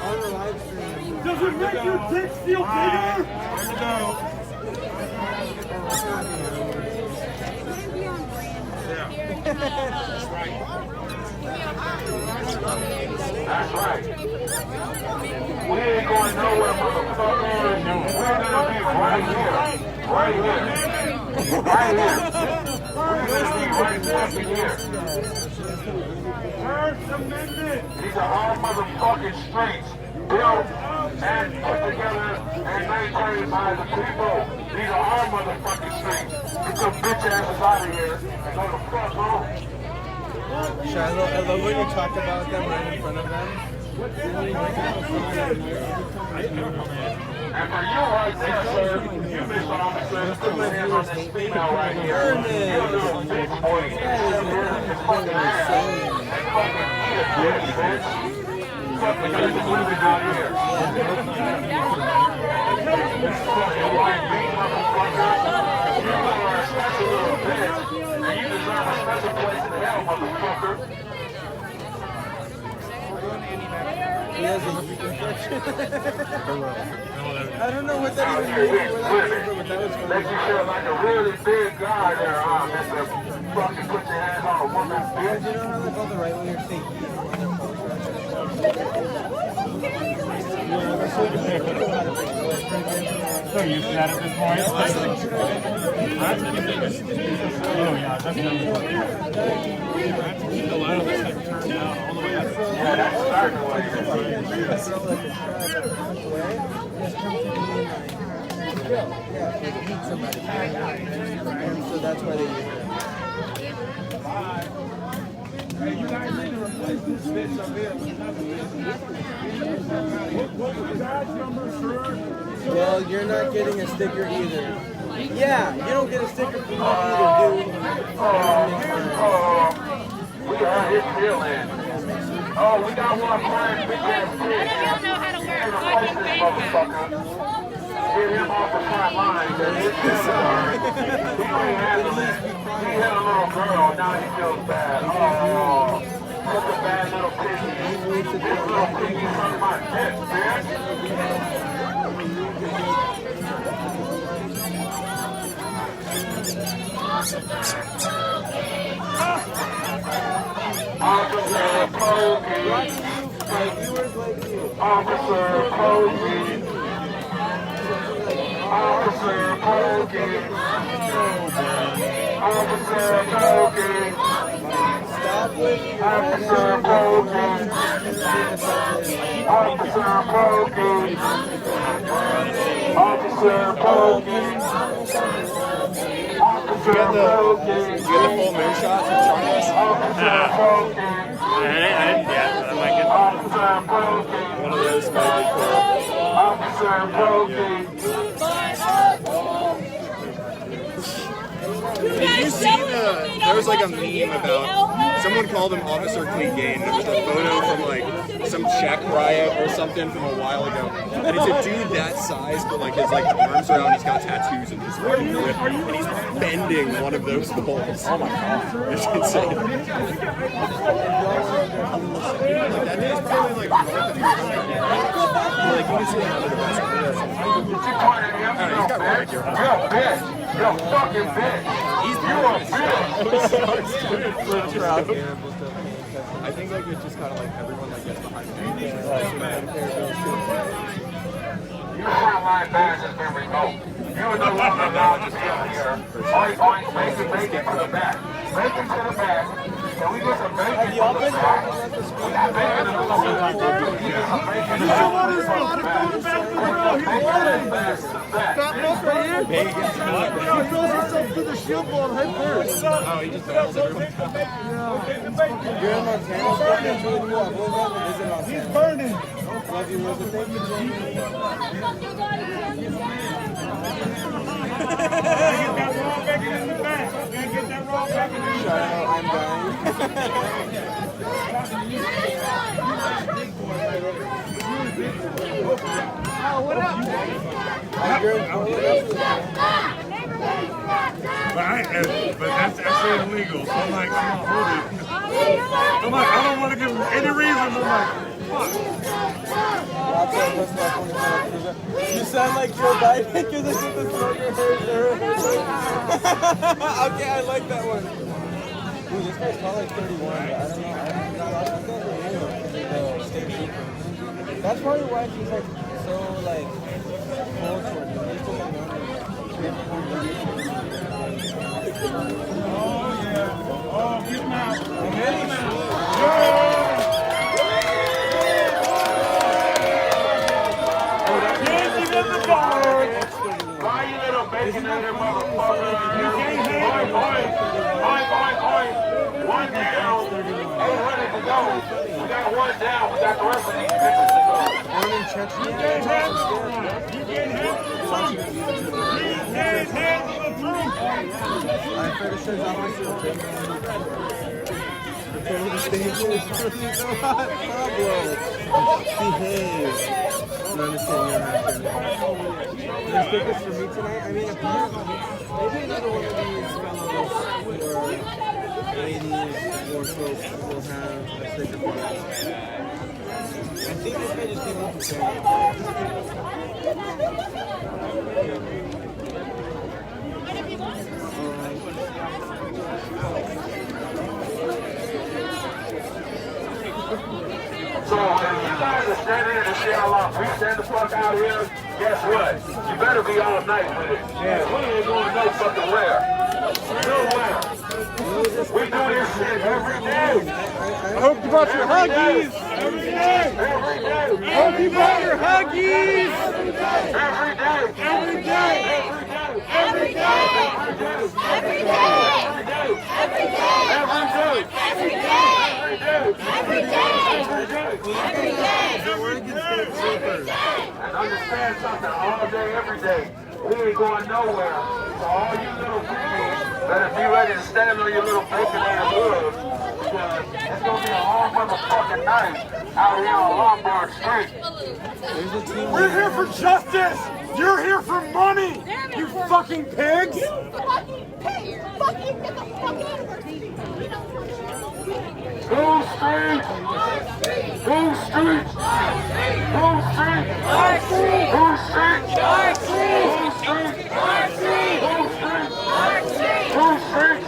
[SPEAKER 15] On the live stream.
[SPEAKER 8] Does it make your tits feel bigger?
[SPEAKER 6] That's right. We ain't going nowhere, motherfucker. We're gonna be right here. Right here. Right here. We're gonna be right fucking here. First Amendment. These are all motherfucking streets built and put together and maintained by the people. These are all motherfucking streets. Get your bitch asses out of here and go the fuck home.
[SPEAKER 15] Shiloh, I love when you talk about them right in front of them.
[SPEAKER 6] And for you right there, sir, you missed what I'm saying. Put your hands on this female right here. You little bitch, boy. You need to sit here and fucking ass. And fucking eat it, bitch. Fucking get the movie down here. Fucking white beat motherfucker. You are a special little bitch. And you deserve a special place in hell, motherfucker.
[SPEAKER 15] He has a heat infection. I don't know what that even means.
[SPEAKER 6] Makes you feel like a really big guy there, huh, Mr. Fucking put your hands on a woman's bitch.
[SPEAKER 15] You know how like all the right wingers say heat on their
[SPEAKER 16] So used to that at this point. Oh yeah, definitely. A lot of this like turned down all the way up.
[SPEAKER 6] Yeah, that's starting away.
[SPEAKER 15] So that's why they use it.
[SPEAKER 8] Hey, you guys need to replace this bitch up here. What
[SPEAKER 15] Well, you're not getting a sticker either. Yeah, you don't get a sticker from me either, dude.
[SPEAKER 6] We got his feeling. Oh, we got one playing big ass kid. None of y'all know how to wear a fucking face mask. Get him off the front line. He had a little girl, now he feels bad. Oh, such a bad little piggy. This little piggy sucked my dick, man. Officer Kogi. Officer Kogi. Officer Kogi. Officer Kogi. Officer Kogi. Officer Kogi. Officer Kogi.
[SPEAKER 5] You got the full moon shots from Charles? I didn't yet, but I might get one of those might be cool. Did you see there was like a meme about, someone called him Officer Clegane, and it was a photo from like some Czech riot or something from a while ago. And it's a dude that size, but like his like arms are out, and he's got tattoos and he's fucking ripped, and he's bending one of those balls. Oh my god. It's insane. Like that dude's probably like north of your like you can see him under the basketball. He's got right here.
[SPEAKER 6] You're a bitch. You're a fucking bitch.
[SPEAKER 5] He's
[SPEAKER 6] you a bitch.
[SPEAKER 5] I think like it's just kind of like everyone like gets behind me.
[SPEAKER 6] Your frontline badge has been revoked. You are no longer allowed to stand here. Oink, oink, make it to the back. Make it to the back. Can we get some bacon from the back? We got bacon in the back. We got some bacon in the back.
[SPEAKER 15] Stop up right here. Bacon's what? He throws himself through the shield wall head first.
[SPEAKER 5] Oh, he just battles everyone.
[SPEAKER 15] You're in Montana. That's really cool. I've always wanted to visit Montana. He's burning. Love you, Elizabeth. Thank you, Jamie. I'm dying. Oh, what up?
[SPEAKER 16] But that's actually illegal. So I'm like, I'm not holding it. I'm like, I don't want to give him any reason. I'm like, fuck.
[SPEAKER 15] You sound like Joe Biden because I took the smoker hair. Okay, I like that one. Dude, this guy's probably like 31, but I don't know. That's probably why he's like so like cold towards him. He's still like
[SPEAKER 16] Oh, yeah. Oh, get him out. Get him out.
[SPEAKER 6] Why you little bacon in here, motherfucker? Oink, oink. Oink, oink, oink. One down. 800 to go. We got one down. We got the rest of these bitches to go.
[SPEAKER 16] You can't have the truth.
[SPEAKER 15] I better say officer. Over the stage is so hot. Pablo. Behave. I understand you're happy. There's stickers for me tonight. I mean, apparently, maybe another one of these fellows or ladies or folks will have a sticker for us. I think this guy just came up and said,
[SPEAKER 6] So if you guys are standing in the shell off, we stand the fuck out here, guess what? You better be all night with it. Yeah. We ain't going no fucking where. Nowhere. We do this shit every day.
[SPEAKER 15] I hope you brought your Huggies!
[SPEAKER 6] Every day. Every day.
[SPEAKER 15] I hope you brought your Huggies!
[SPEAKER 6] Every day. Every day.
[SPEAKER 15] Every day!
[SPEAKER 6] Every day. Every day. Every day. Every day. Every day. Every day. Every day. Every day. Every day.
[SPEAKER 15] We're against state troopers.
[SPEAKER 6] And
[SPEAKER 17] saying something all day, every day. We ain't going nowhere. So all you little people better be ready to stand on your little broken ass hooves. Because it's gonna be a long motherfucking night out here on Lombard Street.
[SPEAKER 8] We're here for justice! You're here for money! You fucking pigs!
[SPEAKER 6] Fucking pig! Fucking get the fuck out of our TV!
[SPEAKER 17] Go street! Go street! Go street! Go street!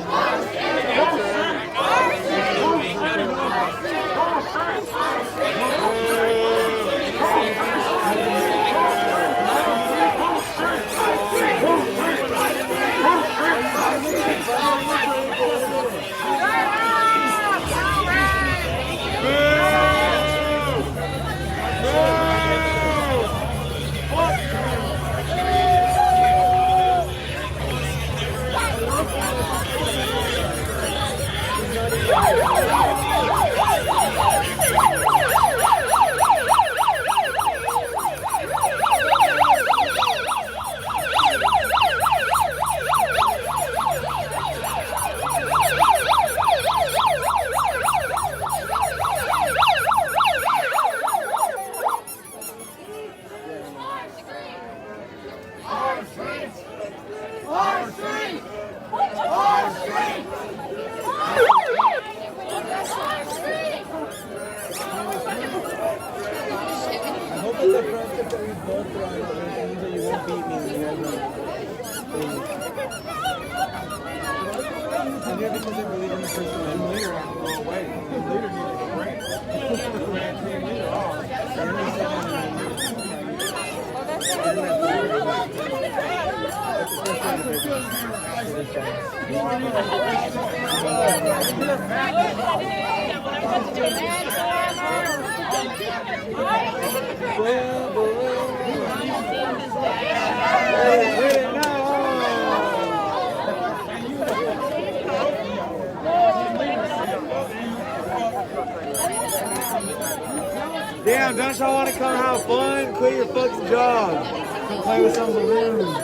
[SPEAKER 8] Damn, don't y'all want to come have fun? Quit your fucking job. Come play with some balloons.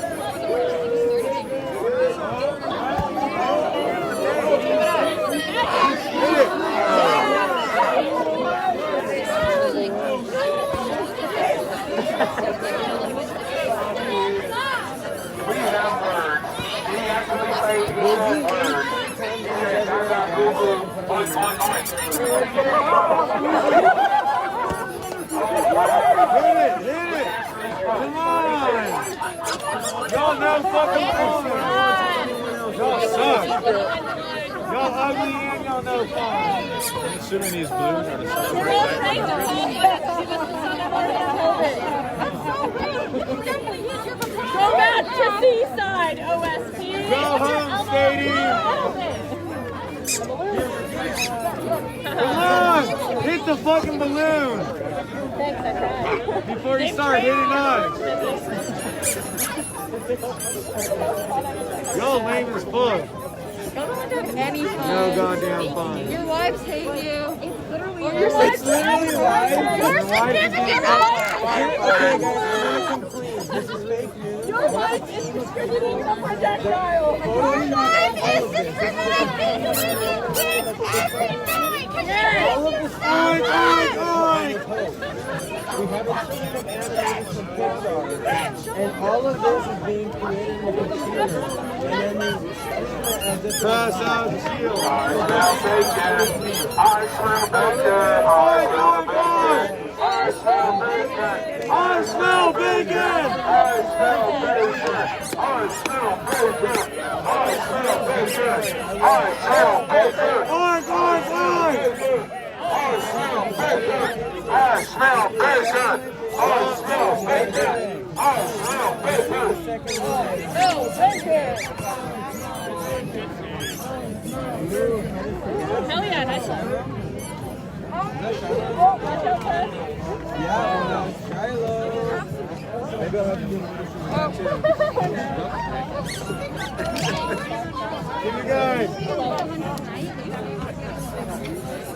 [SPEAKER 8] Hit it! Come on! Y'all know fucking fun! Y'all suck! Y'all ugly and y'all know fun! I'm assuming these balloons are the same.
[SPEAKER 6] We're all trying to hold back. Go back to Seaside, OSP!
[SPEAKER 8] Go home, Stadium! Come on! Hit the fucking balloon! Before you start hitting us! Y'all lame as fuck.
[SPEAKER 7] Y'all don't have any fun.
[SPEAKER 8] No goddamn fun.
[SPEAKER 7] Your wives hate you. It's literally
[SPEAKER 8] your wives hate you.
[SPEAKER 7] Your significant other.
[SPEAKER 8] This is fake news.
[SPEAKER 6] Your wife is distributing a projectile.
[SPEAKER 7] Your wife is distributing every night.
[SPEAKER 8] All of this we have a team of animators from Pixar, and all of this is being created in the computer. And then you as if pass out shield.
[SPEAKER 17] I smell bacon. I smell bacon. I smell bacon.
[SPEAKER 8] I smell bacon.
[SPEAKER 17] I smell bacon. I smell bacon. I smell bacon. I smell bacon.
[SPEAKER 8] Oink, oink, oink.
[SPEAKER 17] I smell bacon. I smell bacon. I smell bacon. I smell bacon.
[SPEAKER 6] Smell bacon. Hell yeah, nice one.
[SPEAKER 8] Yeah, Shiloh. Maybe I'll have to do this too. Give you guys.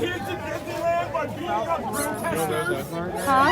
[SPEAKER 16] kids in Disneyland by beating up protesters.
[SPEAKER 18] Huh?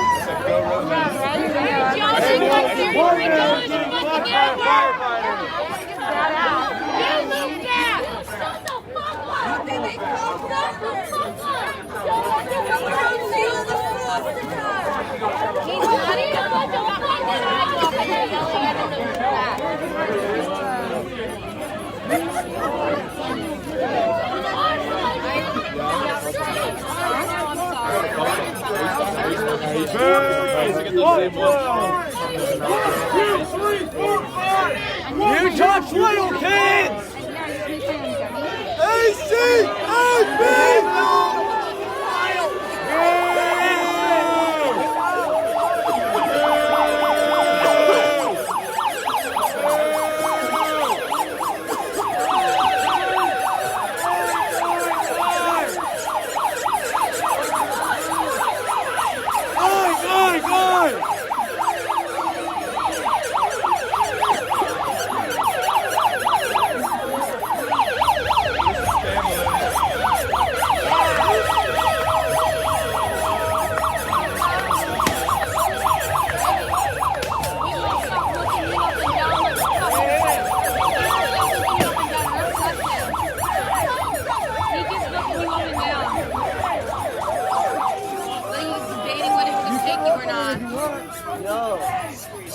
[SPEAKER 16] You touch little kids! ACAB!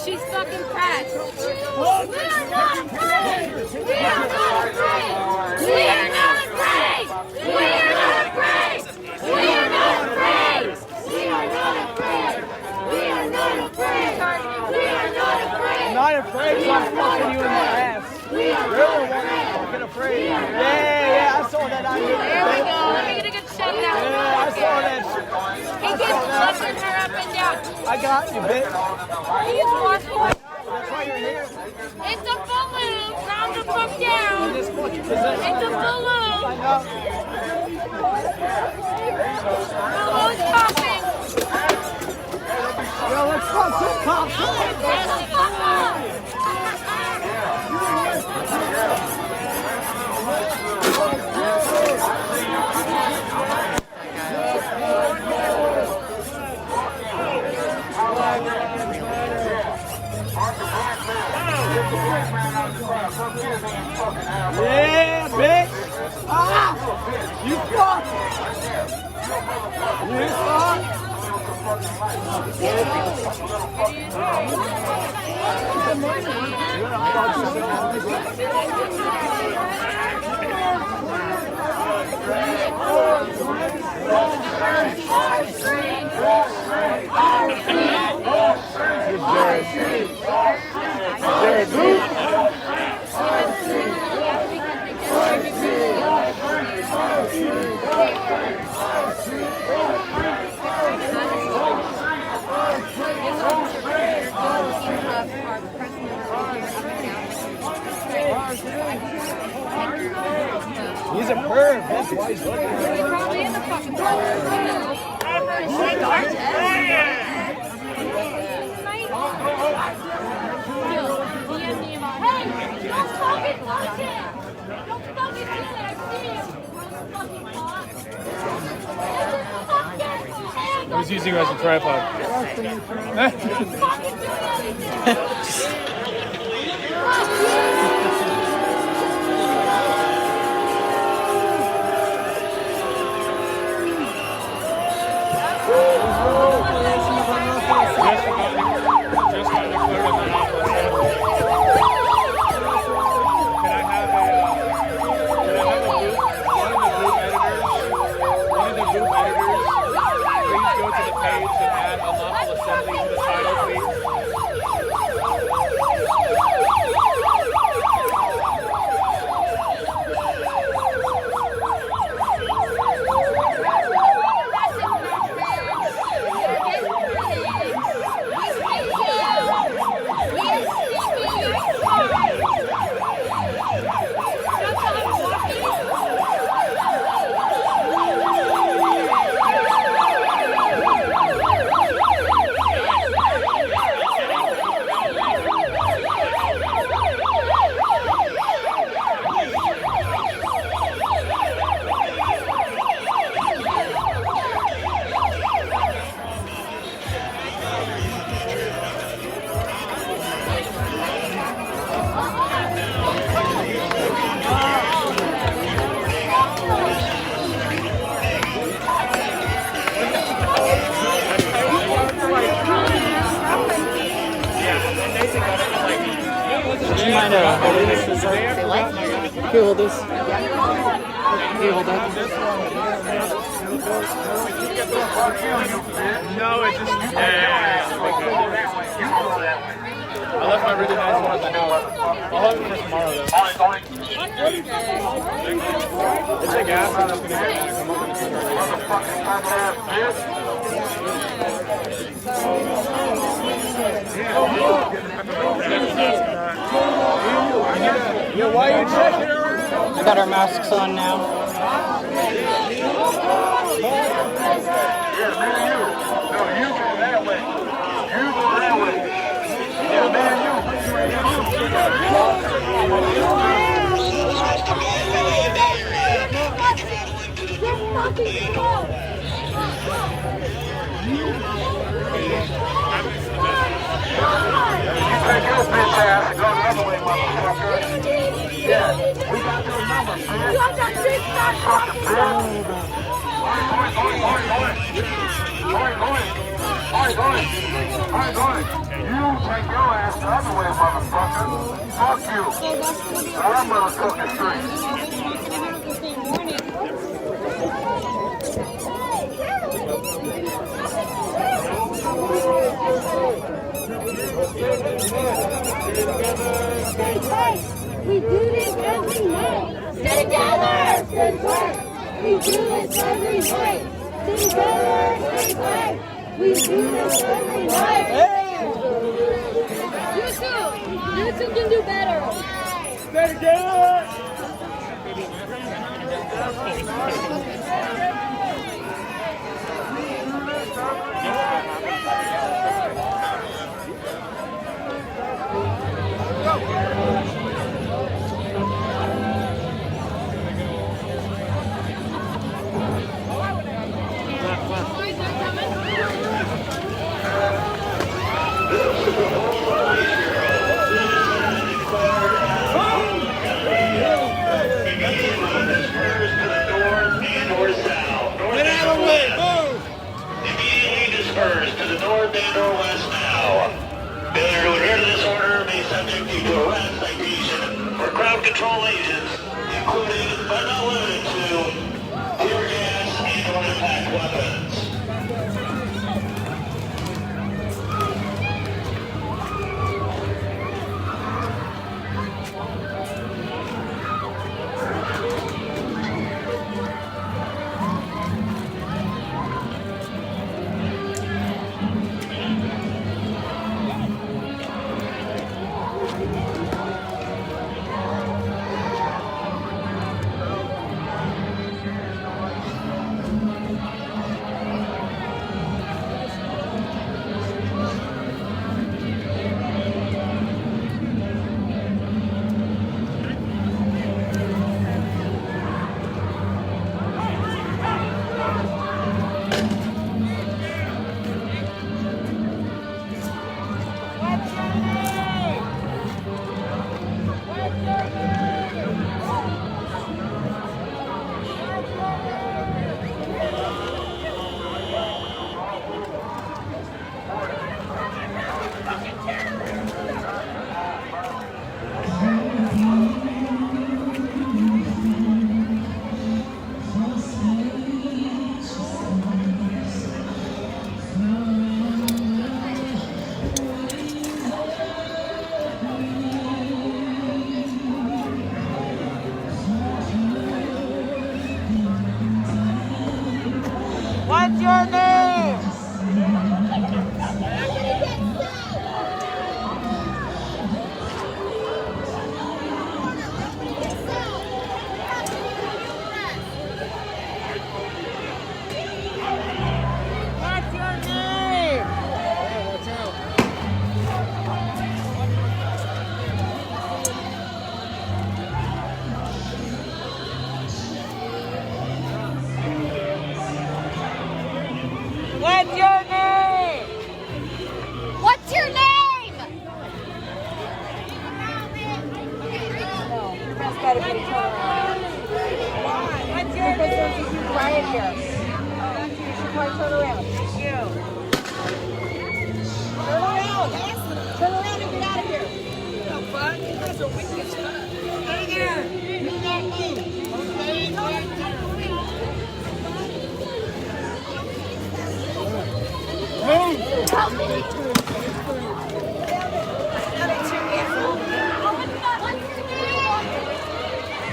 [SPEAKER 7] She's fucking pressed. We are not afraid. We are not afraid. We are not afraid. We are not afraid. We are not afraid. We are not afraid. We are not afraid. We are not afraid.
[SPEAKER 8] I'm not afraid, so I'm fucking you in the ass.
[SPEAKER 7] We are
[SPEAKER 8] Really fucking afraid. Yeah, I saw that on you.
[SPEAKER 7] There we go. Let me get a good shot now.
[SPEAKER 8] Yeah, I saw that shit.
[SPEAKER 7] He keeps flipping her up and down.
[SPEAKER 8] I got you, bitch.
[SPEAKER 7] He's watching.
[SPEAKER 8] That's why you're here.
[SPEAKER 7] It's a balloon. Calm the fuck down. It's a balloon. Balloon's popping.
[SPEAKER 8] Yo, let's fuck this cop. Yeah, bitch! Ah! You fuck! You fuck! He's a perv, that's why he's looking at
[SPEAKER 7] He's probably in the fucking
[SPEAKER 16] I was using you as a tripod.
[SPEAKER 1] mind holding this for a
[SPEAKER 2] Say
[SPEAKER 1] second?
[SPEAKER 2] what?
[SPEAKER 1] Can you hold this? Can you hold that?
[SPEAKER 16] No, it's just. I left my really nice one at the house. I'll have it for tomorrow though. It's a gas. I'm just gonna get back. I'm not gonna
[SPEAKER 8] Yeah, why are you checking around?
[SPEAKER 1] We got our masks on now.
[SPEAKER 19] We do this every night. Stay together. Stay quiet. We do this every night. Stay together. Stay quiet. We do this every night. You two. You two can do better.
[SPEAKER 8] Stay together.
[SPEAKER 10] Disperse to the north and or west now. Failure to adhere to this order may subject you to arrest, citation, or crowd control agents, including but not limited to tear gas and or impact weapons.
[SPEAKER 8] What's your name? What's your name? Watch out. What's your name?
[SPEAKER 19] What's your name?
[SPEAKER 8] No, that's gotta be the turnaround. What's your name? There's a huge riot here. You should probably turn around. Thank you. Turn around. Turn around and get out of here. The fuck? You guys are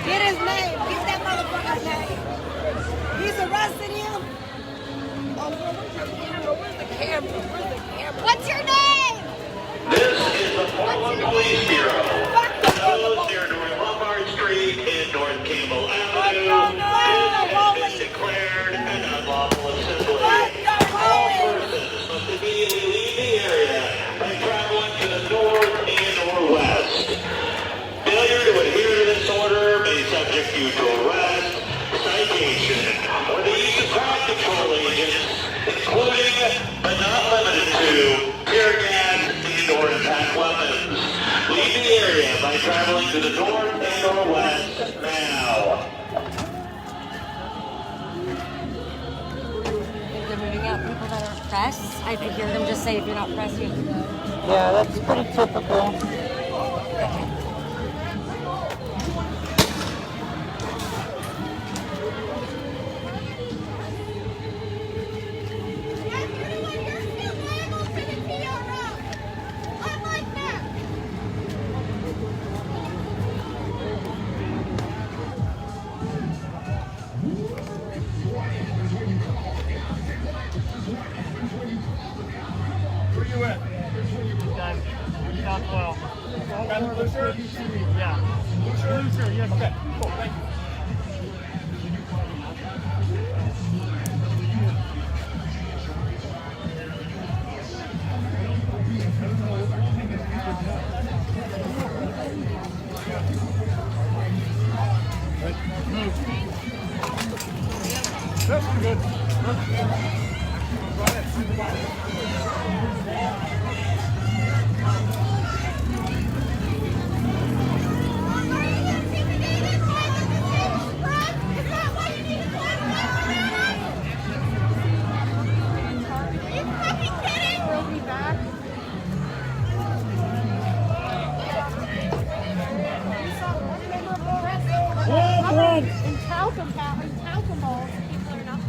[SPEAKER 19] Get his name. Get that motherfucker's name. He's arrested him. Oh, where's the camera? Where's the camera? What's your name?
[SPEAKER 10] This is the Portland Police Bureau. Those near North Lombard Street and North Cable Avenue. This has been declared an unlawful assembly. All persons must immediately leave the area by traveling to the north and or west. Failure to adhere to this order may subject you to arrest, citation, or the use of crowd control agents, including but not limited to tear gas and or impact weapons. Leave the area by traveling to the north and or west now.
[SPEAKER 20] If they're moving out people that are pressed, I hear them just say if you're not pressed, you have to go.
[SPEAKER 1] Yeah, that's pretty typical.
[SPEAKER 16] Where you at? Down 12. Down Lucer? Yeah. Lucer, yes. Okay, cool, thank you. That's good.
[SPEAKER 19] In Talcum, malls, people are not.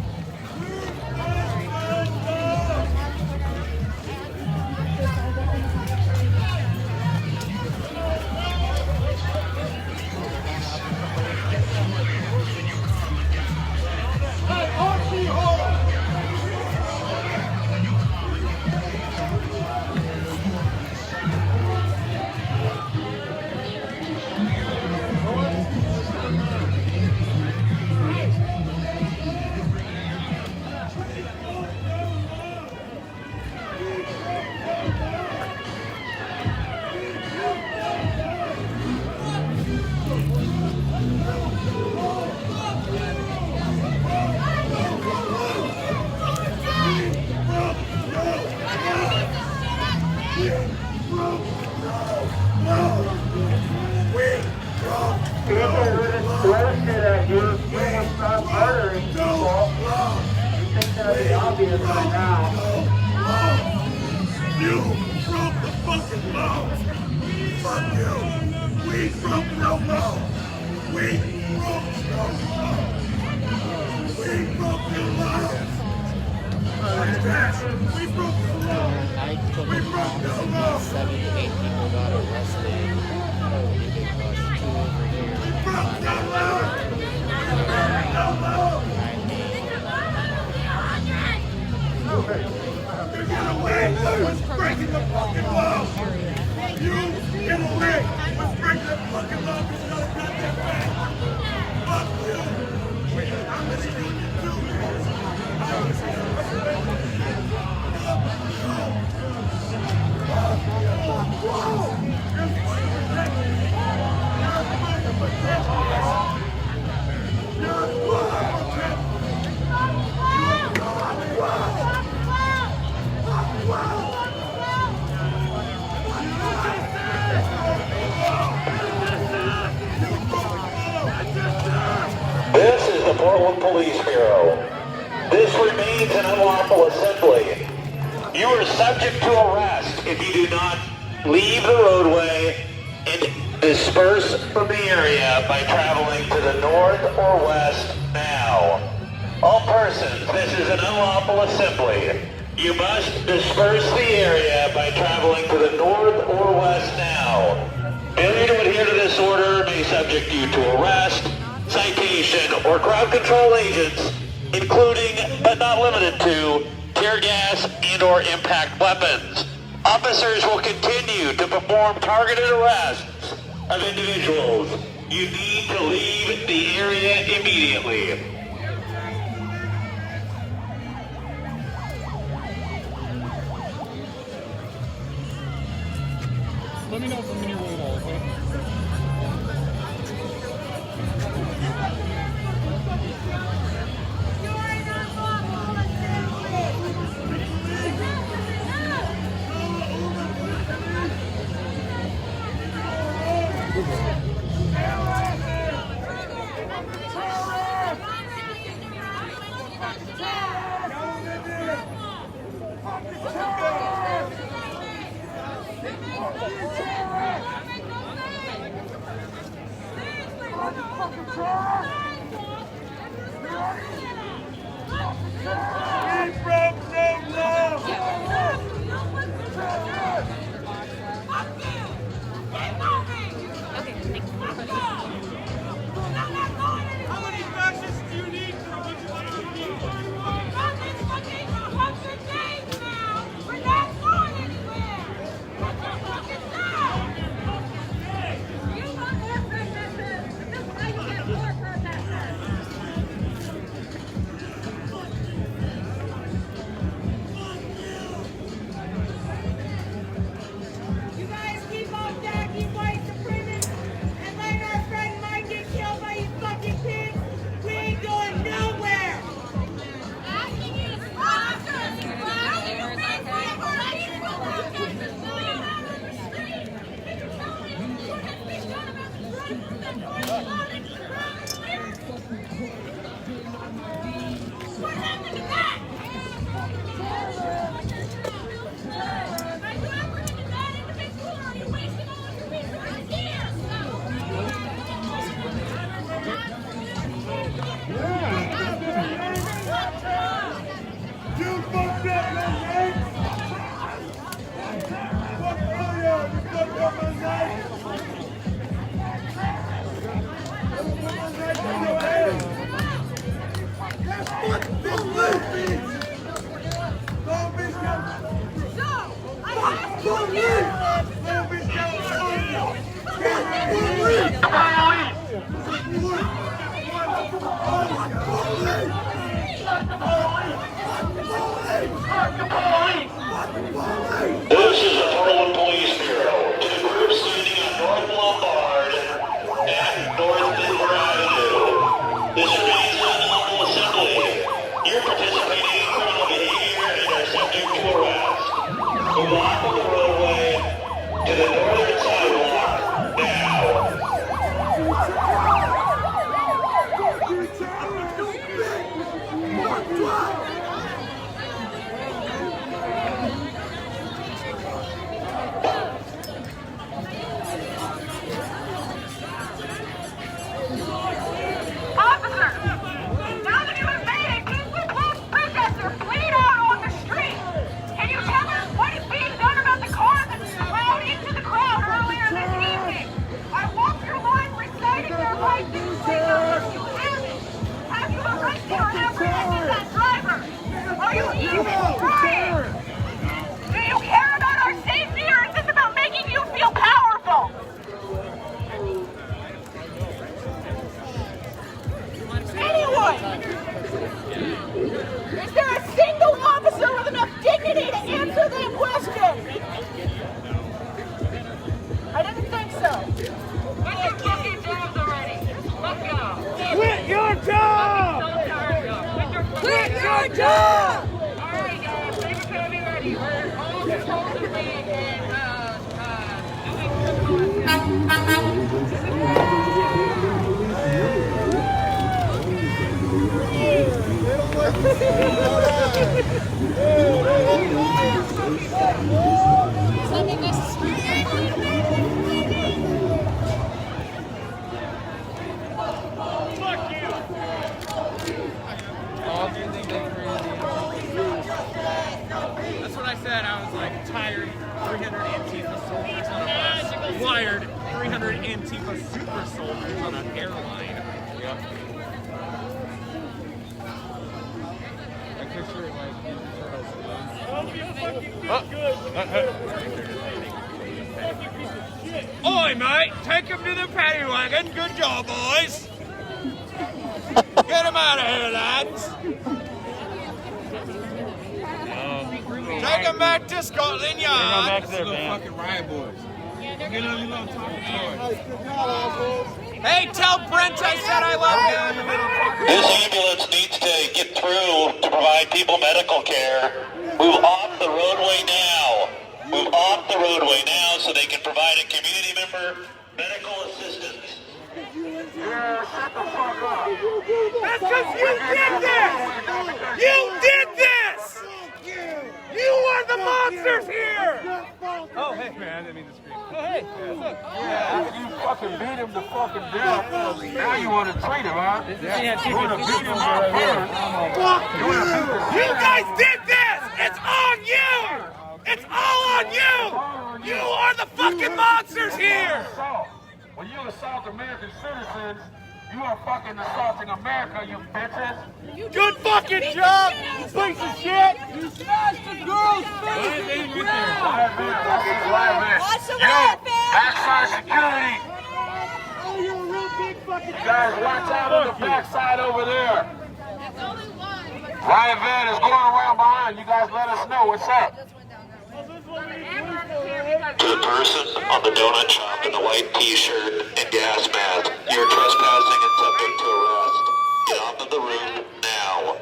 [SPEAKER 17] obvious right now.
[SPEAKER 14] You broke the fucking law. Fuck you. We broke the law. We broke the law. We broke the law. We broke the law. We broke the law.
[SPEAKER 21] 7 to 8 people got arrested. We broke the law.
[SPEAKER 14] Get away! What's breaking the fucking law? You get away! What's breaking the fucking law? Because you're not a goddamn man. Fuck you! I'm gonna do you too.
[SPEAKER 10] This is the Portland Police Bureau. This remains an unlawful assembly. You are subject to arrest if you do not leave the roadway and disperse from the area by traveling to the north or west now. All persons, this is an unlawful assembly. You must disperse the area by traveling to the north or west now. Failure to adhere to this order may subject you to arrest, citation, or crowd control agents, including but not limited to tear gas and/or impact weapons. Officers will continue to perform targeted arrests of individuals. You need to leave the area immediately.
[SPEAKER 16] Let me know if I'm in your way at all, okay?
[SPEAKER 10] This is the Portland Police Bureau. To the group standing on North Lombard and North Denver Avenue. This remains an unlawful assembly. You're participating in criminal behavior and are subject to arrest. Move off of the roadway to the northern sidewalk now.
[SPEAKER 4] Is there a single officer with enough dignity to answer that question? I didn't think so. Quit your fucking jobs already. Let's go.
[SPEAKER 16] Quit your job!
[SPEAKER 4] Quit your job!
[SPEAKER 7] Alright guys, thank you for being ready. We're all supposed to be
[SPEAKER 9] Antifa super soldiers on an airline. Yep. I picture it like Ninja Turtles. Oi, mate! Take him to the paddy wagon. Good job, boys. Get him out of here, lads. Take him back to Scotland Yard.
[SPEAKER 15] Back to their little fucking riot boys. Get on your little talking toys.
[SPEAKER 9] Hey, tell Brent I said I love you.
[SPEAKER 10] This ambulance needs to get through to provide people medical care. Move off the roadway now. Move off the roadway now so they can provide a community member medical assistance.
[SPEAKER 17] Yeah, shut the fuck up.
[SPEAKER 9] That's because you did this! You did this! You are the monsters here! Oh, hey, man, I didn't mean to scream. Oh, hey, look.
[SPEAKER 17] Yeah, after you fucking beat him to fucking death, now you want to treat him, huh? You want to beat him right here.
[SPEAKER 9] You guys did this! It's on you! It's all on you! You are the fucking monsters here!
[SPEAKER 17] When you assault American citizens, you are fucking assaulting America, you bitches.
[SPEAKER 9] Good fucking job, you piece of shit!
[SPEAKER 14] You smashed the girl's face in the ground!
[SPEAKER 17] Watch the backside security!
[SPEAKER 14] Oh, you're a real big fucking...
[SPEAKER 17] Guys, watch out on the backside over there. Riot van is going around behind. You guys let us know what's up.
[SPEAKER 10] To the person on the donut shop in the white t-shirt and gas mask, you're trespassing and subject to arrest. Get off of the road now.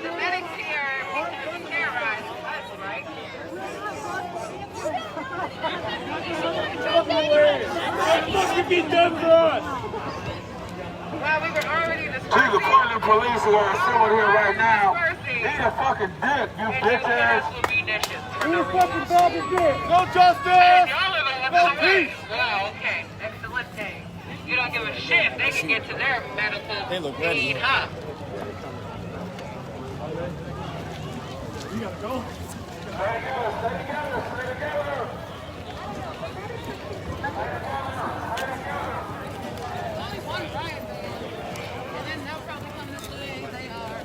[SPEAKER 4] The medics here because terrorized us, right?
[SPEAKER 9] Fucking be done for us!
[SPEAKER 4] Well, we were already
[SPEAKER 17] To the Portland police who are assembled here right now, eat a fucking dick, you bitches.
[SPEAKER 9] Who fucking bag of dick? No justice!
[SPEAKER 4] No peace! Oh, okay. Excellent day. You don't give a shit. They can get to their medical need, huh?
[SPEAKER 9] You gotta go.
[SPEAKER 17] Stay together.
[SPEAKER 7] Only one riot van, and then they'll probably come this way. They are.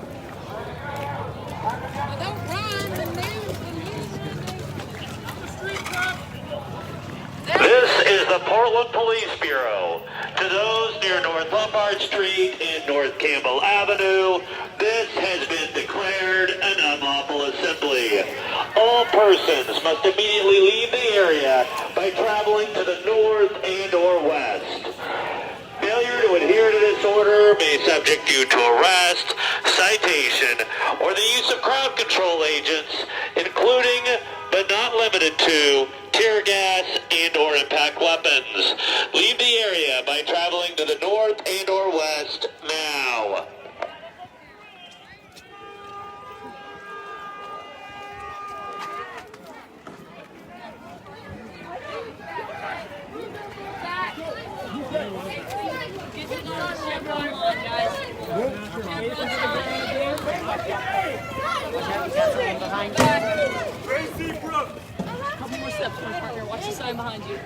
[SPEAKER 7] But don't run the news. On the street, cop.
[SPEAKER 10] This is the Portland Police Bureau. To those near North Lombard Street and North Campbell Avenue, this has been declared an unlawful assembly. All persons must immediately leave the area by traveling to the north and or west. Failure to adhere to this order may subject you to arrest, citation, or the use of crowd control agents, including but not limited to tear gas and or impact weapons. Leave the area by traveling to the north and or west now.
[SPEAKER 22] Couple more steps, my partner. Watch the sign behind you.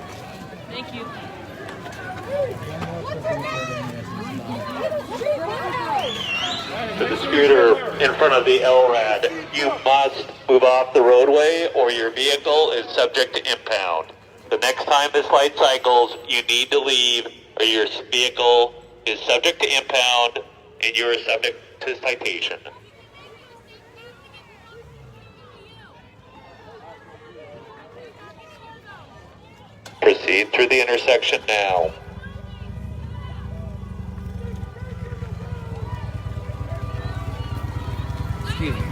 [SPEAKER 22] Thank you.
[SPEAKER 10] To the scooter in front of the LRAD, you must move off the roadway or your vehicle is subject to impound. The next time this light cycles, you need to leave or your vehicle is subject to impound and you are subject to citation. Proceed through the intersection now.
[SPEAKER 22] Excuse me.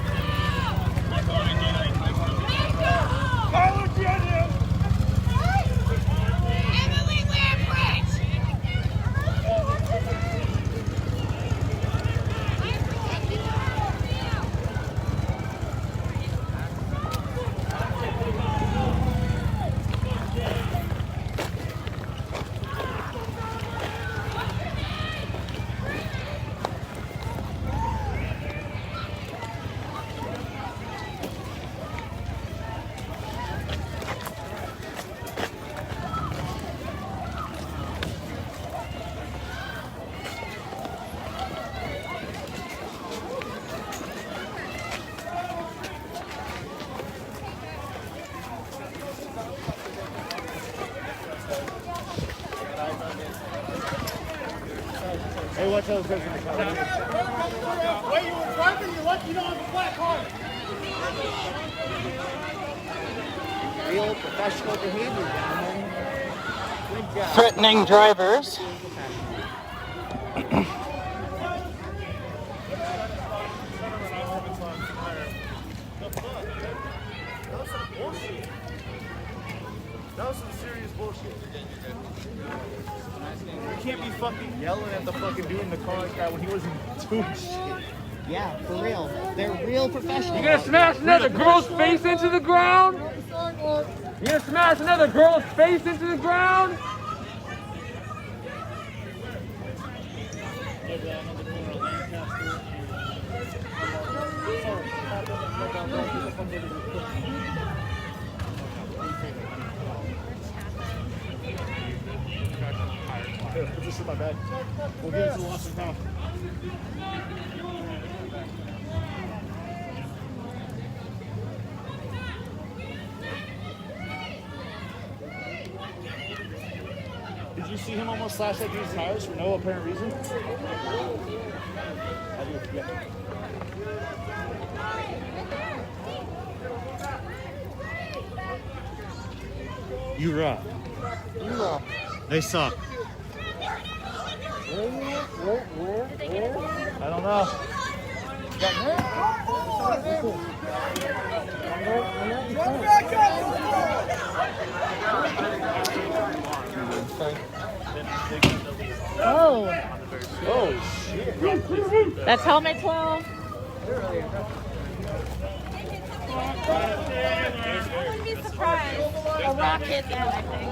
[SPEAKER 16] Hey, watch out, there's a car.
[SPEAKER 8] Wait, you were driving, you're lucky you don't have a flat car.
[SPEAKER 2] Real professional behavior, gentlemen. Good job.
[SPEAKER 1] Threatening drivers.
[SPEAKER 16] That was some serious bullshit. You can't be fucking yelling at the fucking dude in the car like that when he wasn't doing shit.
[SPEAKER 2] Yeah, for real. They're real professionals.
[SPEAKER 8] You gonna smash another girl's face into the ground? You gonna smash another girl's face into the ground?
[SPEAKER 16] Here, put this in my bag. We'll get it to the lost now. Did you see him almost slash that dude's tires for no apparent reason? Yeah. You rock.
[SPEAKER 2] You rock.
[SPEAKER 16] They suck. I don't know.
[SPEAKER 18] Oh.
[SPEAKER 16] Oh shit.
[SPEAKER 18] That's helmet 12. I wouldn't be surprised. A rock hit that, I think.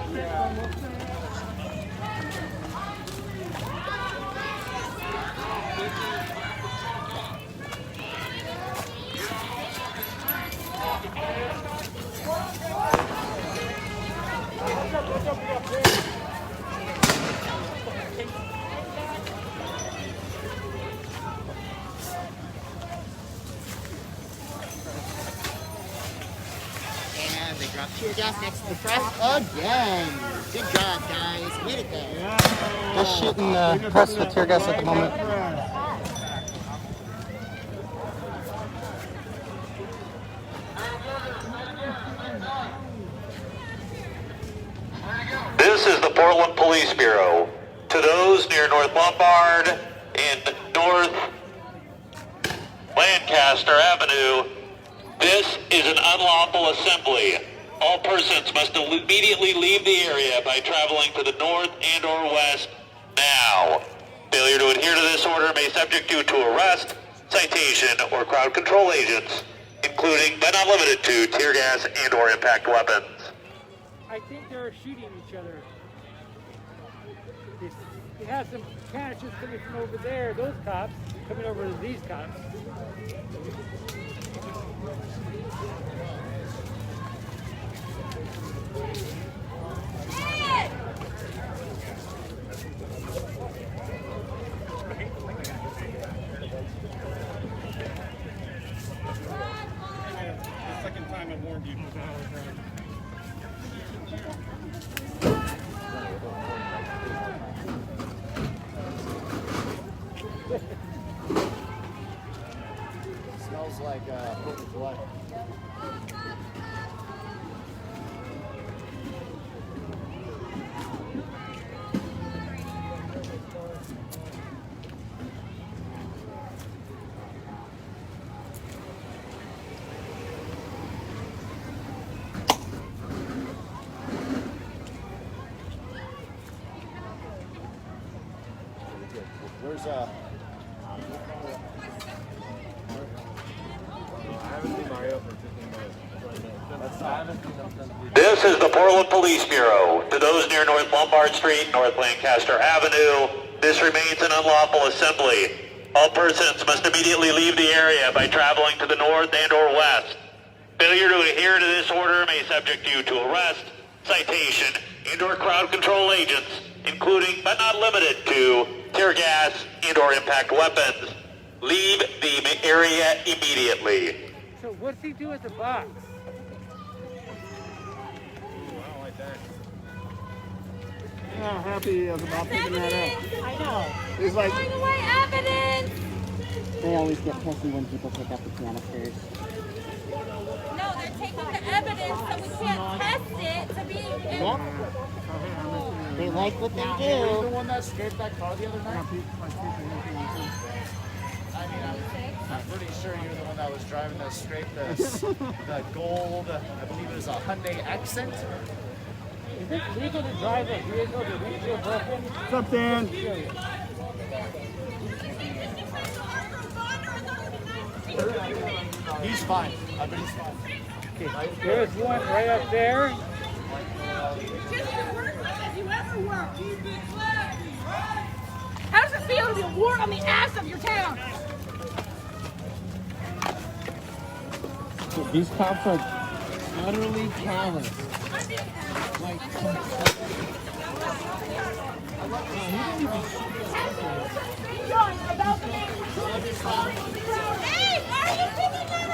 [SPEAKER 2] And they drop tear gas next to the press again. Good job, guys. Way to go.
[SPEAKER 1] Just shooting the press with tear gas at the moment.
[SPEAKER 10] This is the Portland Police Bureau. To those near North Lombard and North Lancaster Avenue, this is an unlawful assembly. All persons must immediately leave the area by traveling to the north and or west now. Failure to adhere to this order may subject you to arrest, citation, or crowd control agents, including but not limited to tear gas and or impact weapons.
[SPEAKER 8] I think they're shooting each other. They have some canisters coming from over there, those cops, coming over to these cops.
[SPEAKER 16] The second time I warned you. Smells like 4th of July. Where's I haven't seen Mario for 15 minutes.
[SPEAKER 10] This is the Portland Police Bureau. To those near North Lombard Street, North Lancaster Avenue, this remains an unlawful assembly. All persons must immediately leave the area by traveling to the north and or west. Failure to adhere to this order may subject you to arrest, citation, and or crowd control agents, including but not limited to tear gas and or impact weapons. Leave the area immediately.
[SPEAKER 8] So what's he do at the box?
[SPEAKER 16] I don't like that. how happy he is about picking that up.
[SPEAKER 19] I know.
[SPEAKER 16] He's like,
[SPEAKER 19] Throwing away evidence!
[SPEAKER 2] They always get pissy when people pick up the canisters.
[SPEAKER 19] No, they're taking the evidence so we can't test it to be...
[SPEAKER 2] They like what they
[SPEAKER 21] Now,
[SPEAKER 2] do.
[SPEAKER 21] were you the one that scraped that car the other night? I mean, I'm pretty sure you're the one that was driving that scraped the gold, I believe it was a Hyundai Accent.
[SPEAKER 8] Is it legal to drive a vehicle with windshield broken?
[SPEAKER 16] What's up, Dan?
[SPEAKER 21] He's fine. I bet he's fine.
[SPEAKER 8] Okay, there's one right up there.
[SPEAKER 19] How does it feel to be a wart on the ass of your town?
[SPEAKER 15] These cops are utterly callous. Like,
[SPEAKER 19] Hey, why are you picking them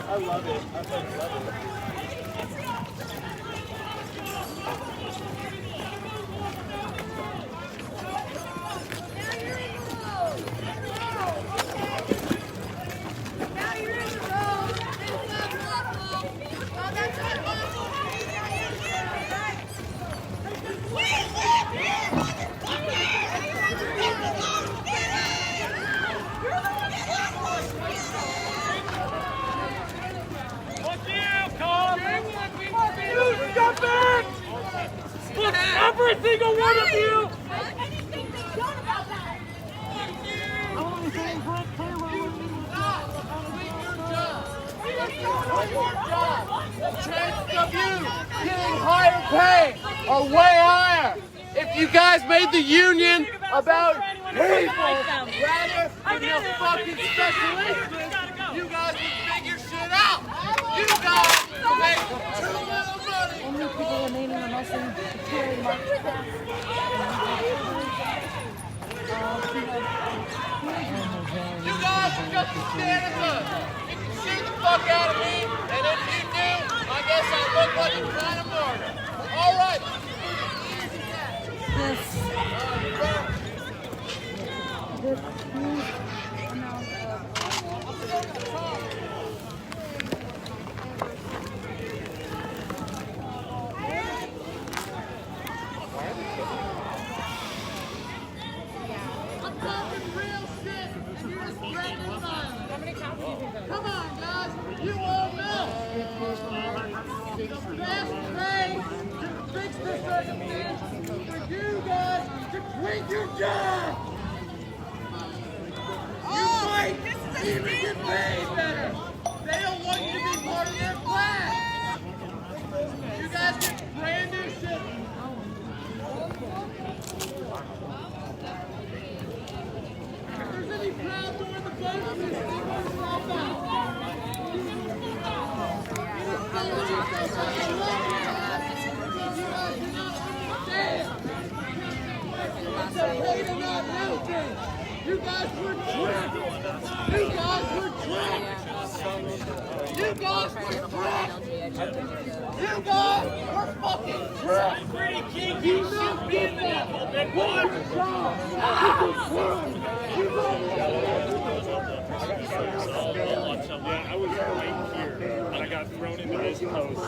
[SPEAKER 21] I love it. I fucking love it.
[SPEAKER 8] Every single one of you!
[SPEAKER 21] Chances of you getting higher pay are way higher if you guys made the union about people rather than your fucking special interests. You guys would figure shit out. You guys make too little money.
[SPEAKER 20] Only people remaining are mostly security marks.
[SPEAKER 21] You guys are just as scared as us. You can shoot the fuck out of me, and if you do, I guess I look like a kind of martyr. All right.
[SPEAKER 20] This huge amount
[SPEAKER 21] I'm talking real shit, and you're just threatening violence. How many cops do you think? Come on, guys. You all know. The best way to fix this circumstance is for you guys to quit your job. You might even get paid better. They don't want you to be part of their class. You guys get brand new shit. If there's any crowd during the vote, just stick yourself out. It's okay to not know things. You guys were tricked. You guys were tricked. You guys were tricked. You guys were fucking tricked. Pretty kinky shit being people, big boy.
[SPEAKER 16] I was right here, and I got thrown into this post.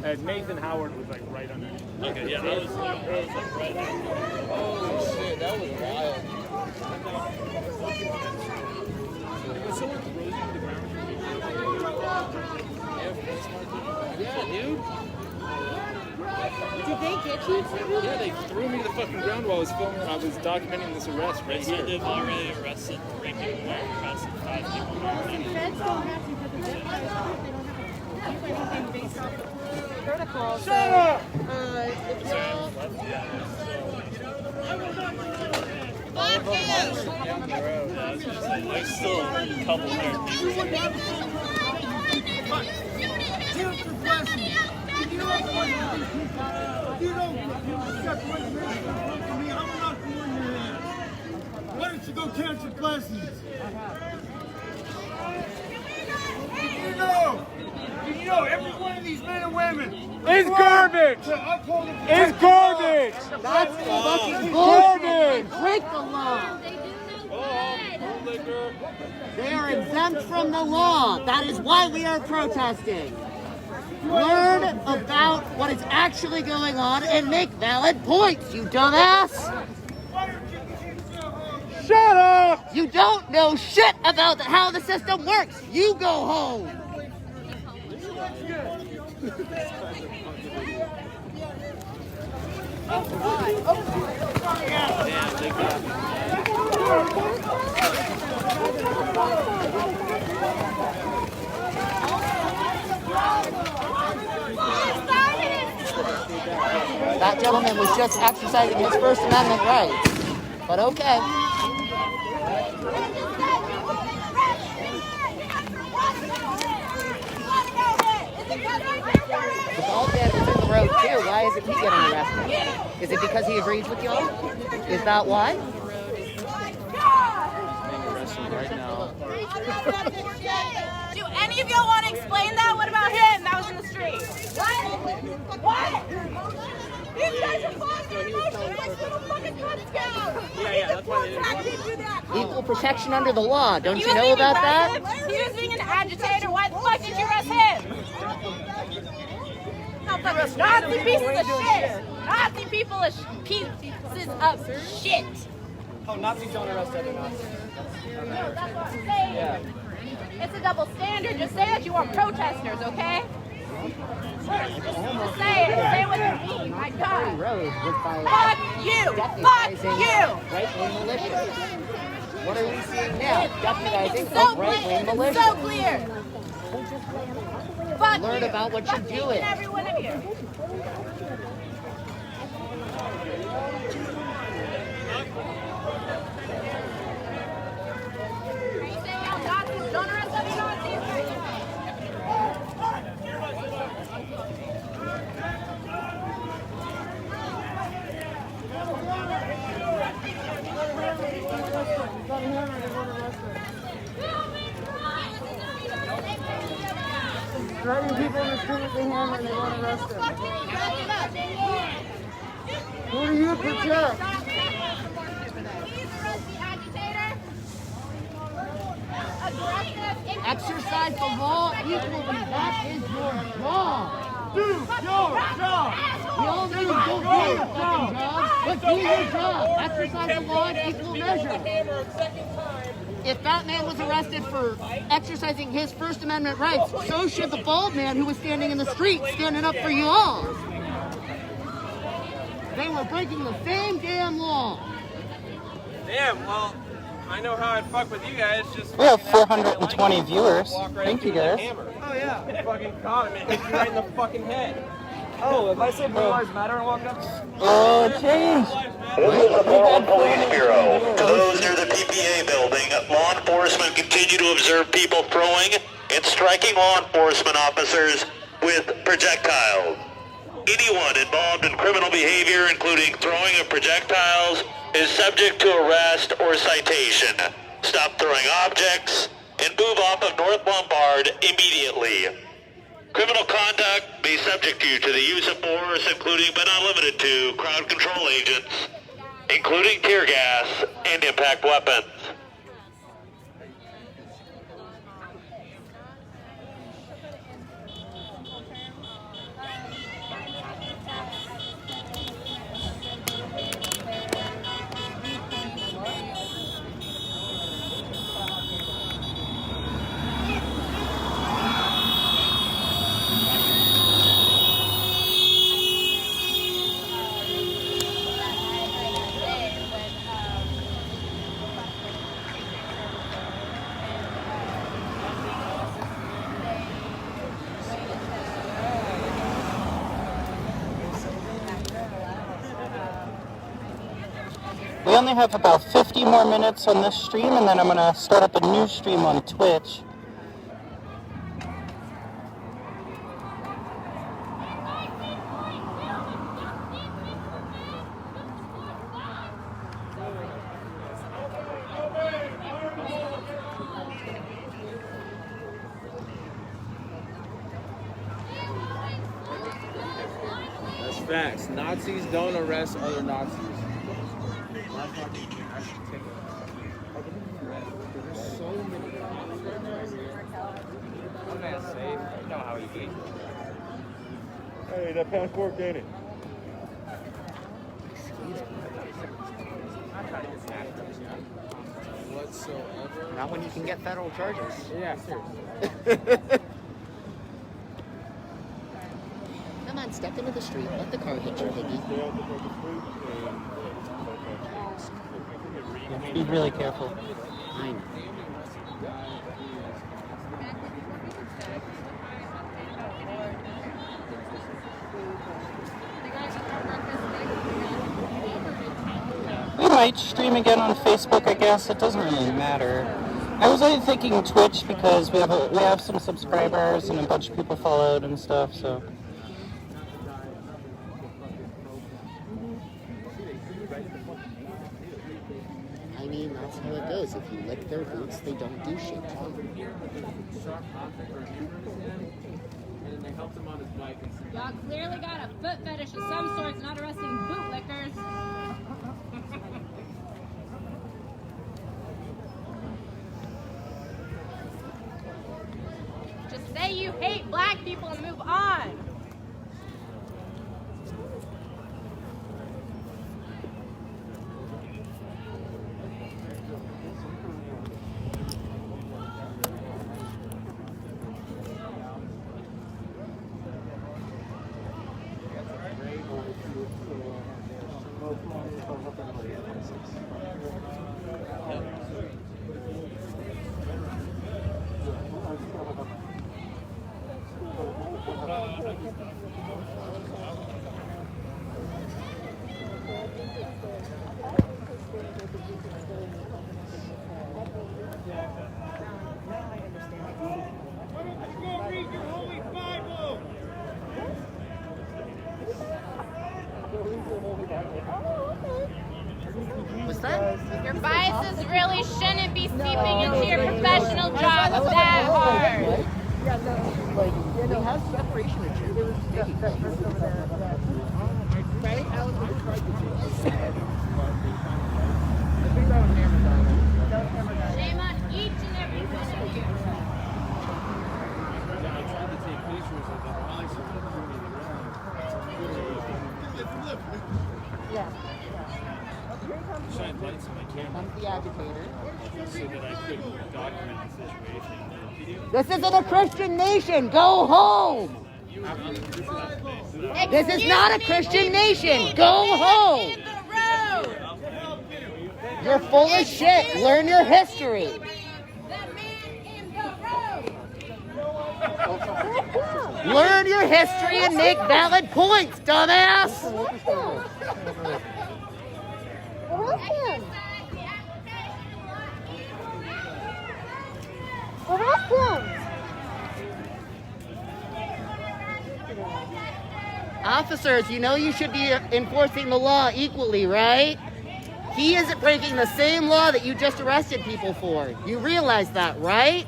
[SPEAKER 16] And Nathan Howard was like right underneath.
[SPEAKER 21] Okay, yeah, that was like right there. Oh shit, that was wild. Yeah, dude.
[SPEAKER 20] Did they get you?
[SPEAKER 16] Yeah, they threw me to the fucking ground while I was filming. I was documenting this arrest right here.
[SPEAKER 3] They've already arrested 3 people, arrested 5 people.
[SPEAKER 20] Feds don't have to because they're private. They don't have to do anything based off of protocol.
[SPEAKER 21] Shut up!
[SPEAKER 20] If y'all...
[SPEAKER 3] Fuck you! There's still a couple there.
[SPEAKER 21] Here's the question. If you don't want to accept what you're from me, I'm not going your ass. What is
[SPEAKER 16] should go count your blessings. Did you know every one of these men and women is garbage? It's garbage!
[SPEAKER 2] That's fucking
[SPEAKER 16] garbage!
[SPEAKER 2] Break the law! They are exempt from the law. That is why we are protesting. Learn about what is actually going on and make valid points, you dumbass!
[SPEAKER 16] Shut up!
[SPEAKER 2] You don't know shit about how the system works. You go home. That gentleman was just exercising his First Amendment rights. But okay. The bald man was in the road too. Why isn't he getting arrested? Is it because he agrees with y'all? Is that why?
[SPEAKER 11] Right now.
[SPEAKER 18] Do any of y'all want to explain that? What about him that was in the street? What? These guys are fucking emotions. Little fucking cuts down.
[SPEAKER 3] Yeah, that's why they didn't do that.
[SPEAKER 2] Equal protection under the law. Don't you know about that?
[SPEAKER 18] He was being an agitator. Why the fuck did you arrest him? Nazi pieces of shit. Nazi people are pieces of shit.
[SPEAKER 3] Oh, Nazis don't arrest other Nazis.
[SPEAKER 18] No, that's what I'm saying. Yeah. It's a double standard. Just say that you are protesters, okay? Just say it. Say it with your mean. My God. Fuck you. Fuck you.
[SPEAKER 2] Right-wing militia. What are we seeing now? Deputizing
[SPEAKER 18] So
[SPEAKER 2] right-wing
[SPEAKER 18] clear.
[SPEAKER 2] militia.
[SPEAKER 18] So clear. Fuck
[SPEAKER 2] Learn
[SPEAKER 18] you.
[SPEAKER 2] about what
[SPEAKER 18] Fuck
[SPEAKER 2] you're
[SPEAKER 18] each
[SPEAKER 2] doing.
[SPEAKER 18] and every one of you. Don't arrest other Nazis.
[SPEAKER 8] Driving people in the street with a hammer and they want to arrest them. Who do you protect?
[SPEAKER 2] Exercise the law equally. That is your job.
[SPEAKER 16] Do your job.
[SPEAKER 2] We all know you don't do your fucking job, but do your job. Exercise the law in equal measure. If that man was arrested for exercising his First Amendment rights, so should the bald man who was standing in the street standing up for you all. They were breaking the same damn law.
[SPEAKER 3] Damn, well, I know how I'd fuck with you guys. Just
[SPEAKER 1] We have 420 viewers. Thank you, guys.
[SPEAKER 3] Oh yeah, fucking caught him and hit you right in the fucking head. Oh, if I say Blue Lives Matter and walk up.
[SPEAKER 1] Oh, change.
[SPEAKER 10] This is the Portland Police Bureau. To those near the PPA building, law enforcement continue to observe people throwing and striking law enforcement officers with projectiles. Anyone involved in criminal behavior, including throwing of projectiles, is subject to arrest or citation. Stop throwing objects and move off of North Lombard immediately. Criminal conduct may subject you to the use of force, including but not limited to crowd control agents, including tear gas and impact weapons.
[SPEAKER 1] We only have about 50 more minutes on this stream, and then I'm going to start up a new stream on Twitch.
[SPEAKER 15] facts. Nazis don't arrest other Nazis. There's so many.
[SPEAKER 3] One man's safe. You know how he beats.
[SPEAKER 16] Hey, that pound fork, ain't it?
[SPEAKER 15] Whatsoever.
[SPEAKER 2] Not when you can get federal charges.
[SPEAKER 15] Yeah, seriously.
[SPEAKER 2] Come on, step into the street. Let the car hit your higgy.
[SPEAKER 1] Be really careful.
[SPEAKER 2] I know.
[SPEAKER 1] We might stream again on Facebook, I guess. It doesn't really matter. I was only thinking Twitch because we have some subscribers and a bunch of people followed and stuff, so.
[SPEAKER 2] I mean, that's how it goes. If you lick their boots, they don't do shit.
[SPEAKER 18] Y'all clearly got a foot fetish of some sort, not arresting bootlickers. Just say you hate black people and move on.
[SPEAKER 2] What's that?
[SPEAKER 18] Your biases really shouldn't be seeping into your professional job that hard.
[SPEAKER 2] Yeah, no, like, we have separation of church. Right?
[SPEAKER 18] Shame on each and every one of you.
[SPEAKER 15] I tried to take pictures of the ice and
[SPEAKER 2] Yeah.
[SPEAKER 15] shine lights on my camera.
[SPEAKER 2] I'm the agitator.
[SPEAKER 15] So that I could document the situation.
[SPEAKER 2] This isn't a Christian nation. Go home. This is not a Christian nation. Go home. You're full of shit. Learn your history. Learn your history and make valid points, dumbass. Officers, you know you should be enforcing the law equally, right? He isn't breaking the same law that you just arrested people for. You realize that, right?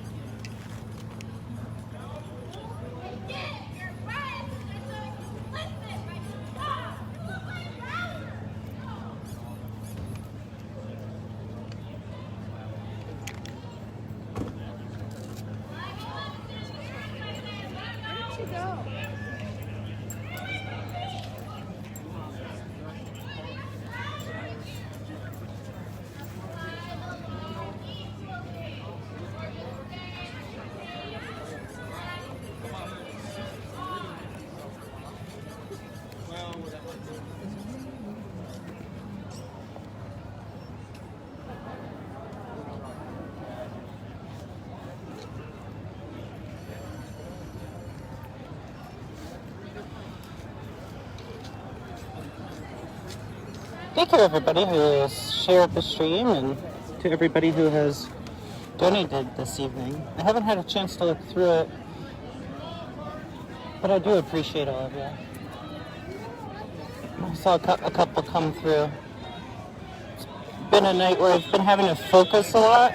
[SPEAKER 1] Thank you, everybody who has shared the stream, and to everybody who has donated this evening. I haven't had a chance to look through it, but I do appreciate all of you. I saw a couple come through. It's been a night where I've been having to focus a lot.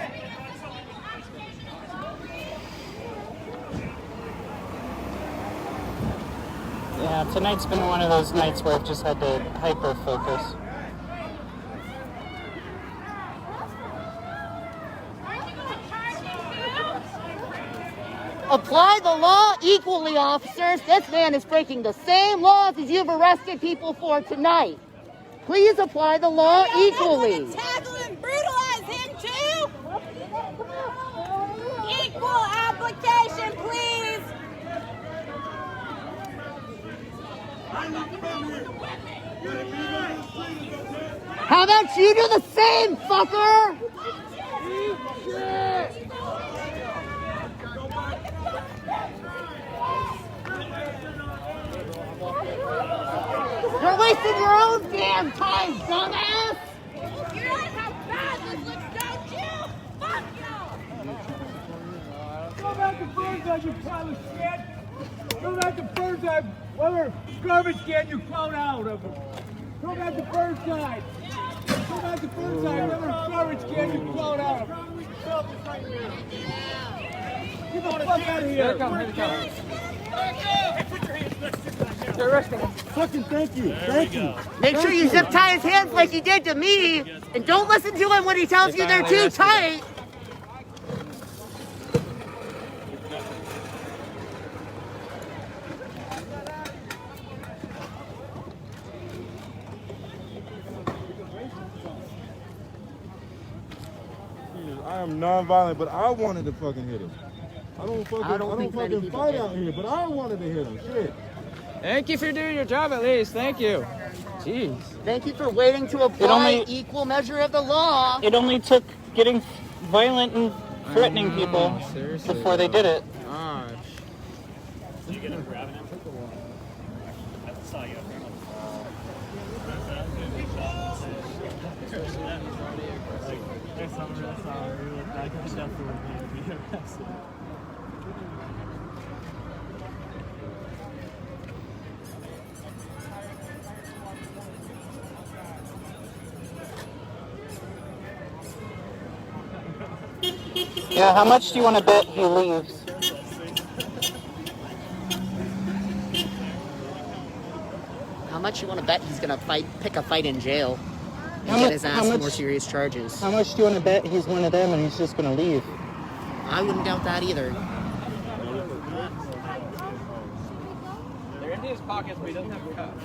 [SPEAKER 1] Yeah, Yeah, tonight's been one of those nights where I've just had to hyper-focus.
[SPEAKER 2] Apply the law equally, officers. This man is breaking the same laws as you've arrested people for tonight. Please apply the law equally.
[SPEAKER 19] Tackle and brutalize him too. Equal application, please.
[SPEAKER 2] How about you do the same, fucker? You're wasting your own damn time, dumbass!
[SPEAKER 19] You realize how bad this looks, don't you? Fuck you!
[SPEAKER 8] Go back to Burnside, you pile of shit! Go back to Burnside, whatever garbage can you crawled out of them. Go back to Burnside! Go back to Burnside, whatever garbage can you crawled out of them. Get the fuck out of here! Here they come, here they come. They're arresting him.
[SPEAKER 16] Fucking thank you. Thank you.
[SPEAKER 2] Make sure you zip tie his hands like you did to me, and don't listen to him when he tells you they're too tight.
[SPEAKER 16] I am non-violent, but I wanted to fucking hit him. I don't fucking fight out here, but I wanted to hit him. Shit.
[SPEAKER 3] Thank you for doing your job at least. Thank you. Jeez.
[SPEAKER 2] Thank you for waiting to apply equal measure of the law.
[SPEAKER 1] It only took getting violent and threatening people before they did it.
[SPEAKER 3] Gosh.
[SPEAKER 12] So you get him grabbing him? I saw you. I'm really sorry. I could definitely be arrested.
[SPEAKER 1] Yeah, how much do you want to bet he leaves?
[SPEAKER 2] How much you want to bet he's gonna pick a fight in jail and get his ass more serious charges?
[SPEAKER 1] How much do you want to bet he's one of them and he's just going to leave?
[SPEAKER 2] I wouldn't doubt that either.
[SPEAKER 3] They're in his pockets, but he doesn't have cuffs.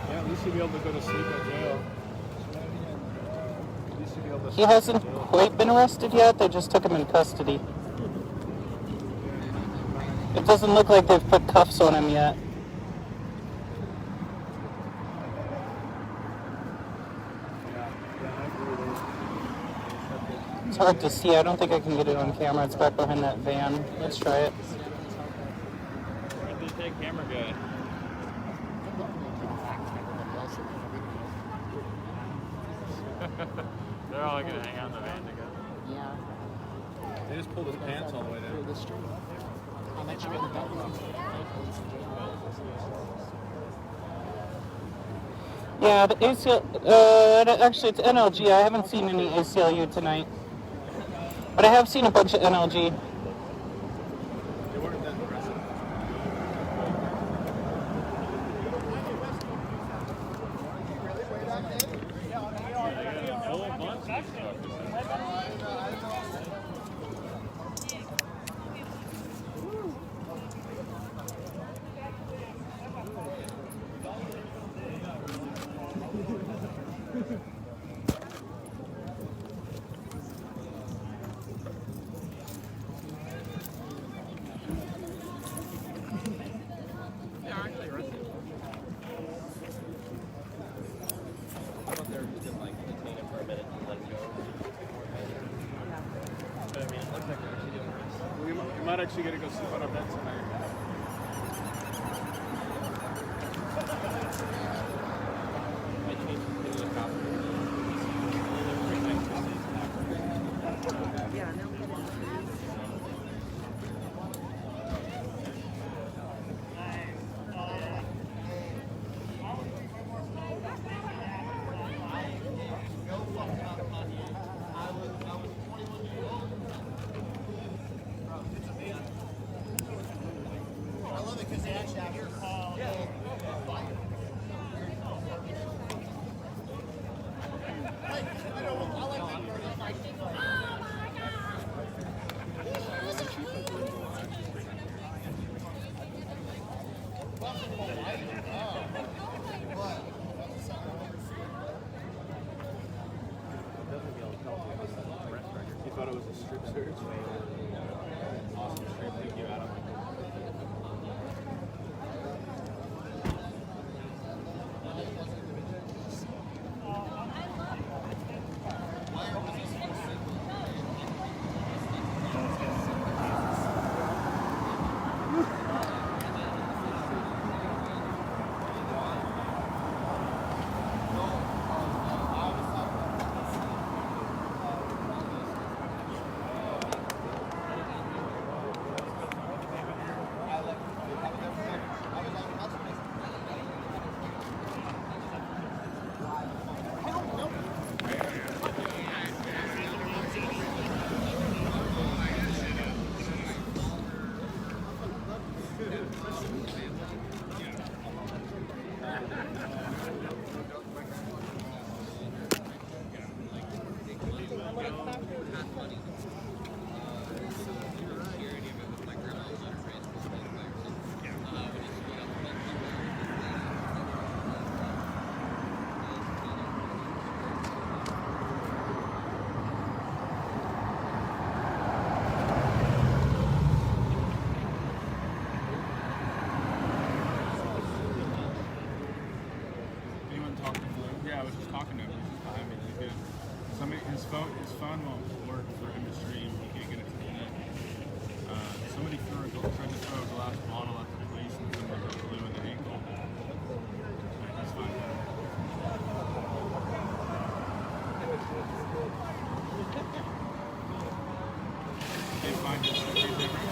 [SPEAKER 12] Yeah, at least he'll be able to go to sleep in jail.
[SPEAKER 1] He hasn't quite been arrested yet. They just took him in custody. It doesn't look like they've put cuffs on him yet. It's hard to see. I don't think I can get it on camera. It's back behind that van. Let's try it.
[SPEAKER 12] Where'd they take camera guy? They're all gonna hang out in the van together.
[SPEAKER 2] Yeah.
[SPEAKER 12] They just pulled his pants all the way down.
[SPEAKER 2] How much you gonna bet?
[SPEAKER 1] Yeah, the ACL, actually it's NLG. I haven't seen any ACLU tonight. But I have seen a bunch of NLG.
[SPEAKER 12] They weren't that aggressive. We might actually get to go sleep on our bed tonight. You thought it was a strip search? Awesome strip. Thank you, Adam. Phone won't work for him to stream. He can't get it to the net. Somebody tried to throw a glass bottle at the police and someone got blue in the ankle. He's fine. They find it pretty different.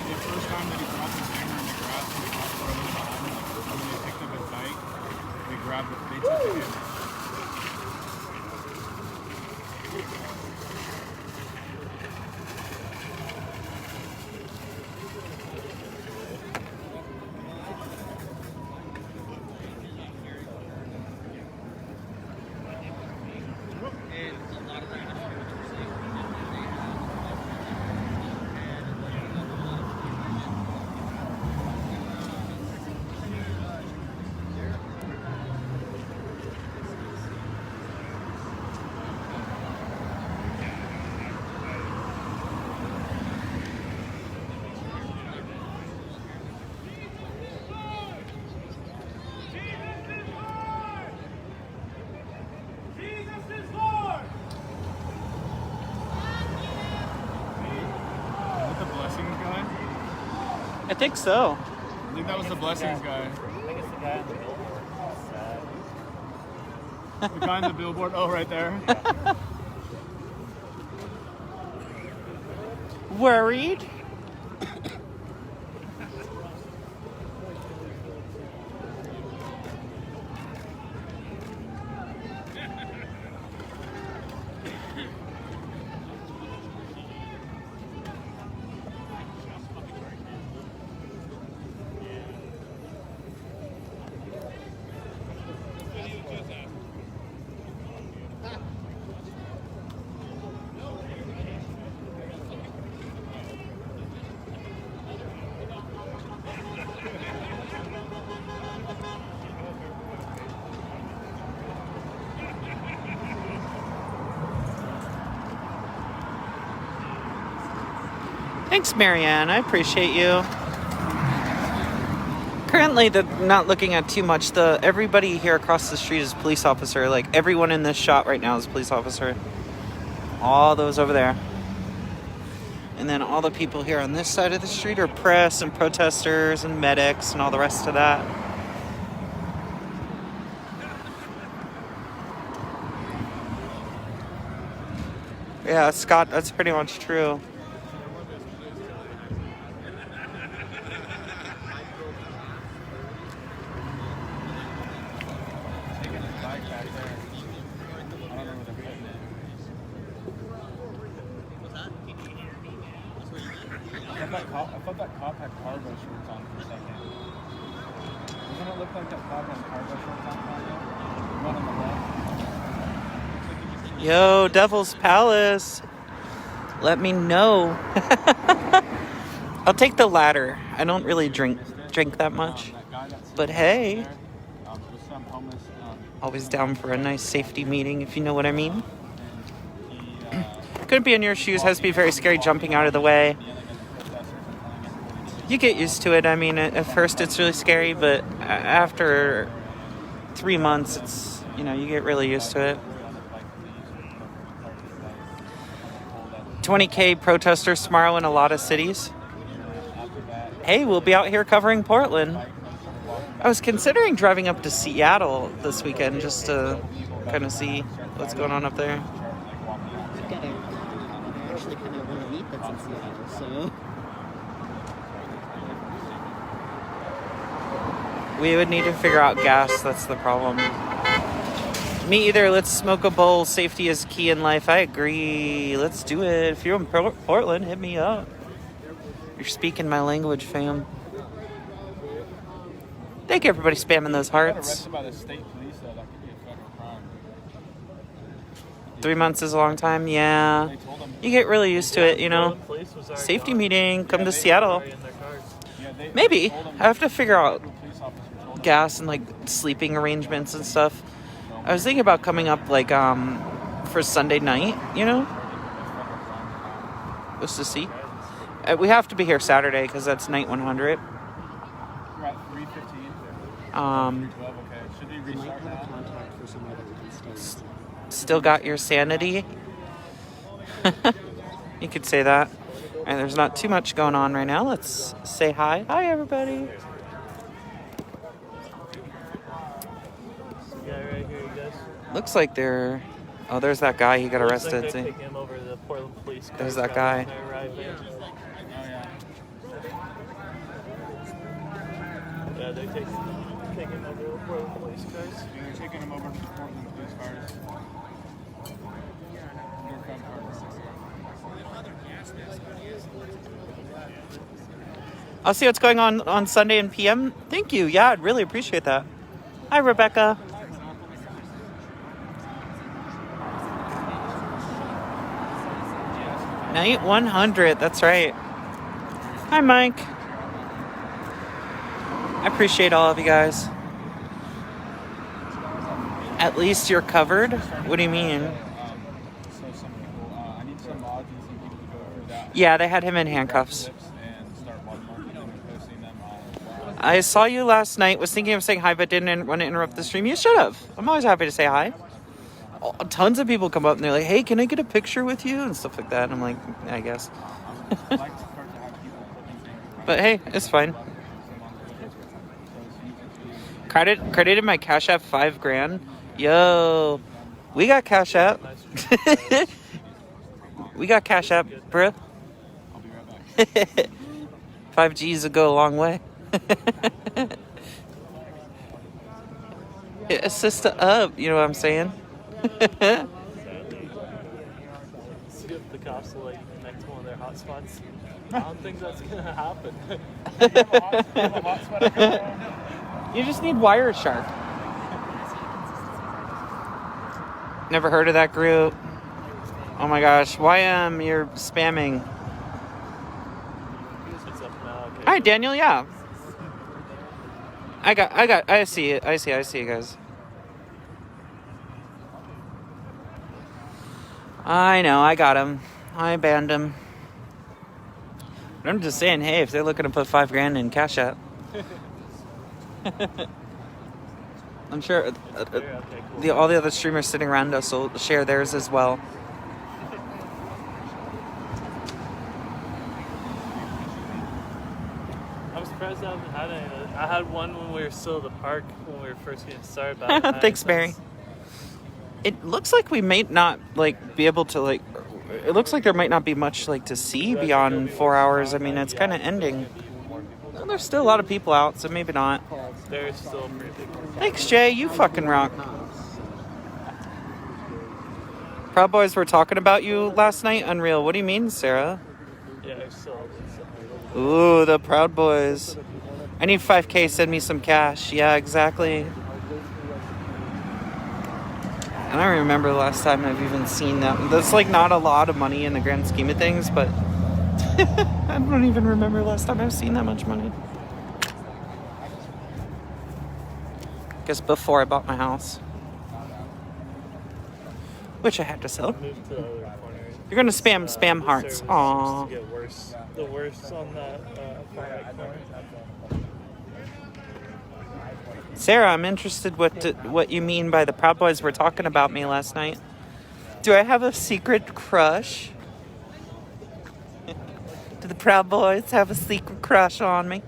[SPEAKER 12] The first time that he dropped his hammer in the grass and the cops were a little behind him, when they picked up his bike, they grabbed it, they took the hammer.
[SPEAKER 1] I think so.
[SPEAKER 12] I think that was the blessings guy.
[SPEAKER 11] I think it's the guy on the billboard.
[SPEAKER 12] The guy on the billboard? Oh, right there.
[SPEAKER 1] Worried? Thanks, Marianne. I appreciate you. Currently, not looking at too much. Everybody here across the street is a police officer. Like, everyone in this shot right now is a police officer. All those over there. And then all the people here on this side of the street are press and protesters and medics and all the rest of that. Yeah, Scott, that's pretty much true.
[SPEAKER 12] I thought that cop had cargo shorts on for a second. Doesn't it look like that flag on cargo shorts on fire? One on the left.
[SPEAKER 1] Yo, Devil's Palace. Let me know. I'll take the latter. I don't really drink that much. But hey. Always down for a nice safety meeting, if you know what I mean. Couldn't be in your shoes. Has to be very scary jumping out of the way. You get used to it. I mean, at first it's really scary, but after 3 months, it's, you know, you get really used to it. 20K protesters tomorrow in a lot of cities. Hey, we'll be out here covering Portland. I was considering driving up to Seattle this weekend just to kind of see what's going on up there.
[SPEAKER 2] I've got actually kind of want to meet that's in Seattle, so...
[SPEAKER 1] We would need to figure out gas, that's the problem. Me either. Let's smoke a bowl. Safety is key in life. I agree. Let's do it. If you're in Portland, hit me up. You're speaking my language, fam. Thank you, everybody spamming those hearts.
[SPEAKER 12] Arrested by the state police, though, that could be a federal crime.
[SPEAKER 1] 3 months is a long time. Yeah. You get really used to it, you know. Safety meeting. Come to Seattle. Maybe. I have to figure out gas and like sleeping arrangements and stuff. I was thinking about coming up like for Sunday night, you know, just to see. We have to be here Saturday because that's night 100.
[SPEAKER 12] We're at 3:15.
[SPEAKER 2] Should we restart now? Contact for somewhere that we can stay.
[SPEAKER 1] Still got your sanity. You could say that. And there's not too much going on right now. Let's say hi. Hi, everybody. Looks like they're... Oh, there's that guy. He got arrested.
[SPEAKER 11] Looks like they're taking him over to the Portland police.
[SPEAKER 1] There's that guy.
[SPEAKER 11] Yeah, they're taking him over to the Portland police cars.
[SPEAKER 12] They're taking him over to the Portland police cars.
[SPEAKER 1] I'll see what's going on Sunday and PM. Thank you. Yeah, I'd really appreciate that. Hi, Rebecca. Night 100. That's right. Hi, Mike. I appreciate all of you guys. At least you're covered? What do you mean?
[SPEAKER 12] So some people, I need some mods and some people to go through that.
[SPEAKER 1] Yeah, they had him in handcuffs. I saw you last night, was thinking of saying hi, but didn't want to interrupt the stream. You should have. I'm always happy to say hi. Tons of people come up and they're like, hey, can I get a picture with you? And stuff like that. And I'm like, I guess. But hey, it's fine. Credited my Cash App $5,000. Yo, we got Cash App. We got Cash App, bruh. 5 G's will go a long way. Hit a sister up, you know what I'm saying?
[SPEAKER 11] See if the cops will like connect to one of their hotspots. I don't think that's gonna happen.
[SPEAKER 1] You just need Wireshark. Never heard of that group. Oh my gosh, YM, you're spamming. Hi, Daniel. Yeah, I see it. I see you guys. I know, I got him. I banned him. But I'm just saying, hey, if they're looking to put $5,000 in Cash App, I'm sure all the other streamers sitting around us will share theirs as well.
[SPEAKER 11] I'm surprised I haven't had any of it. I had one when we were still at the park when we were first getting started. But
[SPEAKER 1] Thanks, Barry. It looks like we may not be able to it looks like there might not be much to see beyond 4 hours. I mean, it's kind of ending. Well, there's still a lot of people out, so maybe not.
[SPEAKER 11] There's still pretty big.
[SPEAKER 1] Thanks, Jay. You fucking rock. Proud Boys were talking about you last night. Unreal. What do you mean, Sarah?
[SPEAKER 11] Yeah, there's still.
[SPEAKER 1] Ooh, the Proud Boys. I need 5K, send me some cash. Yeah, exactly. I don't remember the last time I've even seen that. That's like not a lot of money in the grand scheme of things, but I don't even remember the last time I've seen that much money. I guess before I bought my house. Which I had to sell. You're gonna spam hearts. Aww.
[SPEAKER 11] Get worse. The worst on that far right corner.
[SPEAKER 1] Sarah, I'm interested what you mean by the Proud Boys were talking about me last night. Do I have a secret crush? Do the Proud Boys have a secret crush on me?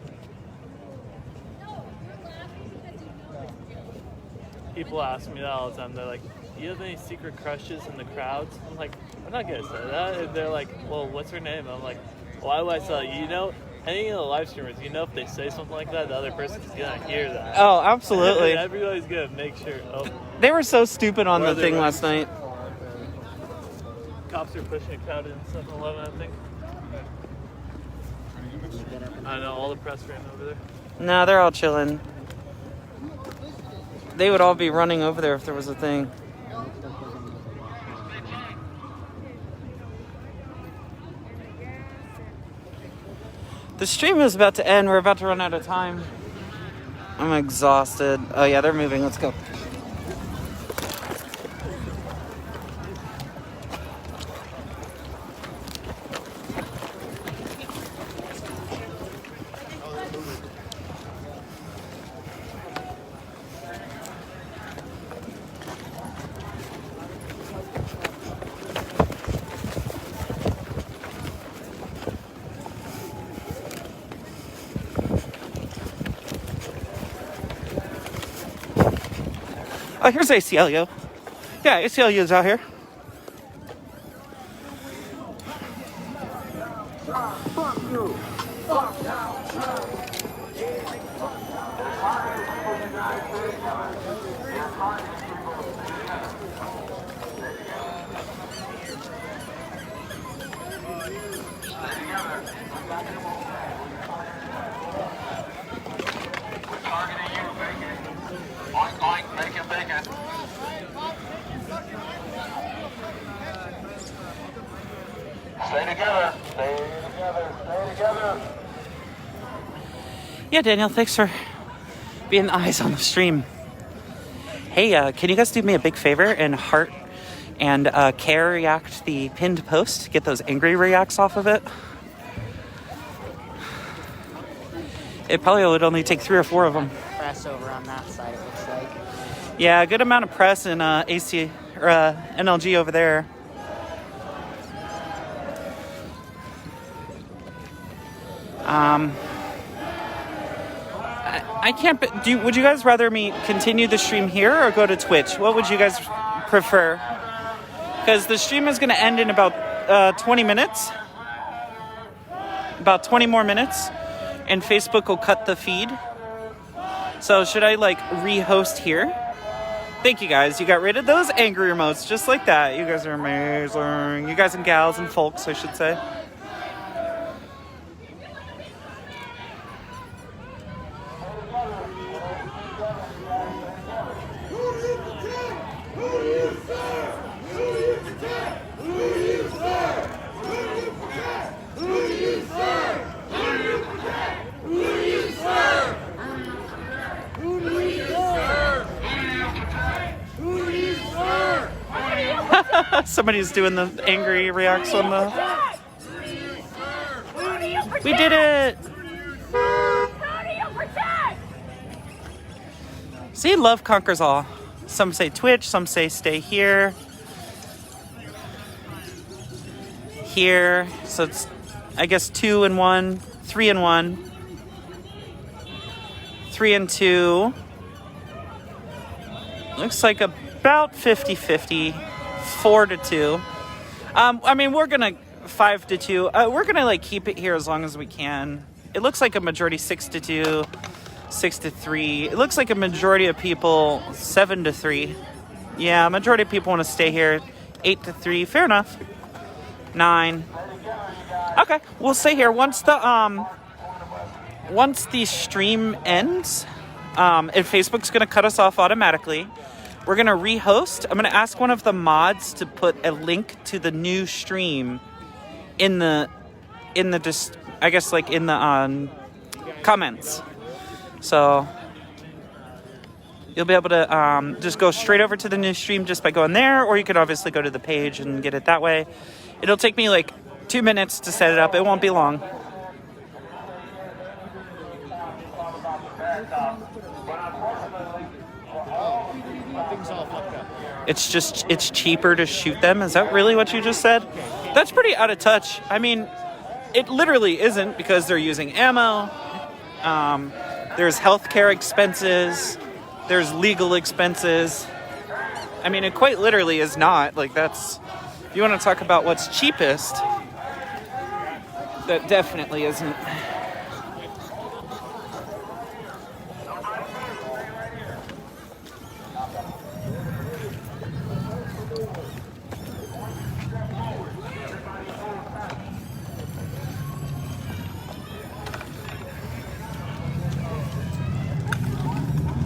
[SPEAKER 11] People ask me that all the time. They're like, do you have any secret crushes in the crowds? I'm like, I'm not gonna say that. And they're like, well, what's her name? I'm like, why do I say that? You know, any of the live streamers, you know, if they say something like that, the other person's gonna hear that.
[SPEAKER 1] Oh, absolutely.
[SPEAKER 11] Everybody's gonna make sure. Oh.
[SPEAKER 1] They were so stupid on the thing last night.
[SPEAKER 11] Cops are pushing a crowd in 7-Eleven, I think. I know, all the press ran over there.
[SPEAKER 1] No, they're all chilling. They would all be running over there if there was a thing. The stream is about to end. We're about to run out of time. I'm exhausted. Oh yeah, they're moving. Let's go. Oh, here's ACLU. Yeah, ACLU's out here.
[SPEAKER 17] Stay together. Stay together. Stay together.
[SPEAKER 1] Yeah, Daniel, thanks for being the eyes on the stream. Hey, can you guys do me a big favor and heart and care react the pinned post? Get those angry reacts off of it. It probably would only take 3 or 4 of them.
[SPEAKER 2] Press over on that side, it looks like.
[SPEAKER 1] Yeah, a good amount of press in AC or NLG over there. I can't. Would you guys rather me continue the stream here or go to Twitch? What would you guys prefer? Because the stream is going to end in about 20 minutes. About 20 more minutes. And Facebook will cut the feed. So should I like re-host here? Thank you guys. You got rid of those angry emotes just like that. You guys are amazing. You guys and gals and folks, I should say. Somebody's doing the angry reacts on the... We did it! See, love conquers all. Some say Twitch, some say stay here. Here. So it's, I guess, 2 and 1, 3 and 1, 3 and 2. Looks like about 50-50. 4-2. I mean, we're gonna 5-2. We're gonna like keep it here as long as we can. It looks like a majority 6-2, 6-3. It looks like a majority of people 7-3. Yeah, majority of people want to stay here. 8-3. Fair enough. 9. Okay, we'll stay here once the once the stream ends, and Facebook's going to cut us off automatically, we're going to rehost. I'm going to ask one of the mods to put a link to the new stream in the comments. So you'll be able to just go straight over to the new stream just by going there, or you could obviously go to the page and get it that way. It'll take me like 2 minutes to set it up. It won't be long. It's cheaper to shoot them. Is that really what you just said? That's pretty out of touch. I mean, it literally isn't, because they're using ammo. There's healthcare expenses. There's legal expenses. I mean, it quite literally is not. Like, that's... If you want to talk about what's cheapest, that definitely isn't.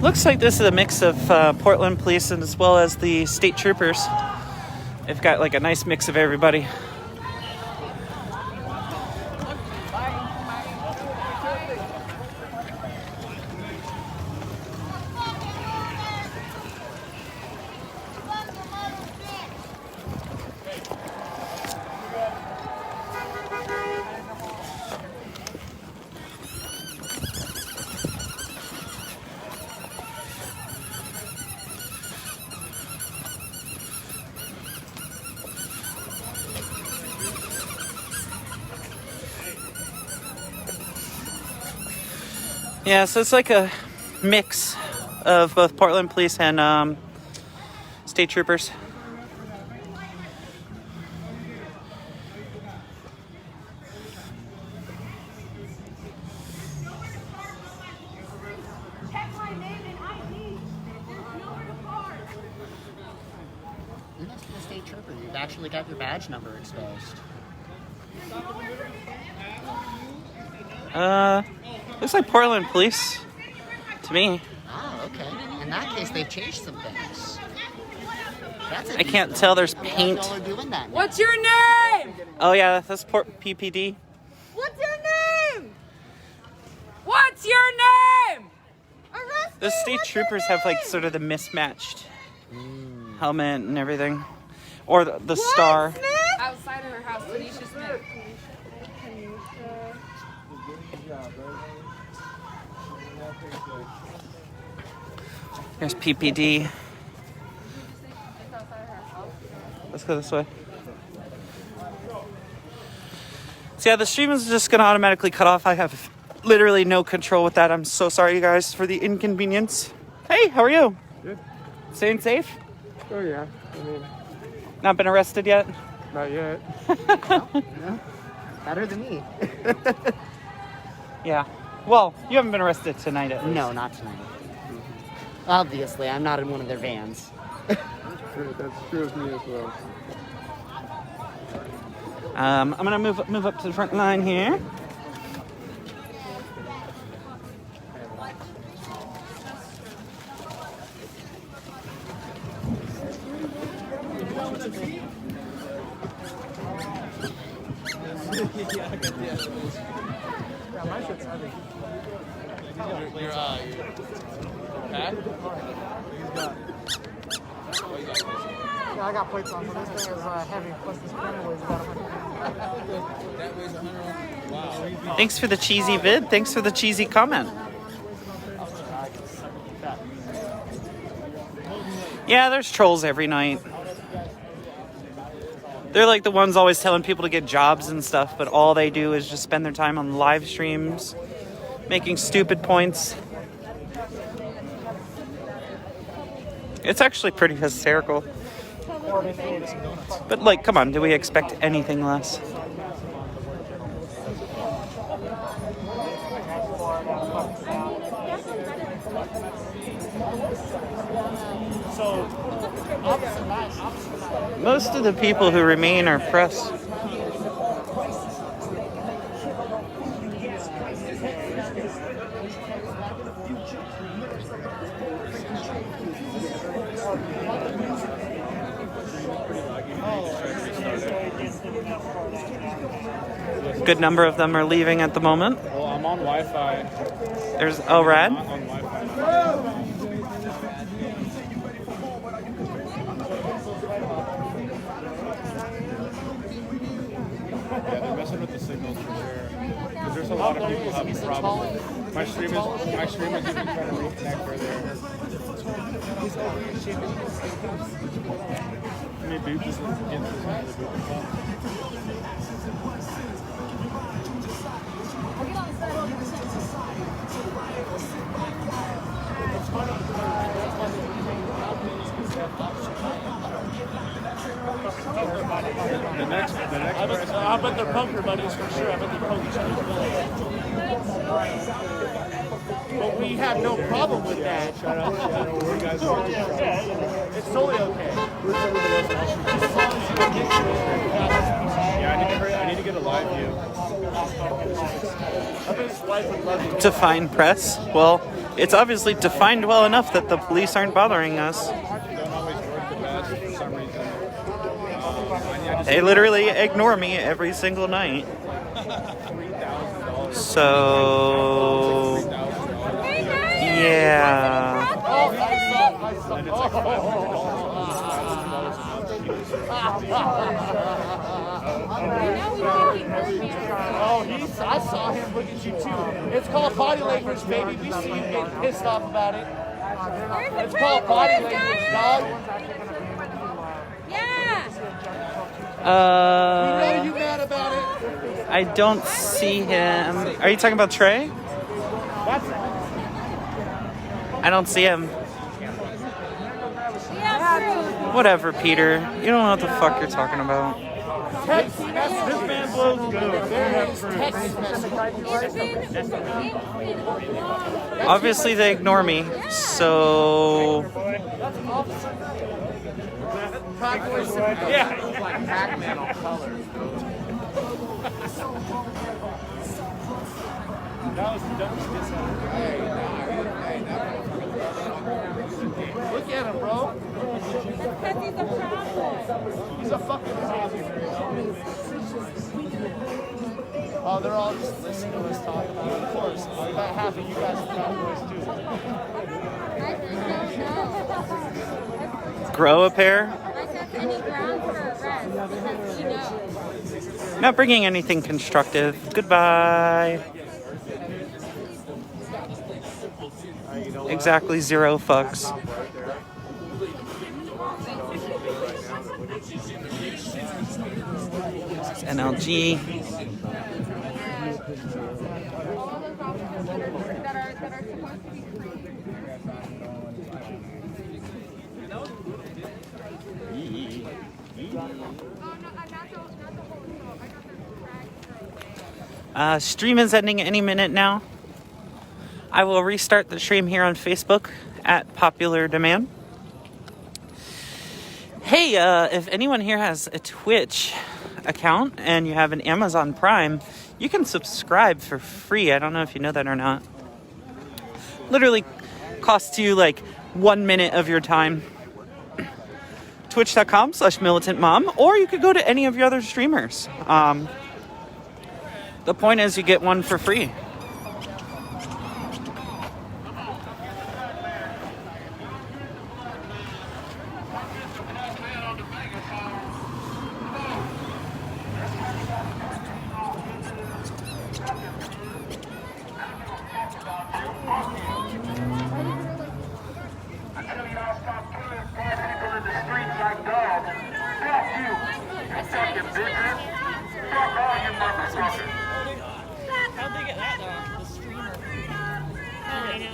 [SPEAKER 1] Looks like this is a mix of Portland police and as well as the state troopers. They've got like a nice mix of everybody. Yeah, so it's like a mix of both Portland police and state troopers.
[SPEAKER 2] You're next to the state trooper. You've actually got your badge number exposed.
[SPEAKER 1] Looks like Portland police to me.
[SPEAKER 2] Oh, okay. In that case, they've changed some things.
[SPEAKER 1] I can't tell. There's paint.
[SPEAKER 7] What's your name?
[SPEAKER 1] Oh yeah, that's PPD.
[SPEAKER 7] What's your name? What's your name?
[SPEAKER 1] The state troopers have like sort of the mismatched helmet and everything, or the star.
[SPEAKER 7] Outside of her house, Tanisha Smith.
[SPEAKER 1] Here's PPD. Let's go this way. So yeah, the stream is just going to automatically cut off. I have literally no control with that. I'm so sorry, you guys, for the inconvenience. Hey, how are you?
[SPEAKER 5] Good.
[SPEAKER 1] Staying safe?
[SPEAKER 5] Oh, yeah. I mean...
[SPEAKER 1] Not been arrested yet?
[SPEAKER 5] Not yet.
[SPEAKER 2] No. Better than me.
[SPEAKER 1] Yeah. Well, you haven't been arrested tonight at least.
[SPEAKER 2] No, not tonight. Obviously, I'm not in one of their vans.
[SPEAKER 5] That's true of me as well.
[SPEAKER 1] I'm gonna move up to the front line here.
[SPEAKER 8] Yeah, my shit's heavy.
[SPEAKER 21] Your pad?
[SPEAKER 8] Yeah, I got plates on, so this thing is heavy. Plus this camera weighs about 100.
[SPEAKER 21] That weighs 100. Wow.
[SPEAKER 1] Thanks for the cheesy vid. Thanks for the cheesy comment. Yeah, there's trolls every night. They're like the ones always telling people to get jobs and stuff, but all they do is just spend their time on live streams, making stupid points. It's actually pretty hysterical. But like, come on, do we expect anything less? Most of the people who remain are press. Good number of them are leaving at the moment.
[SPEAKER 12] Well, I'm on Wi-Fi.
[SPEAKER 1] There's Rad.
[SPEAKER 12] I'm on Wi-Fi. Yeah, they're messing with the signals for sure. Because there's a lot of people having problems. My stream is even trying to reconnect further. I mean, Boots is getting this one. The next
[SPEAKER 11] I bet they're poker buddies for sure. I bet they poke each other's bills.
[SPEAKER 21] But we have no problem with that.
[SPEAKER 12] Shout out where you guys are.
[SPEAKER 21] It's totally okay.
[SPEAKER 12] Yeah, I need to get a live view.
[SPEAKER 21] I bet his wife would love you.
[SPEAKER 1] Define press. Well, it's obviously defined well enough that the police aren't bothering us.
[SPEAKER 12] Don't always work the best for some reason.
[SPEAKER 1] They literally ignore me every single night. So, yeah.
[SPEAKER 21] I saw him look at you too. It's called body language, baby. We see you getting pissed off about it. It's called body language, dog.
[SPEAKER 7] Yeah.
[SPEAKER 21] We know you mad about it.
[SPEAKER 1] I don't see him. Are you talking about Trey? I don't see him. Whatever, Peter. You don't know what the fuck you're talking about.
[SPEAKER 21] Text message. This man blows good. Text message.
[SPEAKER 1] Obviously, they ignore me, so.
[SPEAKER 21] Yeah. It's like Pac-Man on colors.
[SPEAKER 12] That was the dumbest diss
[SPEAKER 21] Look at him, bro. He's a fucking zombie. Oh, they're all just listening to us talk about it. Of course. About half of you guys are cowboys, too.
[SPEAKER 1] Grow a pair? Not bringing anything constructive. Goodbye. Exactly 0 fucks. This is NLG. Stream is ending any minute now. I will restart the stream here on Facebook at popular demand. Hey, if anyone here has a Twitch account and you have an Amazon Prime, you can subscribe for free. I don't know if you know that or not. Literally costs you like 1 minute of your time. Twitch.com/militantmom, or you could go to any of your other streamers. The point is you get one for free.
[SPEAKER 20] How'd they get that though? The streamer. I know.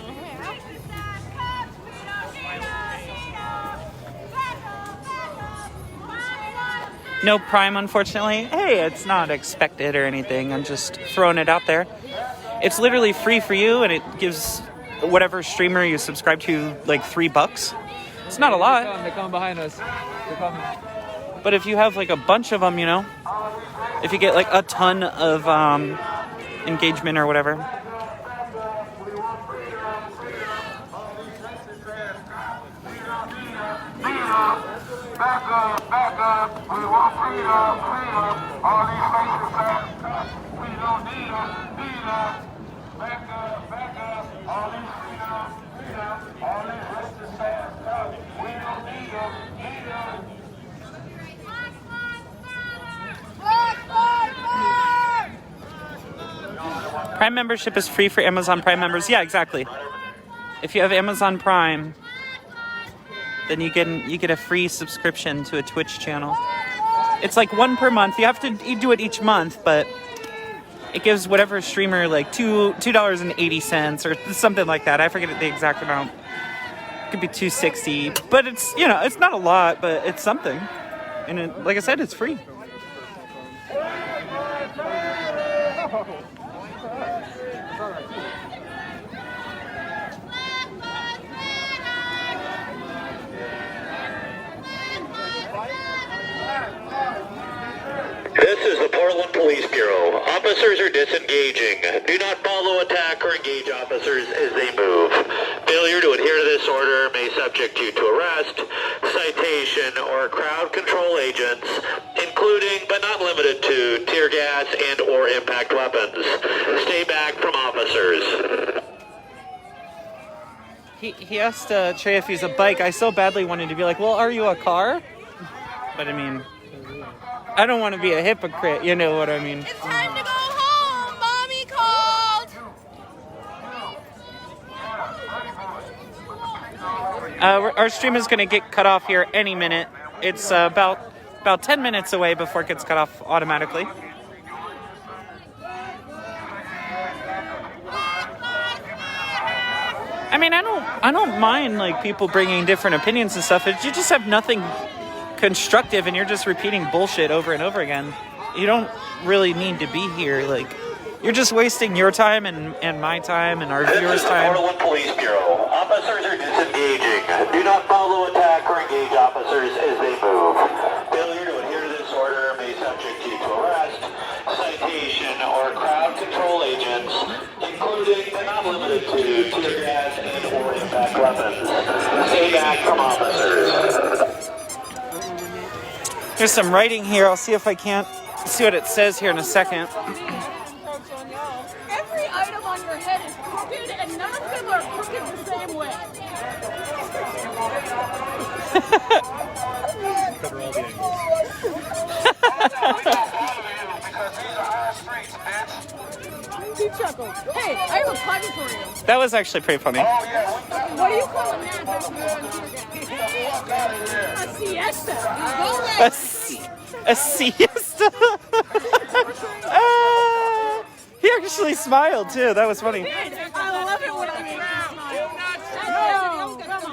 [SPEAKER 1] No Prime, unfortunately. Hey, it's not expected or anything. I'm just throwing it out there. It's literally free for you, and it gives whatever streamer you subscribe to like $3. It's not a lot.
[SPEAKER 3] They're coming behind us. They're coming.
[SPEAKER 1] But if you have like a bunch of them, you know, if you get like a ton of engagement or whatever,
[SPEAKER 17] back up. We want freedom. All these faces fast. We don't need them. Back up. All these freedom. All these faces fast. We don't need them.
[SPEAKER 1] Prime membership is free for Amazon Prime members. Yeah, exactly. If you have Amazon Prime, then you get a free subscription to a Twitch channel. It's like $1 per month. You have to do it each month, but it gives whatever streamer like $2.80 or something like that. I forget the exact amount. It could be $2.60, but it's it's not a lot, but it's something. And like I said, it's free.
[SPEAKER 10] This is the Portland Police Bureau. Officers are disengaging. Do not follow, attack, or engage officers as they move. Failure to adhere to this order may subject you to arrest, citation, or crowd control agents, including but not limited to tear gas and or impact weapons. Stay back from officers.
[SPEAKER 1] He asked Trey if he's a bike. I so badly wanted to be like, well, are you a car? But I mean, I don't want to be a hypocrite, you know what I mean?
[SPEAKER 7] It's time to go home. Mommy called.
[SPEAKER 1] Our stream is going to get cut off here any minute. It's about 10 minutes away before it gets cut off automatically. I mean, I don't mind like people bringing different opinions and stuff. You just have nothing constructive and you're just repeating bullshit over and over again. You don't really need to be here. Like, you're just wasting your time and my time and our viewers' time.
[SPEAKER 10] This is the Portland Police Bureau. Officers are disengaging. Do not follow, attack, or engage officers as they move. Failure to adhere to this order may subject you to arrest, citation, or crowd control agents, including but not limited to tear gas and or impact weapons. Stay back from officers.
[SPEAKER 1] There's some writing here. I'll see if I can't see what it says here in a second.
[SPEAKER 7] Every item on your head is crooked, and none of them are crooked the same way.
[SPEAKER 12] Cover all the angles.
[SPEAKER 7] He chuckled. Hey, I have a pun for you.
[SPEAKER 1] That was actually pretty funny.
[SPEAKER 7] What do you call a nap after you're on TV? A siesta.
[SPEAKER 1] A siesta? He actually smiled too. That was funny.
[SPEAKER 7] I love it when I smile. No, come on.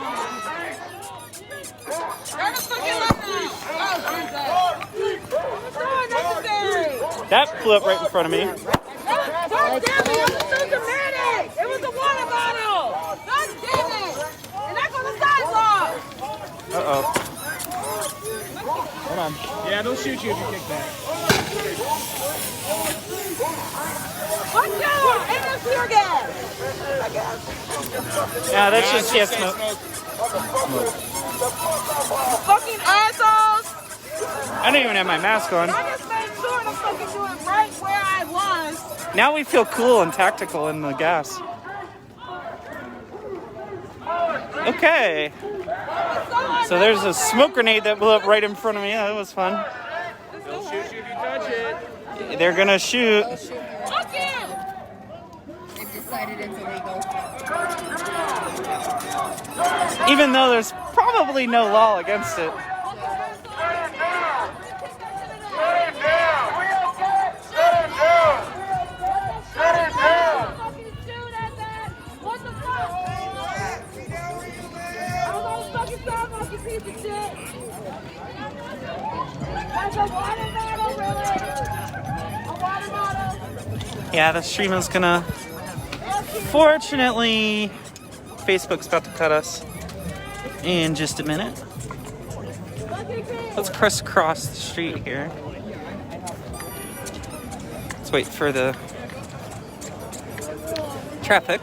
[SPEAKER 1] That flew up right in front of me.
[SPEAKER 7] God damn it, I'm so dramatic! It was a water bottle! God damn it! And that's on the sidewalk!
[SPEAKER 1] Uh-oh.
[SPEAKER 3] Hold on. Yeah, they'll shoot you if you kick back.
[SPEAKER 7] Watch out! And there's tear gas!
[SPEAKER 1] Yeah, that's just smoke.
[SPEAKER 7] Fucking assholes!
[SPEAKER 1] I don't even have my mask on.
[SPEAKER 7] I just made sure to fucking do it right where I was.
[SPEAKER 1] Now we feel cool and tactical in the gas. Okay. So there's a smoke grenade that blew up right in front of me. That was fun.
[SPEAKER 3] They'll shoot you if you touch it.
[SPEAKER 1] They're gonna shoot.
[SPEAKER 7] Fuck you! They've decided it's illegal.
[SPEAKER 1] Even though there's probably no law against it. Yeah, the stream is gonna... Fortunately, Facebook's about to cut us in just a minute. Let's crisscross the street here. Let's wait for the traffic.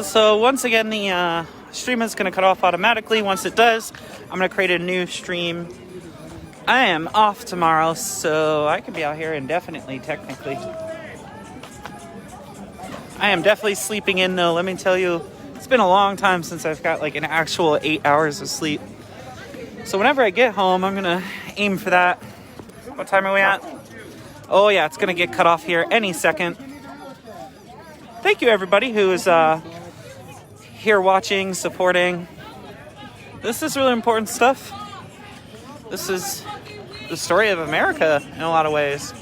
[SPEAKER 1] So once again, the stream is going to cut off automatically. Once it does, I'm going to create a new stream. I am off tomorrow, so I could be out here indefinitely, technically. I am definitely sleeping in, though. Let me tell you, it's been a long time since I've got like an actual 8 hours of sleep. So whenever I get home, I'm going to aim for that. What time are we at? Oh yeah, it's going to get cut off here any second. Thank you, everybody who is here watching, supporting. This is really important stuff. This is the story of America in a lot of ways.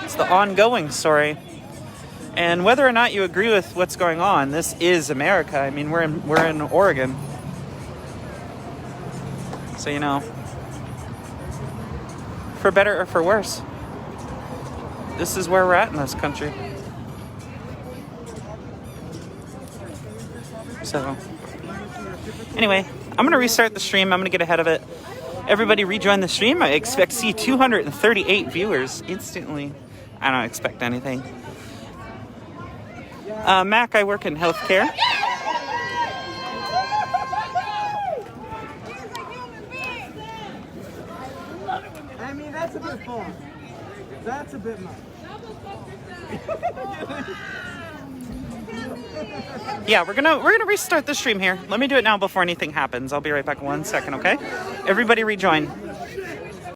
[SPEAKER 1] It's the ongoing story. And whether or not you agree with what's going on, this is America. I mean, we're in Oregon. So, you know, for better or for worse, this is where we're at in this country. So, anyway, I'm going to restart the stream. I'm going to get ahead of it. Everybody rejoin the stream. I expect to see 238 viewers instantly. I don't expect anything. Mac, I work in healthcare.
[SPEAKER 15] I mean, that's a bit fun. That's a bit much.
[SPEAKER 1] Yeah, we're gonna restart the stream here. Let me do it now before anything happens. I'll be right back in 1 second, okay? Everybody rejoin.